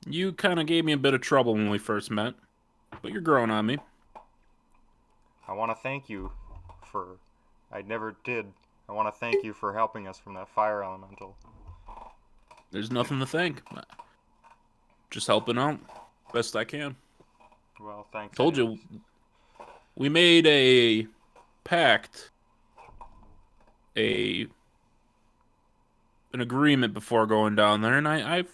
You kind of gave me a bit of trouble when we first met, but you're growing on me. I want to thank you for... I never did. I want to thank you for helping us from that fire elemental. There's nothing to thank. Just helping out best I can. Well, thanks. Told anyways. you, we made a pact, an agreement before going down there, and I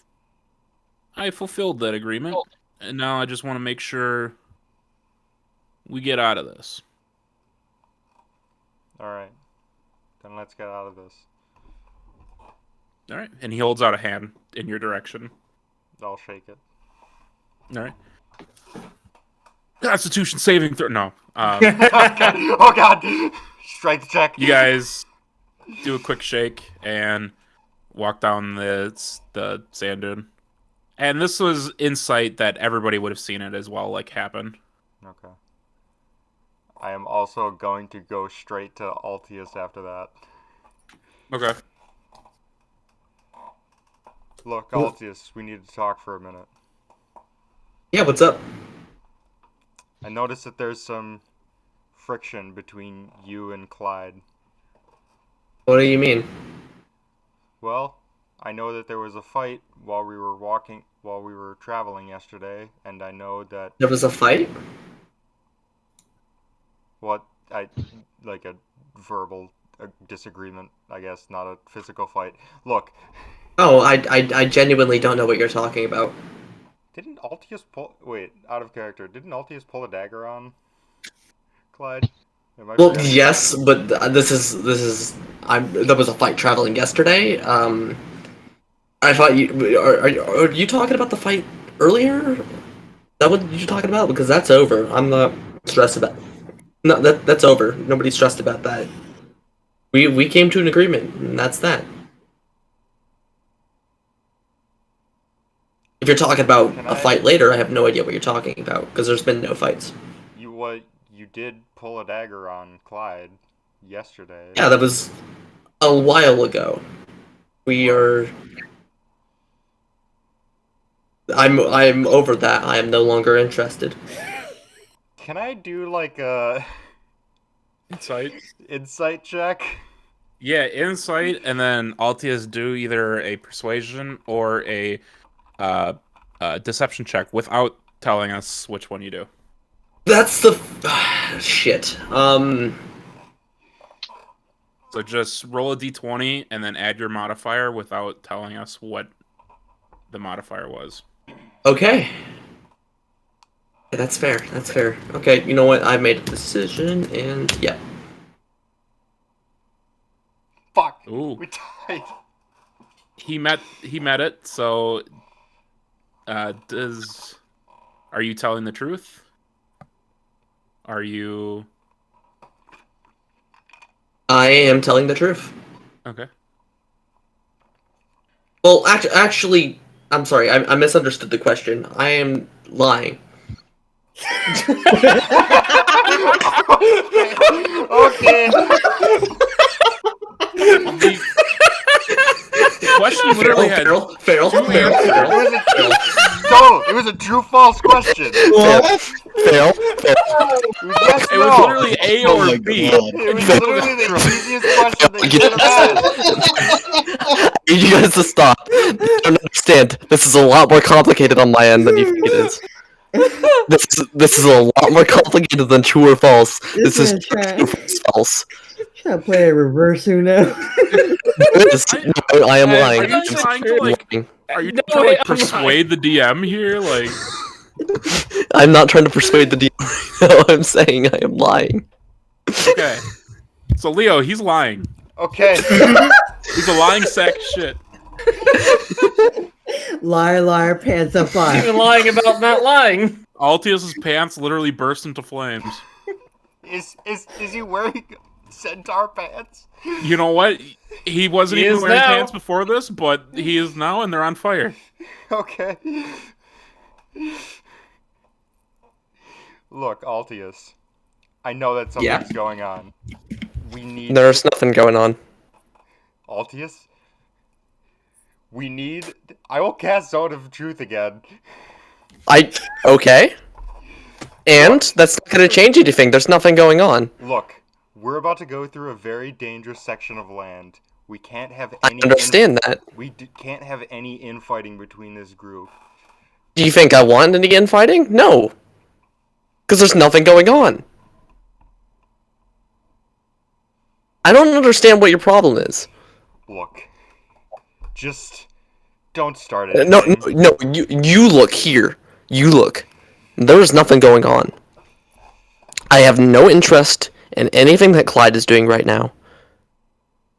fulfilled that agreement, and now I just want to make sure we get out of this. Alright. Then let's get out of this. All right, and he holds out a hand in your direction. I'll shake it. All right. Constitution saving throw. No. Oh god! Strength check. You guys do a quick shake and walk down the sand dune. And this was insight that everybody would have seen it as well, like, happen. Okay. I am also going to go straight to Altius after that. Okay. Look, Altius, we need to talk for a minute. Yeah, what's up? I noticed that there's some friction between you and Clyde. What do you mean? Well, I know that there was a fight while we were traveling yesterday, and I know that There was a fight? like a verbal disagreement, I guess, not a physical fight. Look, Oh, I genuinely don't know what you're talking about. didn't Altius out of character, didn't Altius pull a dagger on Clyde? Am I Well, forgetting? yes, but this is there was a fight traveling yesterday. I thought are you talking about the fight earlier? Is that what you're talking about? Because that's over. I'm not stressed about. No, that's over. Nobody's stressed about that. We came to an agreement, and that's that. If you're talking about a fight later, I have no idea what you're talking about because there's been no fights. You did pull a dagger on Clyde yesterday. Yeah, that was a while ago. I'm over that. I am no longer interested. Can I do like a insight check? Yeah, insight, and then Altius do either a persuasion or a deception check without telling us which one you do. That's the shit. So just roll a d20 and then add your modifier without telling us what the modifier was. Okay. That's fair. That's fair. Okay, you know what? I made a decision, and yeah. Fuck. Ooh. We tied. He met it. So, are you telling the truth? Are you? I am telling the truth. Okay. Well, actually, I'm sorry. I misunderstood the question. I am lying. Okay. The question literally had Feral. It was a true-false question. Fail. Yes, It was literally A or B. It was literally the easiest question that you could have had. You guys to stop. I don't understand. This is a lot more complicated on my end than you think it is. This is a lot more complicated than true or false. This is true false. Trying to play a reverse Uno. I am lying. Are you trying to persuade the DM here? Like, I'm not trying to persuade the DM. No, I'm saying I am lying. okay. So Leo, he's lying. Okay. He's a lying sack of shit. Liar, liar, pants up He's fire. even lying about not lying. Altius's pants literally burst into flames. Is he wearing centaur pants? You know what? He wasn't He even is wearing now. pants before this, but he is now, and they're on fire. Okay. Look, Altius. I know that something's going on. We need... There's nothing going on. Altius? I will cast Zone of Truth again. Okay. And that's not going to change anything. There's nothing going on. Look, we're about to go through a very dangerous section of land. We can't have I any. understand that. Can't have any infighting between this group. Do you think I want any infighting? No. Because there's nothing going on. I don't understand what your problem is. Look, just don't start No, anything. no, you look here. You look. There's nothing going on. I have no interest in anything that Clyde is doing right now.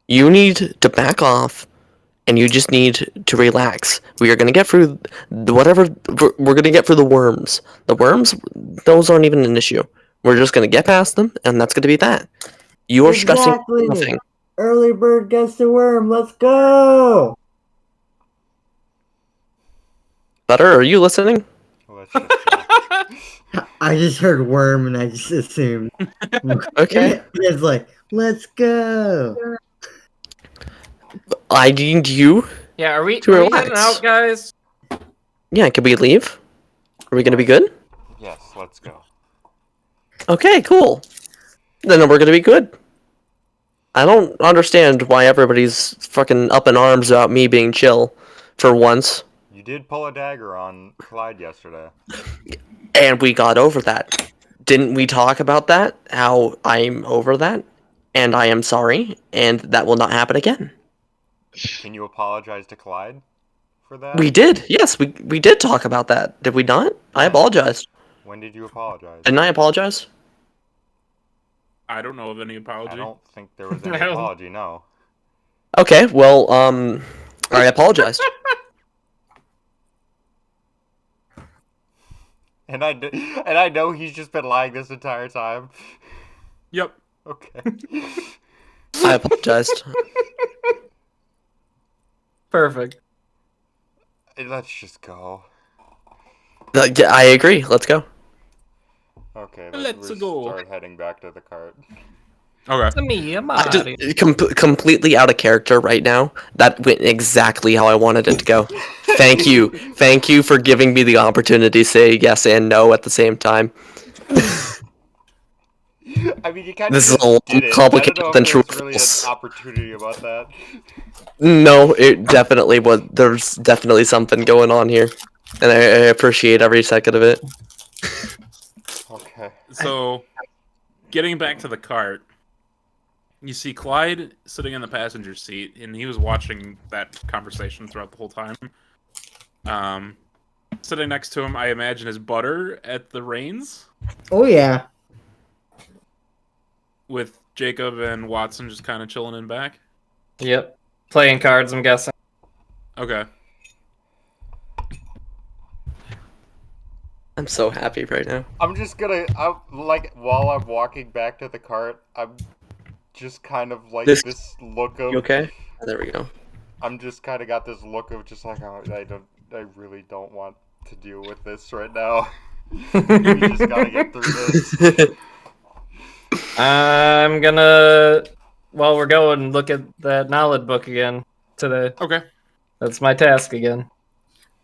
You need to back off, and you just need to relax. We are going to get through whatever we're going to get through the worms. The worms, those aren't even an issue. We're just going to get past them, and that's going to be that. You are stressing nothing. Early bird gets the worm. Let's go. Butter, are you listening? Well, that's just, I just heard worm and I just assumed. Okay. It's like, let's go. I need you. Yeah, are we To getting relax. out, guys? Yeah, can we leave? Are we going to be good? yes, let's go. Okay, cool. Then we're going to be good. I don't understand why everybody's fucking up in arms about me being chill for once. You did pull a dagger on Clyde yesterday. And we got over that. Didn't we talk about that? How I'm over that? And I am sorry, and that will not happen again. Can you apologize to Clyde for that? We did. Yes, we did talk about that. Did we not? I apologized. When did you apologize? Didn't I apologize? I don't know of any apology. I don't think there was any apology, no. Okay, well, I apologized. And I know he's just been lying this entire time. Yep. Okay. I apologized. Perfect. Let's just go. Yeah, I agree. Let's go. Okay, Let's we go. start heading back to the cart. Okay. To me, I'm I just, completely out of character right now. That went exactly how I wanted it to go. Thank you. Thank you for giving me the opportunity to say yes and no at the same time. I mean, you kind of This is just a lot did it. complicated I don't know than if there's really truthfuls. an opportunity about that. No, it definitely was. There's definitely something going on here. And I appreciate every second of it. Okay. So, getting back to the cart, you see Clyde sitting in the passenger seat, and he was watching that conversation throughout the whole time. Sitting next to him, I imagine, is Butter at the reins, Oh, yeah. with Jacob and Watson just kind of chilling in back. Yep. Playing cards, I'm guessing. Okay. I'm so happy right now. I'm just gonna, while I'm walking back to the cart, I'm just kind of like This- this look of. You okay? There we go. I'm just kind of got this look of just like, oh, I really don't want to deal with this right now. We just gotta get through this. I'm gonna, while we're going, look at that knowledge book again today. Okay. That's my task again.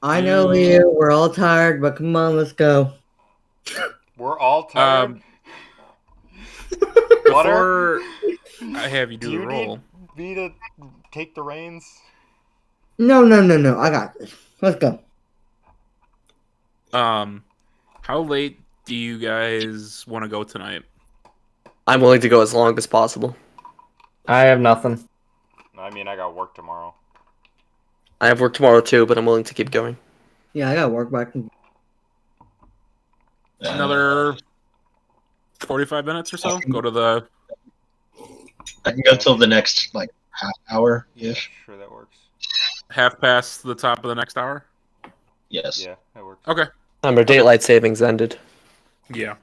I know, Leo. We're all tired, but come on, let's go. We're all tired. Before I have you Do do you the roll, need me to take the reins? No. I got this. Let's go. how late do you guys want to go tonight? I'm willing to go as long as possible. I have nothing. I mean, I got work tomorrow. I have work tomorrow too, but I'm willing to keep going. Yeah, I gotta work back. Another 45 minutes or so? Go to the... I can go till the next like half hour ish. Sure, that works. half past the top of the next hour? Yes. Yeah, that works. Okay. Our daylight savings ended. Yeah.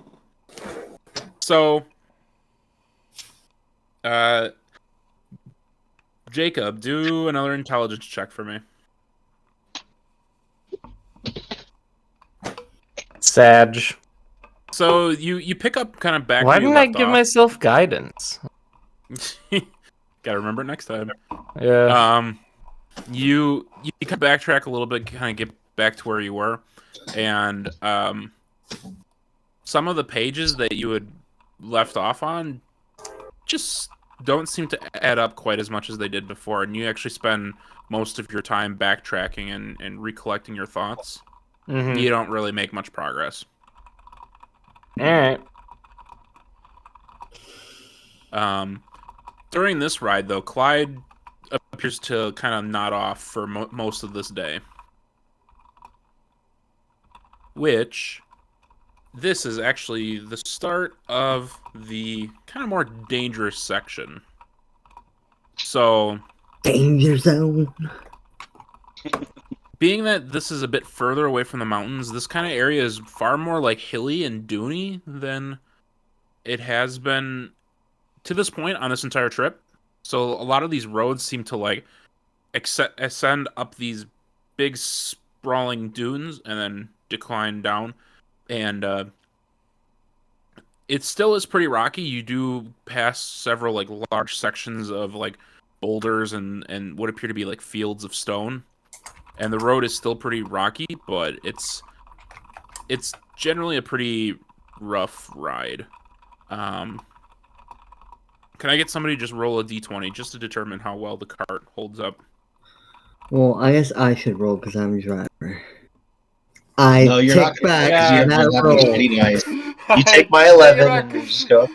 So, Jacob, do another intelligence check for me. Sag. So you pick up kind of back. Why where you didn't I left give off. myself guidance? Gotta remember it next time. Yeah. You can backtrack a little bit, kind of get back to where you were, and some of the pages that you had left off on just don't seem to add up quite as much as they did before, and you actually spend most of your time backtracking and recollecting your thoughts. Mm-hmm. You don't really make much progress. All right. During this ride, though, Clyde appears to kind of nod off for most of this day. Which, this is actually the start of the kind of more dangerous section. So, Danger zone. being that this is a bit further away from the mountains, this kind of area is far more like hilly and duny than it has been to this point on this entire trip. So a lot of these roads seem to like ascend up these big sprawling dunes and then decline down. And it still is pretty rocky. You do pass several like large sections of like boulders and what appear to be like fields of stone. And the road is still pretty rocky, but it's generally a pretty rough ride. Can I get somebody to just roll a d20 just to determine how well the cart holds up? Well, I guess I should roll because I'm driver. No, you're not take gonna back Yeah, you're that not roll. shitty dice. You take my 11 and we'll just go.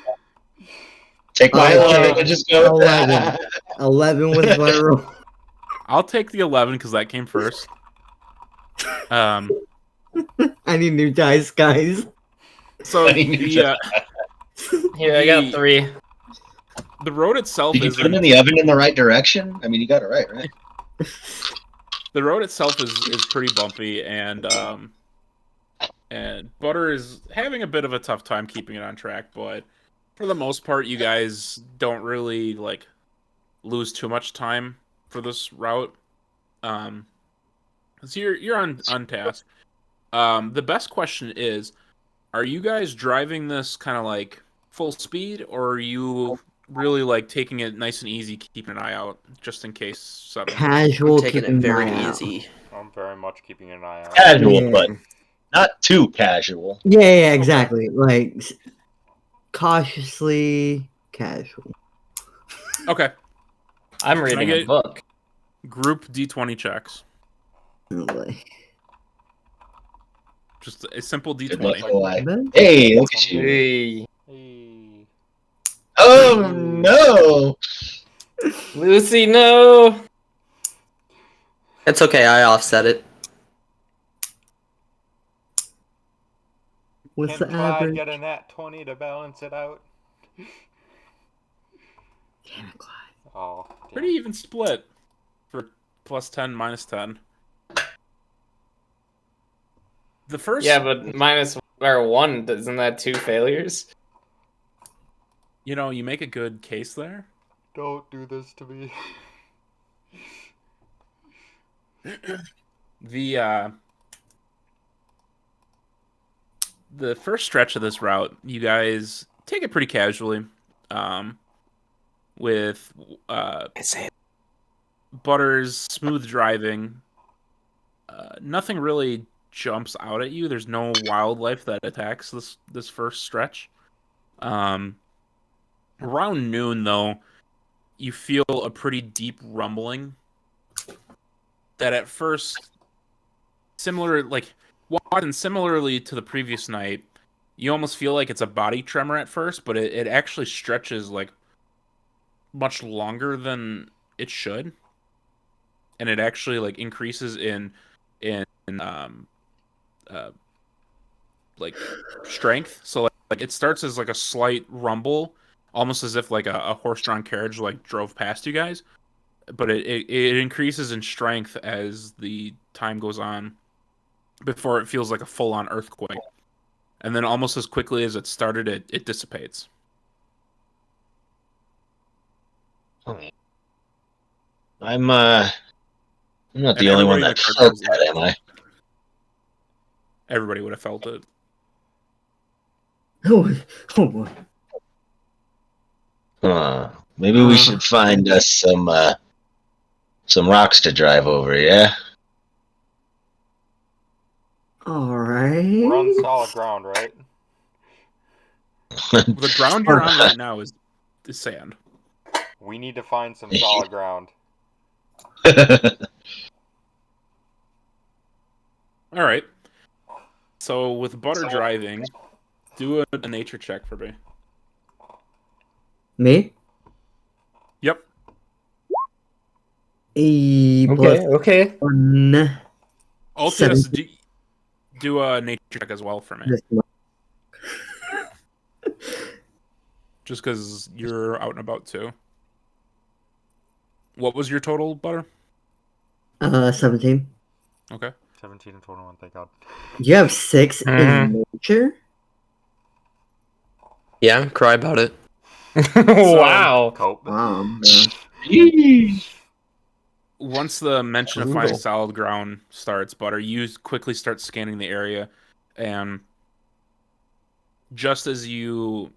Take my 11 and just go. 11. 11 was my roll. I'll take the 11 because that came first. I need new dice, guys. So I need the Here, I got 3. the road itself Did you put them in isn't the oven in the right direction? I mean, you got it right? the road itself is pretty bumpy and Butter is having a bit of a tough time keeping it on track, but for the most part you guys don't really like lose too much time for this route. So you're on task. The best question is, are you guys driving this kind of like full speed, or are you really like taking it nice and easy, keeping an eye out just in case something? Casual, I'm taking keeping it very an eye out. easy. I'm very much keeping an eye out. Casual, Yeah. but not too casual. Yeah, exactly. Like cautiously casual. Okay, I'm I reading a get- book. group d20 checks. Oh boy. Just a simple Good luck, d20. Hawaii. Hey, look at you. Hey. Hey. Oh no! Lucy, no! It's okay, I offset it. What's Can the Clyde average? get a nat 20 to balance it out? Damn it, Clyde. Oh, damn. Pretty even split for plus 10, minus 10. The first, Yeah, but minus or 1, isn't that 2 failures? you know, you make a good case there. Don't do this to me. The first stretch of this route, you guys take it pretty casually, with Butter's smooth driving. Nothing really jumps out at you. There's no wildlife that attacks this first stretch. Around noon, though, you feel a pretty deep rumbling that at first, similarly to the previous night, you almost feel like it's a body tremor at first, but it actually stretches like much longer than it should, and it actually like increases in like strength. So like it starts as like a slight rumble, almost as if like a horse-drawn carriage like drove past you guys, but it increases in strength as the time goes on before it feels like a full-on earthquake, and then almost as quickly as it started, it dissipates. I'm not And the only one everybody in that the cart felt feels that, am I? Everybody would have felt it. Oh boy. Maybe we should find us some rocks to drive over, yeah? Alright. We're on solid ground, right? The ground you're on right now is sand. We need to find some solid ground. All right. So with Butter driving, do a nature check for me. Me? Yep. A Okay. plus 1. Altius, do a nature check as well for me. Just because you're out and about too. What was your total, Butter? 17. Okay. 17 and 21, thank God. You have 6 in nature? Yeah, cry about it. Wow. Cope. Wow. Once the mention of finding Brutal. solid ground starts, Butter, you quickly start scanning the area, and just as you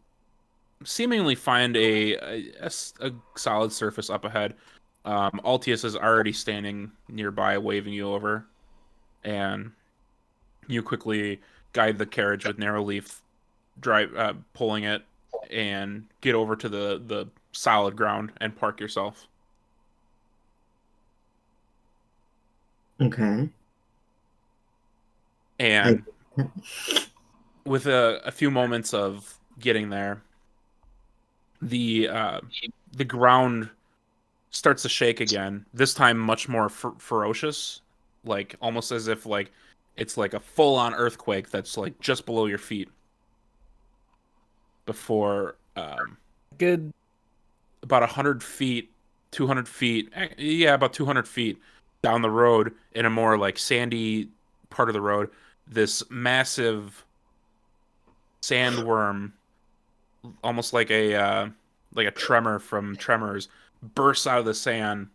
seemingly find a solid surface up ahead, Altius is already standing nearby, waving you over, and you quickly guide the carriage with Narrow Leaf, pulling it, and get over to the solid ground and park yourself. Okay. And with a few moments of getting there, the ground starts to shake again. This time, much more ferocious, like almost as if like it's like a full-on earthquake that's like just below your feet. Before Good. about 100 feet, 200 feet, yeah, about 200 feet down the road, in a more like sandy part of the road, this massive sandworm, almost like a tremor from Tremors, bursts out of the sand.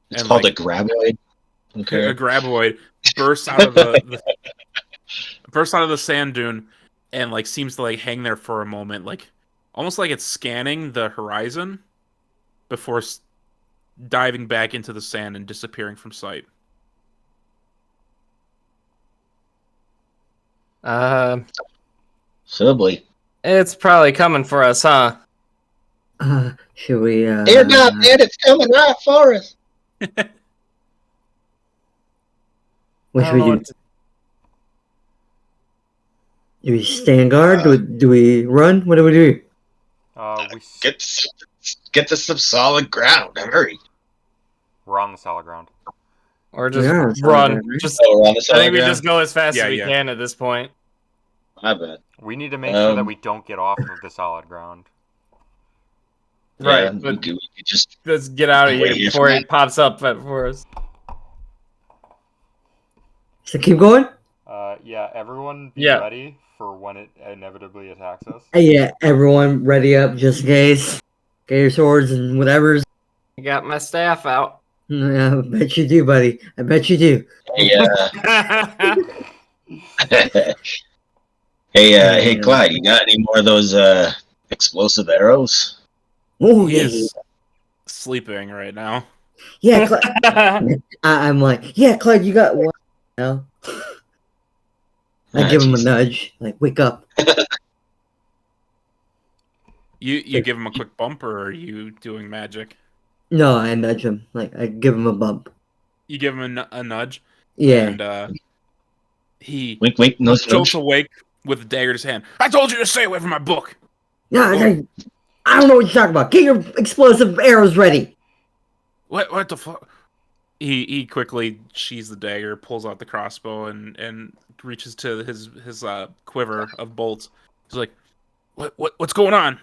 It's And called like a graboid. Okay. a graboid bursts out of the bursts out of the sand dune, and like seems to like hang there for a moment, like almost like it's scanning the horizon before diving back into the sand and disappearing from sight. Sibley. It's probably coming for us, huh? Should we, Dear God, man, it's coming right for us. what I should don't know we do? what to- Do we stand guard? Do we run? What do we do? Get to some solid ground. Hurry. We're on the solid ground. Or just Yeah, it's run. solid, right? Just Oh, we're on the I solid think we ground? just go as fast as we Yeah. can at this point. My bad. We need to make sure that we don't get off of the solid ground. Right, Yeah, but we could just let's get out of here wait here before for he pops up for us. So keep going? Yeah, everyone be Yeah. ready for when it inevitably attacks us. Yeah, everyone ready up just in case. Get your swords and whatever's. I got my staff out. Yeah, I bet you do, buddy. I bet you do. Hey, Clyde, you got any more of those explosive arrows? Oh, He yeah. is sleeping right now. Yeah, Clyde. I'm like, yeah, Clyde, you got one. No. I give him a nudge. Like, wake up. You give him a quick bump, or are you doing magic? No, I nudge him. Like, I give him a bump. You give him a nudge, Yeah. and he Wink, no jolts awake with the dagger in his hand. I told you to stay away from my book. No, I don't know what you're talking about. Get your explosive arrows ready. What the fuck? He quickly sheathes the dagger, pulls out the crossbow, and reaches to his quiver of bolts. He's like, what's going on?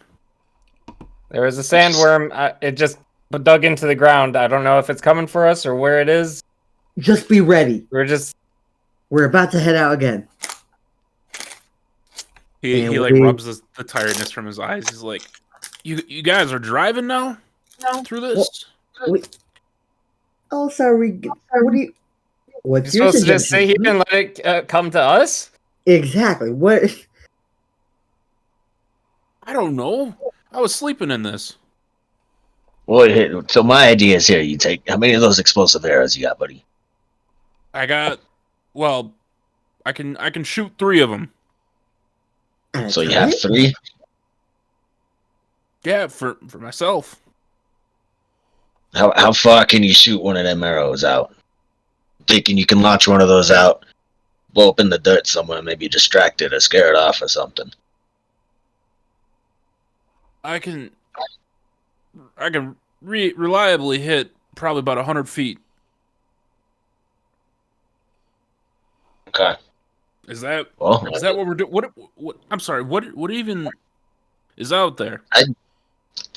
There was a sandworm. It just dug into the ground. I don't know if it's coming for us or where it is. Just be ready. We're about to head out again. He like rubs the tiredness from his eyes. He's like, you guys are driving now through this? Oh, sorry. What do you? What's You're your supposed to just suggestion? say he can let it come to us? Exactly. What? I don't know. I was sleeping in this. Well, so my idea is here. You take how many of those explosive arrows you got, buddy? I got. Well, I can shoot 3 of them. So you have 3. Yeah, for myself. How far can you shoot one of them arrows out? Thinking you can launch one of those out, blow up in the dirt somewhere, maybe distract it or scare it off or something. I can reliably hit probably about 100 feet. Okay. Is that Well, what we're doing? What? I'm sorry. What even is out there?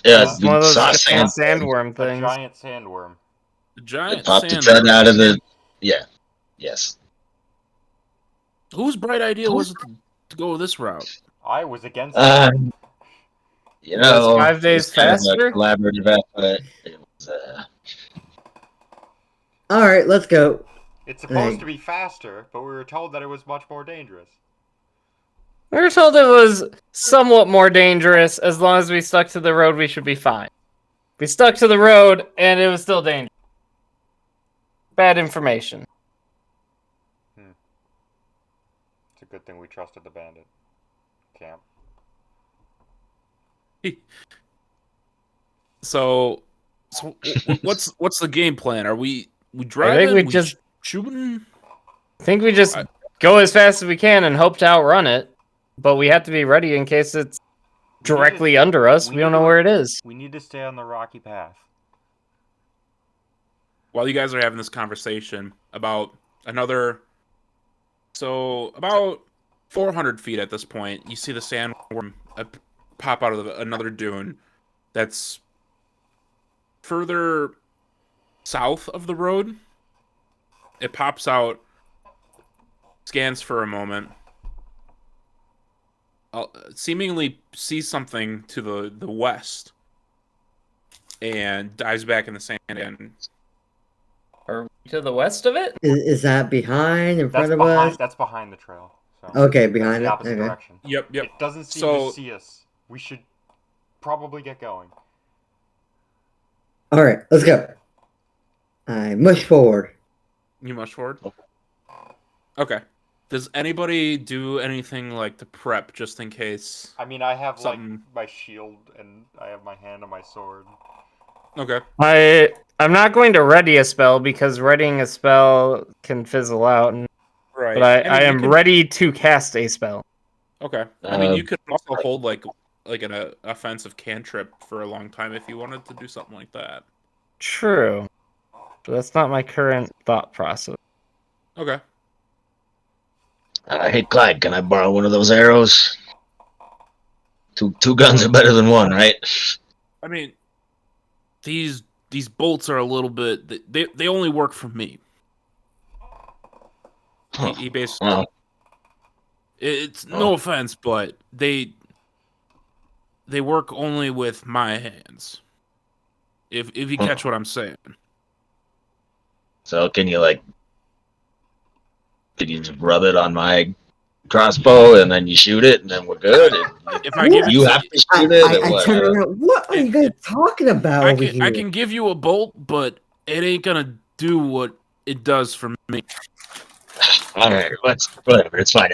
yeah, It's we one of those saw giant sand. sandworm A things. giant sandworm. A It giant popped its sand. head out of the. Yeah. Yes. Whose bright idea was it to go this route? I was against it. You Was know, 5 days it's kind of faster? a collaborative effort. It was, All right, let's go. It's supposed Hey. to be faster, but we were told that it was much more dangerous. We were told it was somewhat more dangerous. As long as we stuck to the road, we should be fine. We stuck to the road, and it was still dangerous. Bad information. It's a good thing we trusted the bandit camp. So what's the game plan? Are we I driving? think we just shooting? go as fast as we can and hope to outrun it. But we have to be ready in case it's directly under us. We don't know where it is. We need to stay on the rocky path. While you guys are having this conversation about about 400 feet at this point, you see the sandworm pop out of another dune that's further south of the road. It pops out, scans for a moment, seemingly sees something to the west, and dives back in the sand and Are we to the west of it? Is that behind, in front of behind, us? That's behind the trail. So Okay, that's behind the it. opposite Okay. direction. Yep. It doesn't seem So- to see us. We should probably get going. All right, let's go. I mush forward. You mush forward? Okay. Does anybody do anything like to prep just in case? I mean, I have Something- like my shield and I have my hand on my sword. Okay. I'm not going to ready a spell because readying a spell can fizzle out. Right. But I mean, you am can- ready to cast a spell. Okay. I mean, you could also hold like an offensive cantrip for a long time if you wanted to do something like that. True. But that's not my current thought process. Okay. hey, Clyde, can I borrow one of those arrows? Two guns are better than one, right? I mean, these bolts are a little bit. They only work for me. He basically. Well, It's no offense, but they work only with my hands. If you catch what I'm saying. so can you just rub it on my crossbow and then you shoot it and then we're good? If I give You it, have to shoot it or I what? turn around. What are you guys talking about over here? I can give you a bolt, but it ain't gonna do what it does for me. All right, whatever. It's fine.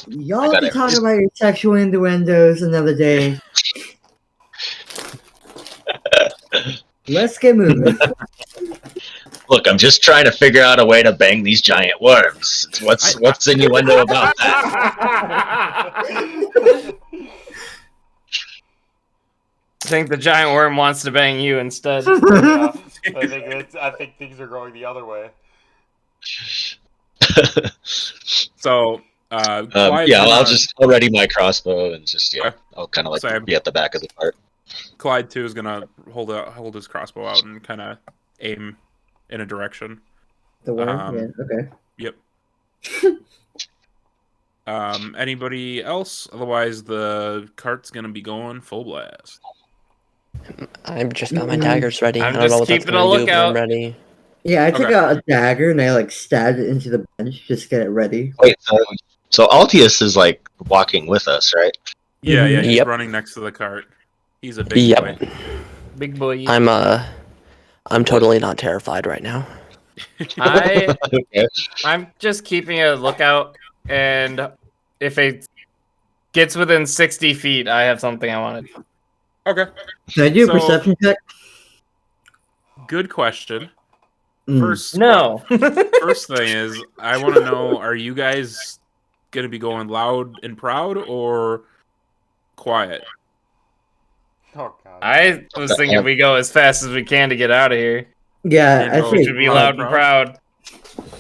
Y'all got can it. talk about your sexual innuendos another day. Let's get moving. Look, I'm just trying to figure out a way to bang these giant worms. What's innuendo about that? I think the giant worm wants to bang you instead. Yeah, I think things are going the other way. So, Clyde's yeah, I'll gonna- I'll ready my crossbow and just Okay. I'll kind of Same. be at the back of the cart. Clyde too is gonna hold his crossbow out and kind of aim in a direction. The worm? Um, Yeah, okay. Yep. Anybody else? Otherwise, the cart's gonna be going full blast. I've just got my daggers ready. I'm I don't know just what that's keeping a gonna do, but I'm lookout. ready. Yeah, I took Okay. out a dagger and I stabbed it into the bench just to get it ready. Wait, so Altius is walking with us, right? Yeah, Mhm. he's Yep. running next to the cart. He's a big Yep. boy. Big boy. I'm totally not terrified right now. Okay. I'm just keeping a lookout, and if it gets within 60 feet, I have something I want to do. Okay. Can I do a So- perception check? Good question. Mm. First, No. first thing is, I want to know: are you guys gonna be going loud and proud or quiet? Oh god. I was thinking we go as fast as we can to get out of here. Yeah, You're I gonna say Which would be loud and proud.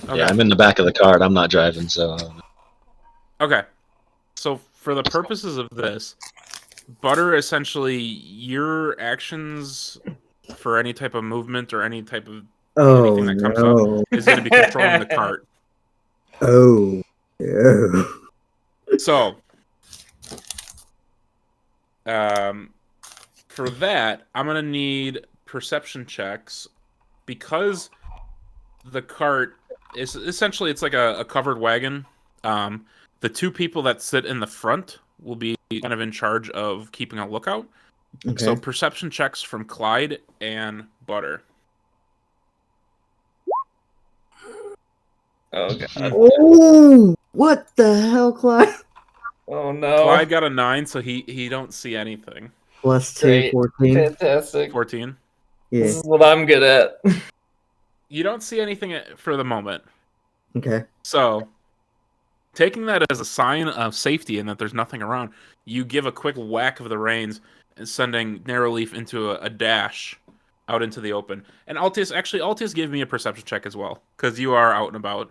Okay. Yeah, I'm in the back of the cart. I'm not driving, so. Okay. So for the purposes of this, Butter, essentially, your actions for any type of movement or any type of Oh anything that comes no! up is going to be controlling the cart. Oh no! So, for that, I'm going to need perception checks because the cart is essentially it's like a covered wagon. The two people that sit in the front will be kind of in charge of keeping a lookout. Okay. So perception checks from Clyde and Butter. Oh god. Oh, what the hell, Clyde? Oh no. Clyde got a 9, so he don't see anything. Plus 2, Great. 14. Fantastic. 14. Yeah. This is what I'm good at. You don't see anything for the moment. Okay. So, taking that as a sign of safety and that there's nothing around, you give a quick whack of the reins and sending Narrowleaf into a dash out into the open. And Altius gave me a perception check as well, because you are out and about.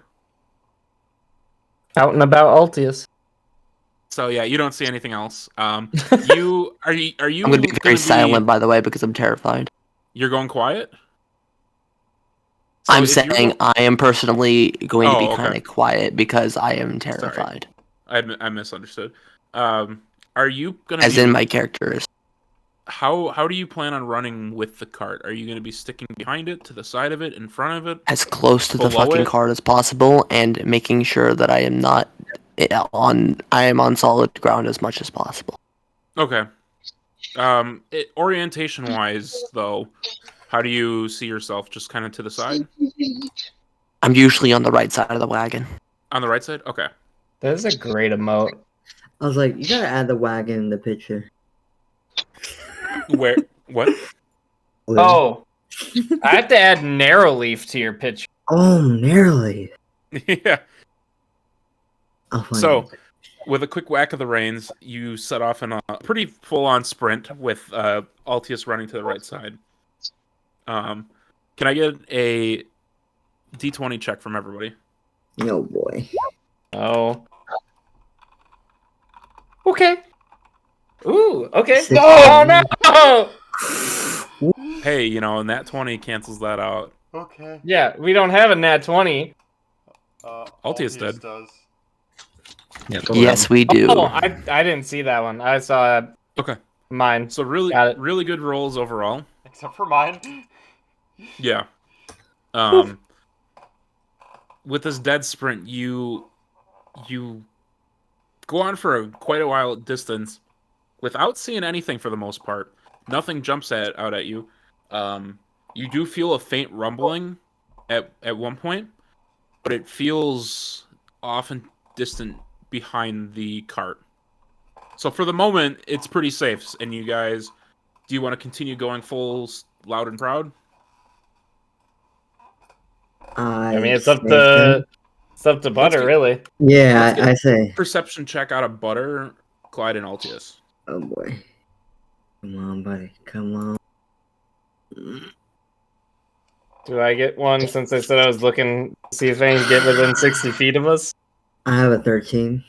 Out and about Altius. So yeah, you don't see anything else. You are you I'm gonna be very silent, by the way, because I'm terrified. You're going quiet? So I'm if you're saying go- I am personally going to be Oh, kind okay. of quiet because I am terrified. I misunderstood. Are you gonna As be in my character is. how do you plan on running with the cart? Are you gonna be sticking behind it, to the side of it, in front of it? As close to the Below fucking it? cart as possible and making sure that I am not I am on solid ground as much as possible. Okay. Orientation wise though, how do you see yourself? Just kind of to the side? I'm usually on the right side of the wagon. On the right side? Okay. That is a great emote. I was like, you gotta add the wagon in the picture. Where what? Oh. I have to add Narrowleaf to your picture. Oh, nearly. Yeah. I'll find So, it. with a quick whack of the reins, you set off in a pretty full-on sprint with Altius running to the right side. Can I get a D20 check from everybody? Oh boy. Oh. Okay. Ooh, okay. 16. Oh no! Hey, and that 20 cancels that out. Okay. Yeah, we don't have a nat 20. Altius did. does. Yeah, Yes, we do. Oh, I didn't see that one. I saw Okay. mine. So really, Got it. really good rolls overall. Except for mine. Yeah. With this dead sprint, you go on for quite a while distance without seeing anything for the most part. Nothing jumps out at you. You do feel a faint rumbling at one point, but it feels off and distant behind the cart. So for the moment, it's pretty safe. And you guys, do you want to continue going full loud and proud? I mean, it's up to Butter, get- really. Yeah, Let's get- I say. Perception check out of Butter, Clyde, and Altius. Oh boy. Come on, buddy. Come on. Do I get one since I said I was looking to see if I can get within 60 feet of us? I have a 13.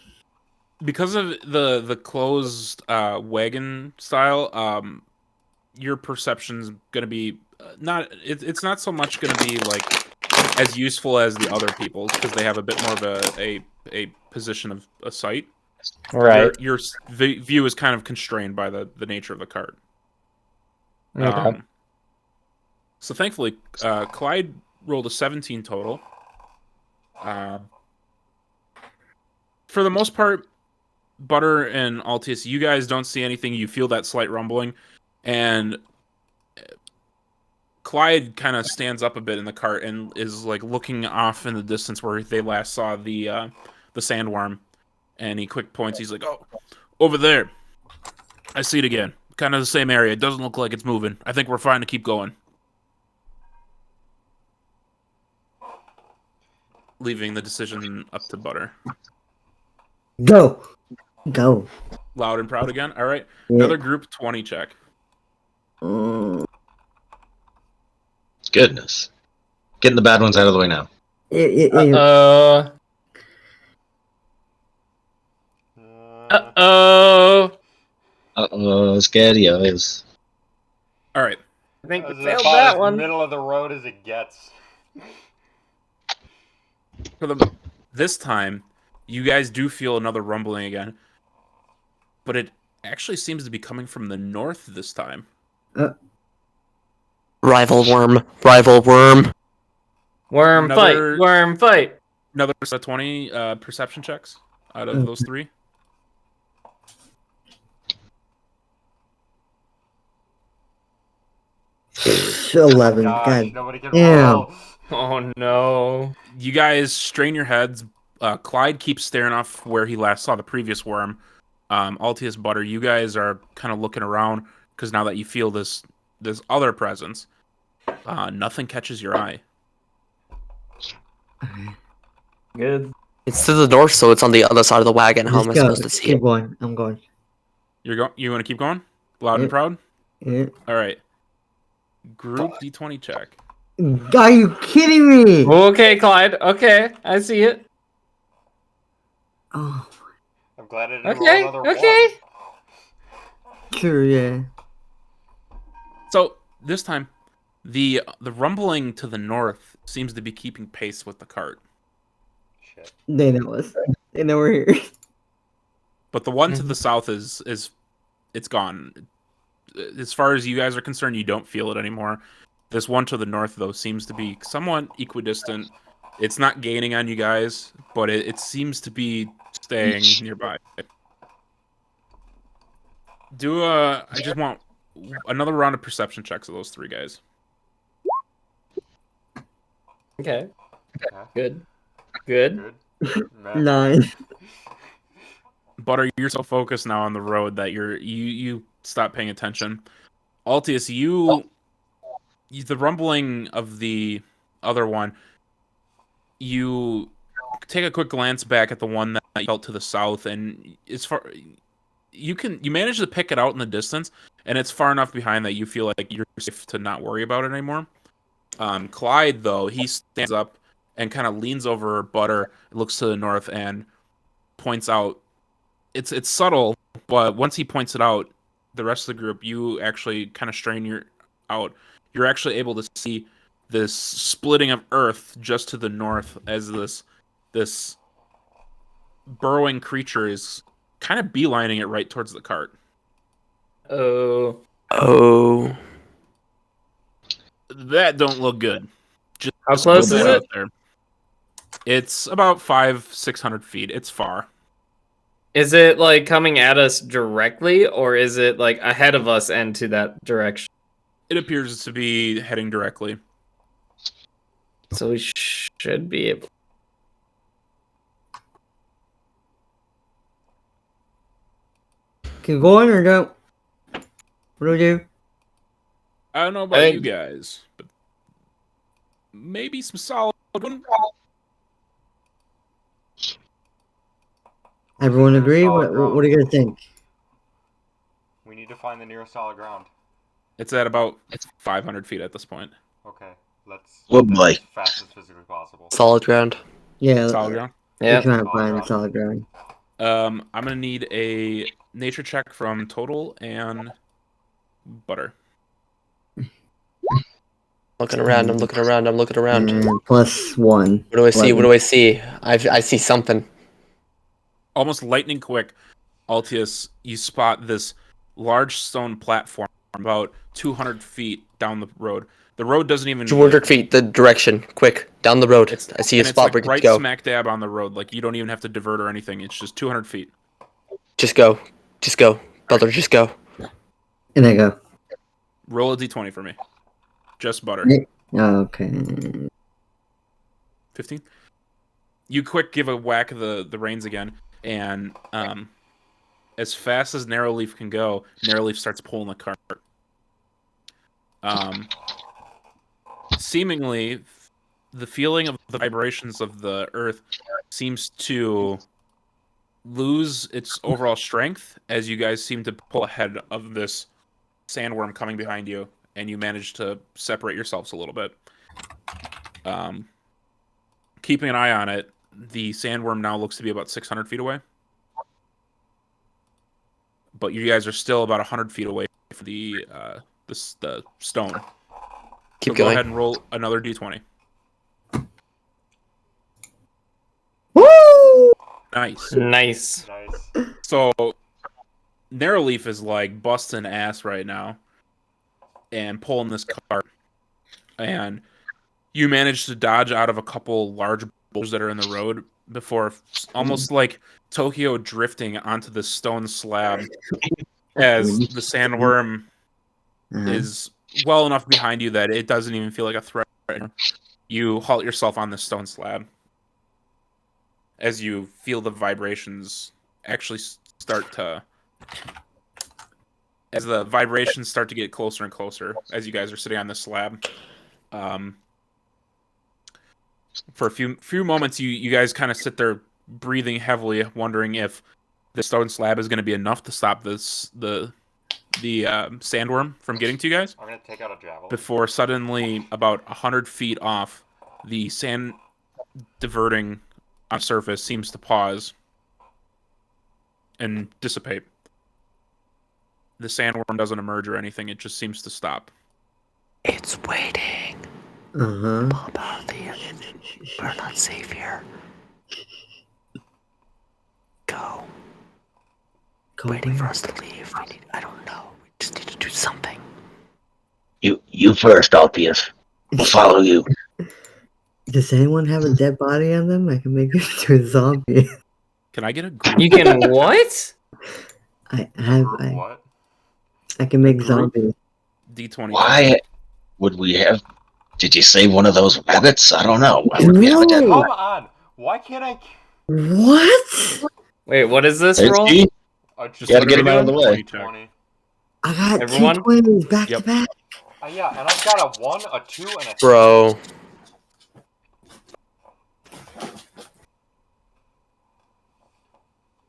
Because of the closed wagon style, your perception's gonna be it's not so much gonna be like as useful as the other people's because they have a bit more of a position of a sight. Right. Your view is kind of constrained by the nature of the cart. Okay. So thankfully, Clyde rolled a 17 total. For the most part, Butter and Altius, you guys don't see anything. You feel that slight rumbling, and Clyde kind of stands up a bit in the cart and is like looking off in the distance where they last saw the sandworm, and he quick points. He's like, "Oh, over there! I see it again. Kind of the same area. It doesn't look like it's moving. I think we're fine to keep going. Leaving the decision up to Butter. Go. Go. Loud and proud again. All right. Yeah. Another group 20 check. Goodness. Getting the bad ones out of the way now. Uh-oh. Scarios. All right. I think we This is failed about that as one. middle of the road as it gets. This time, you guys do feel another rumbling again, but it actually seems to be coming from the north this time. Rival worm. Rival worm. Worm Another- fight. Worm fight. Another set 20 perception checks out of those three. Sh- 11. Gosh, God. nobody can damn. roll. Oh no. You guys strain your heads. Clyde keeps staring off where he last saw the previous worm. Altius, Butter, you guys are kind of looking around because now that you feel this other presence, nothing catches your eye. Good. It's to the north, so it's on the other side of the wagon. How am I Just go. supposed to see Keep it? going. I'm going. You want to keep going? Loud and Yep. proud? Yeah. All right. Group D20 check. Are you kidding me? Okay, Clyde. Okay, I see it. Oh, I'm glad I didn't Okay, roll another okay. true, yeah. So this time, the rumbling to the north seems to be keeping pace with the cart, Shit. They know us. They know we're here. but the one to the south is it's gone. As far as you guys are concerned, you don't feel it anymore. This one to the north, though, seems to be somewhat equidistant. It's not gaining on you guys, but it seems to be staying nearby. I just want another round of perception checks of those three guys. Okay. Yeah. Good. Good. Good. Man. 9. Butter, you're so focused now on the road that you stop paying attention. Altius, the rumbling of the other one, you take a quick glance back at the one that you felt to the south, and you manage to pick it out in the distance, and it's far enough behind that you feel like you're safe to not worry about it anymore. Clyde, though, he stands up and kind of leans over Butter, looks to the north, and points out. It's subtle, but once he points it out, the rest of the group, you actually kind of you're actually able to see this splitting of earth just to the north as this burrowing creature is kind of beelining it right towards the cart. Oh. Oh. That don't look good. Just How close put is that it? out there. It's about 500-600 feet. It's far. Is it like coming at us directly, or is it like ahead of us and to that direction? It appears to be heading directly. So we should be able. Keep going or don't? What do we do? I don't know about Hey. you guys, but maybe some solid one. Everyone agree? Solid What do you guys think? We need to find the nearest solid ground. It's at about 500 feet at this point. Okay, let's Oh, get there boy. as fast as physically possible. Solid ground. Yeah, Solid ground. we're Yeah. trying to Solid find ground. solid ground. I'm gonna need a nature check from Total and Butter. Looking around. I'm looking around. I'm looking around. And +1. What do I see? 11. What do I see? I see something. Almost lightning quick, Altius, you spot this large stone platform about 200 feet down the road. The road doesn't even 200 feet. The direction. Quick. Down the road. I see a and it's spot like where we right can go. smack dab on the road. Like you don't even have to divert or anything. It's just 200 feet. Just go. Just go. Brother, just go. And I go. Roll a d20 for me. Just Butter. Okay. 15. You quick give a whack of the reins again, and as fast as Narrowleaf can go, Narrowleaf starts pulling the cart. Seemingly, the feeling of the vibrations of the earth seems to lose its overall strength as you guys seem to pull ahead of this sandworm coming behind you, and you manage to separate yourselves a little bit. Keeping an eye on it, the sandworm now looks to be about 600 feet away. But you guys are still about 100 feet away from the stone. Keep So go going. ahead and roll another d20. Woo! Nice. Nice. Nice. So Narrowleaf is like busting ass right now and pulling this cart. And you manage to dodge out of a couple large boulders that are in the road before almost like Tokyo drifting onto the stone slab as the sandworm is well enough behind you that it doesn't even feel like a threat right now. You halt yourself on the stone slab as you feel the vibrations actually start to... As the vibrations start to get closer and closer as you guys are sitting on the slab. For a few moments, you guys kind of sit there breathing heavily, wondering if the stone slab is going to be enough to stop the sandworm from getting to you guys. I'm gonna take out a javelin. Before suddenly, about 100 feet off, the sand diverting on surface seems to pause and dissipate. The sandworm doesn't emerge or anything; it just seems to stop. It's waiting. Uh-huh. Pull about we're not safe here. Go. Waiting for us to leave. I don't know. We just need to do something. You first, Alpius. We'll follow you. Does anyone have a dead body on them? I can make it to a zombie. Can I get a group? You can what? I What? can make Group? zombies. D20. Why would we have... Did you save one of those rabbits? I don't know. Why would we have a dead No! Come on! Why can't I? What? Wait, what is this Hey, roll? Steve, Just gotta get him out of the way. 20. I got Everyone? 2 20s back Yep. to back. Yeah, and I've got a 1, a 2, and a 3. Bro.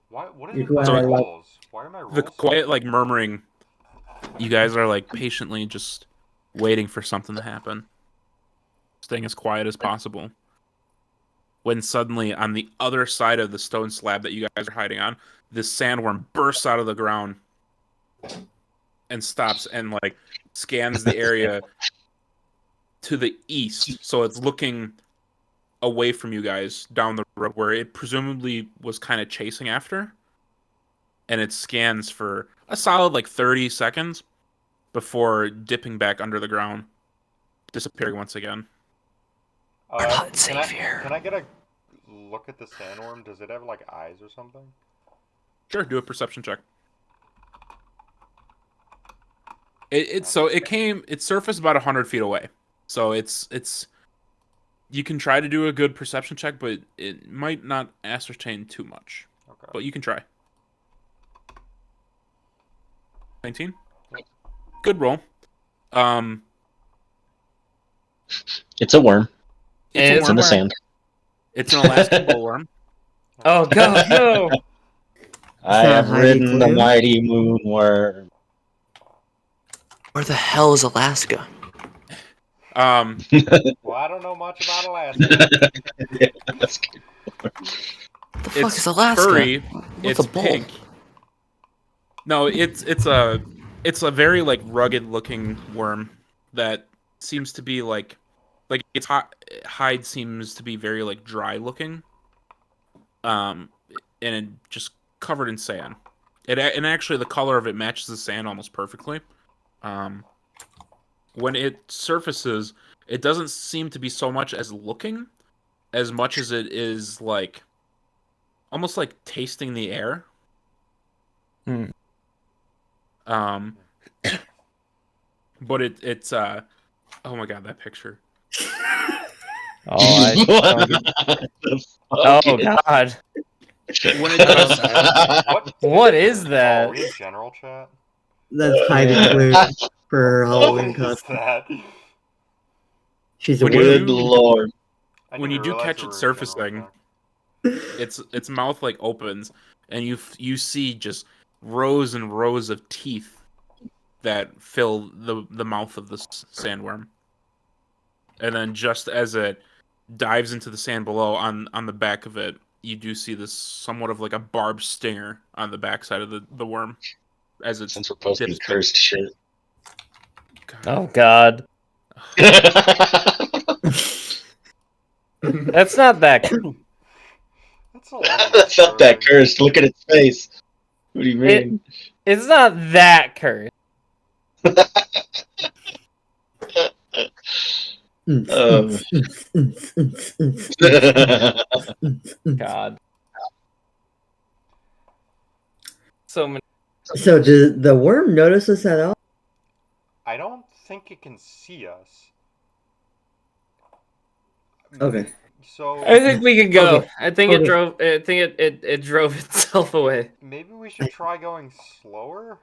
What is You're it with glad my I like- rolls? Why are my rolls? The so quiet, like, murmuring, you guys are, like, patiently just waiting for something to happen. Staying as quiet as possible. When suddenly, on the other side of the stone slab that you guys are hiding on, this sandworm bursts out of the ground and stops and, like, scans the area to the east. So it's looking away from you guys down the road where it presumably was kind of chasing after. And it scans for a solid, like, 30 seconds before dipping back under the ground, disappearing once again. We're not can safe here. Can I get a look at the sandworm? Does it have like eyes or something? Sure, do a perception check. It surfaced about 100 feet away. So it's you can try to do a good perception check, but it might not ascertain too much. Okay. But you can try. 19? Good roll. It's a worm. It's It's in the worm. sand. It's an Alaskan bullworm. Oh god, no! I not have Heidi ridden the Klum? mighty moon worm. Where the hell is Alaska? Um, Well, I don't know much about Alaska. Yeah, that's good. The fuck it's is Alaska? furry. What's It's a bull? pink. No, it's a very, like, rugged looking worm that seems to be like its hide seems to be very, like, dry looking. And it just covered in sand. And actually the color of it matches the sand almost perfectly. When it surfaces, it doesn't seem to be so much as looking as much as it is, like, almost like tasting the air. But it's oh my god, that picture. Oh, What the fuck oh is- god. When it does, What is Are that? we in general chat? That's Heidi Yeah. Klum for her Halloween What is costume. that? She's a When you witch. Good lord. I when didn't you do realize catch we it were in general surfacing, chat. its mouth like opens, and you see just rows and rows of teeth that fill the mouth of this sandworm. And then just as it dives into the sand below, on the back of it, you do see this somewhat of like a barbed stinger on the backside of the worm as it's Since we're posting dips- cursed shit. Oh God, that's not that. That's a little That's not that disturbing. cursed. Look at its face. What do you mean? It's not that cursed. Oh. God. So many. So does the worm notice us at all? I don't think it can see us. Okay. So I think we could go. Okay. I think it Okay. drove. I think it drove itself away. maybe we should try going slower.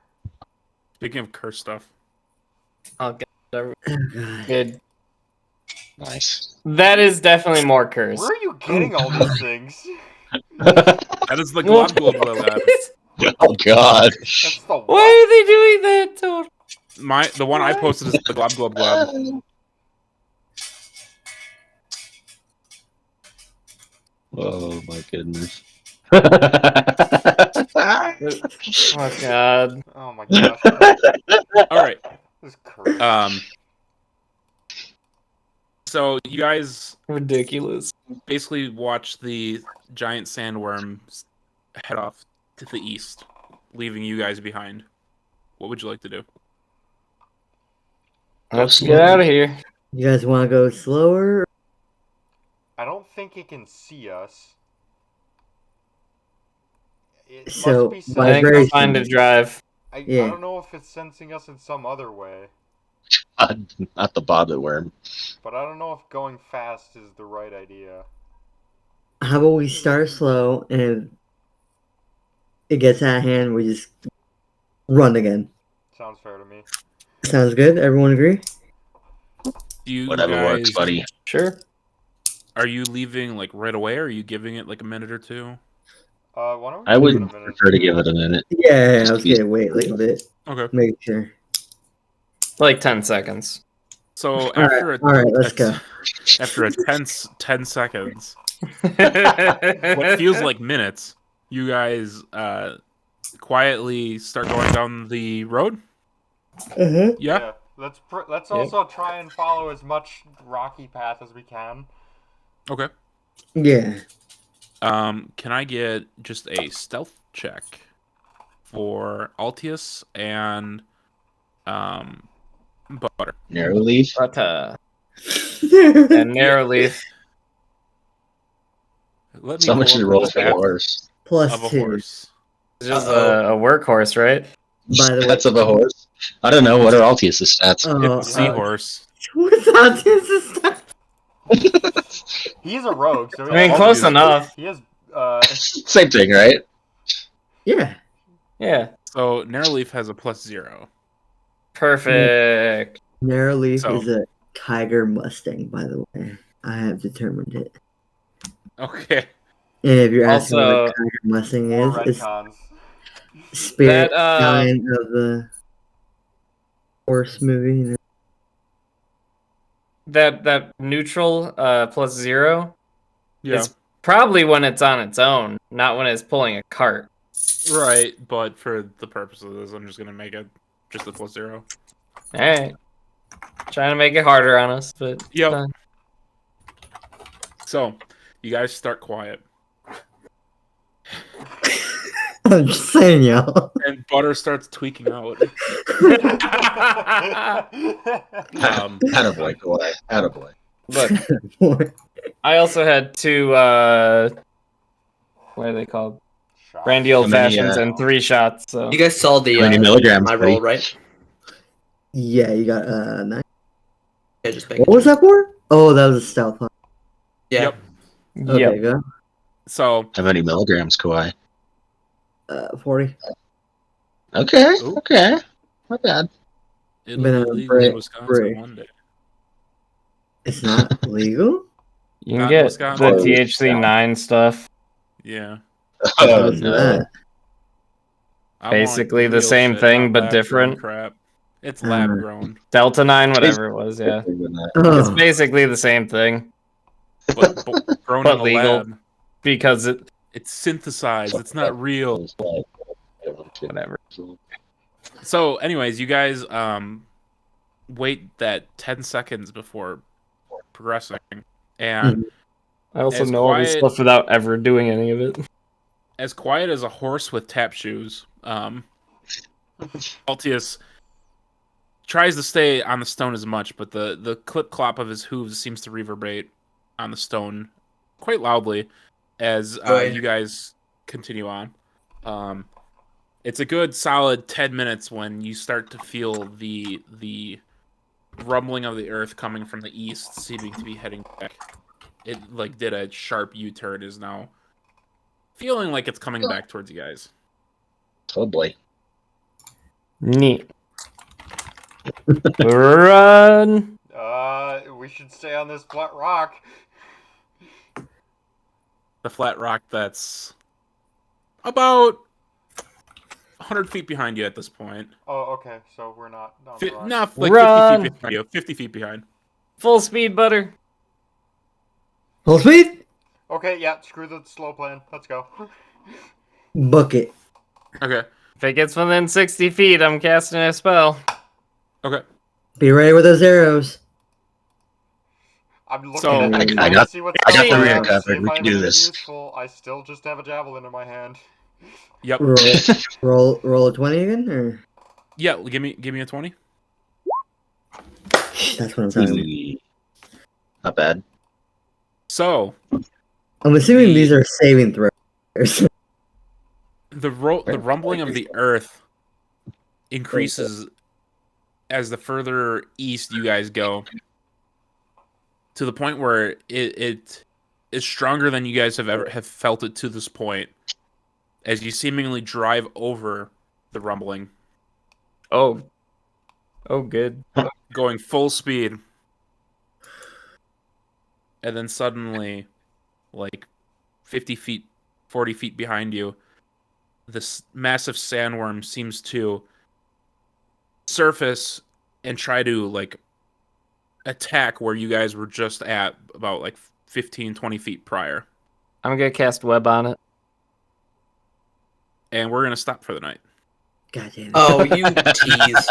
Speaking of cursed stuff, Oh God. Oh, God. Good. Nice. That is definitely more cursed. Where are you getting all these things? that is the glob glob lab. Oh god. That's the what? Why are they doing that to him? The one I posted is the glob glob lab. Oh my goodness. Oh God. Oh my gosh. All right. This is cursed. So you guys Ridiculous. basically watch the giant sandworm head off to the east, leaving you guys behind. What would you like to do? Let's get out of here. You guys want to go slower? I don't think it can see us. It So, must be by I think sensing it's very us. fine to drive. I Yeah. don't know if it's sensing us in some other way, Not the bobbit worm. but I don't know if going fast is the right idea. How about we start slow, and if it gets out of hand, we just run again. Sounds fair to me. Sounds good? Everyone agree? Do you Whatever guys, works, buddy. Sure. Are you leaving like right away, or are you giving it like a minute or two? Why don't we I give would it a minute? prefer to give it a minute. Yeah, Just I was to be- gonna wait like a bit. Okay. Make sure. Like 10 seconds. So All right, let's go. After a tense 10 seconds, what feels like minutes, you guys quietly start going down the road. Uh-huh. Yeah. Let's also try and follow as much rocky path as we can. Okay. Yeah. Can I get just a stealth check for Altius and Butter? Narrow leaf. But, and narrow leaf. Let me So much pull to up roll the for the stats horse. Plus of a 2. horse. It's just a workhorse, right? By the way, Stats of a horse. I don't know. What are Altius' stats? It's a seahorse. Without this stuff. He's a rogue, so he I mean, has, close enough. he has Same thing, right? Yeah. Yeah. So Narrowleaf has a +0. Perfect. Narrow Leaf So- is a Tiger Mustang, by the way. I have determined it. Okay. And if you're asking what Also- a Tiger Mustang more is, it's retcons. Spirit That, Stallion of the horse movie. You know? That neutral +0 Yeah. is probably when it's on its own, not when it's pulling a cart. Right, but for the purpose of this, I'm just gonna make it just a +0. Alright. Trying to make it harder on us, but Yep. fine. So, you guys start quiet, I'm just saying, y'all. and Butter starts tweaking out. Attaboy, boy. Attaboy. Look, I also had 2 what are they called? Shot. Brandy old many, fashions and 3 shots, so You guys saw the How many milligrams, my buddy? roll, right? Yeah, you got 9. Yeah, just What was that for? Oh, that was a stealth. Huh? Yeah. Yep. Okay, Yep. go. So How many milligrams, Kawhi? 40. Okay, Ooh. okay. Not bad. it'll Been be a legal in break- Wisconsin break. one day. It's not legal? You can Not in get Wisconsin. the THC 9 stuff. Yeah. Oh What's no. that? I Basically want the real same shit, thing, not but lab-grown different. crap. It's lab grown, Delta 9, whatever it was, yeah. It's Oh, basically the same thing, but grown but in a legal. lab. because It's synthesized. It's not real. whatever. So, anyways, you guys wait that 10 seconds before progressing, and I also As know all this quiet- stuff without ever doing any of it. as quiet as a horse with tap shoes, Altius tries to stay on the stone as much, but the clip clop of his hooves seems to reverberate on the stone quite loudly as Right. you guys continue on. It's a good solid 10 minutes when you start to feel the rumbling of the earth coming from the east, seeming to be heading back. It like did a sharp U-turn, is now feeling like it's coming back towards you guys. Oh boy. Neat. Run! We should stay on this flat rock. The flat rock that's about 100 feet behind you at this point. Oh, okay. So we're not on the rock. No, like Run! 50 feet behind you. 50 feet behind. Full speed, butter. full speed? Okay, yeah. Screw the slow plan. Let's go. Book it. Okay. If it gets within 60 feet, I'm casting a spell. Okay. Be ready with those arrows. I'm looking So- at it, I trying got- to see what's I got going the rear on, covered. see if We I can have do anything this. useful. I still just have a javelin in my hand. Yep. Roll a 20 again, or Yeah. Give me a 20. that's what I'm talking about. Not bad. So I'm assuming The- these are saving throws. the rumbling of the earth increases as the further east you guys go, to the point where it is stronger than you guys have felt it to this point, as you seemingly drive over the rumbling, Oh. Oh, good. going full speed, and then suddenly, like 50 feet, 40 feet behind you, this massive sandworm seems to surface and try to like attack where you guys were just at about like 15, 20 feet prior. I'm gonna cast web on it. And we're gonna stop for the night. God damn it. Oh, you tease.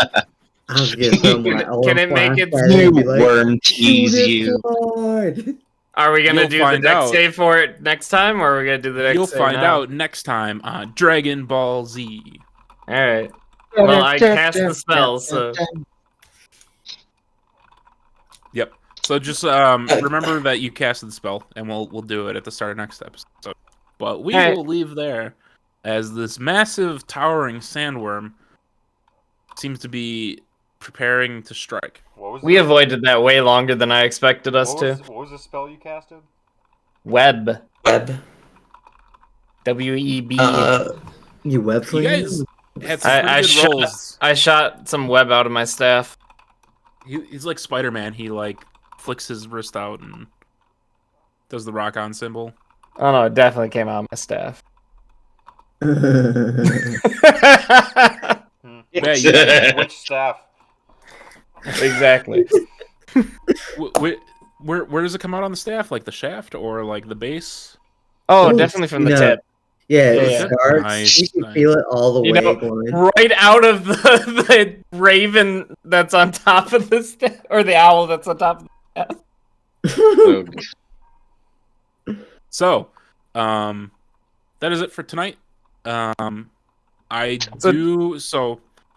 I was gonna throw my Can it make it- flashlight and be like, Worm "Shoot tease it, you. Claude." Are we gonna You'll do the find deck out. save for it next time, or are we gonna do the deck You'll save find now? out next time on Dragon Ball Z. Alright. Well, I cast the spell, so... Yep. So just remember that you casted the spell, and we'll do it at the start of next episode. But we Alright. will leave there, as this massive towering sandworm seems to be preparing to strike. What was We the, avoided that way longer than I expected us what to. was the spell you casted? Web. Web. W-E-B. You web You slinger? guys had some I pretty good shot, rolls. I shot some web out of my staff. He's like Spider-Man. He like flicks his wrist out and does the rock on symbol. Oh no, it definitely came out of my staff. Yeah, you Which staff? Exactly. Where does it come out on the staff? Like the shaft or like the base? Oh, Ooh, definitely from the no. tip. Yeah, Yeah, it yeah. starts. Nice, You can nice. feel it all the You way know, going. right out of the raven that's on top of the staff, or the owl that's on top of the staff. So, that is it for tonight.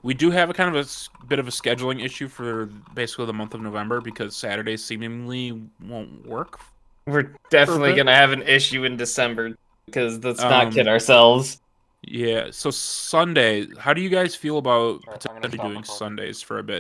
We do have a kind of a bit of a scheduling issue for basically the month of November, because Saturdays seemingly won't work. We're definitely Perfect. gonna have an issue in December, because let's not Um, kid ourselves. Yeah, so Sunday, how do you guys feel about Alright, I'm gonna potentially stop doing recording. Sundays for a bit?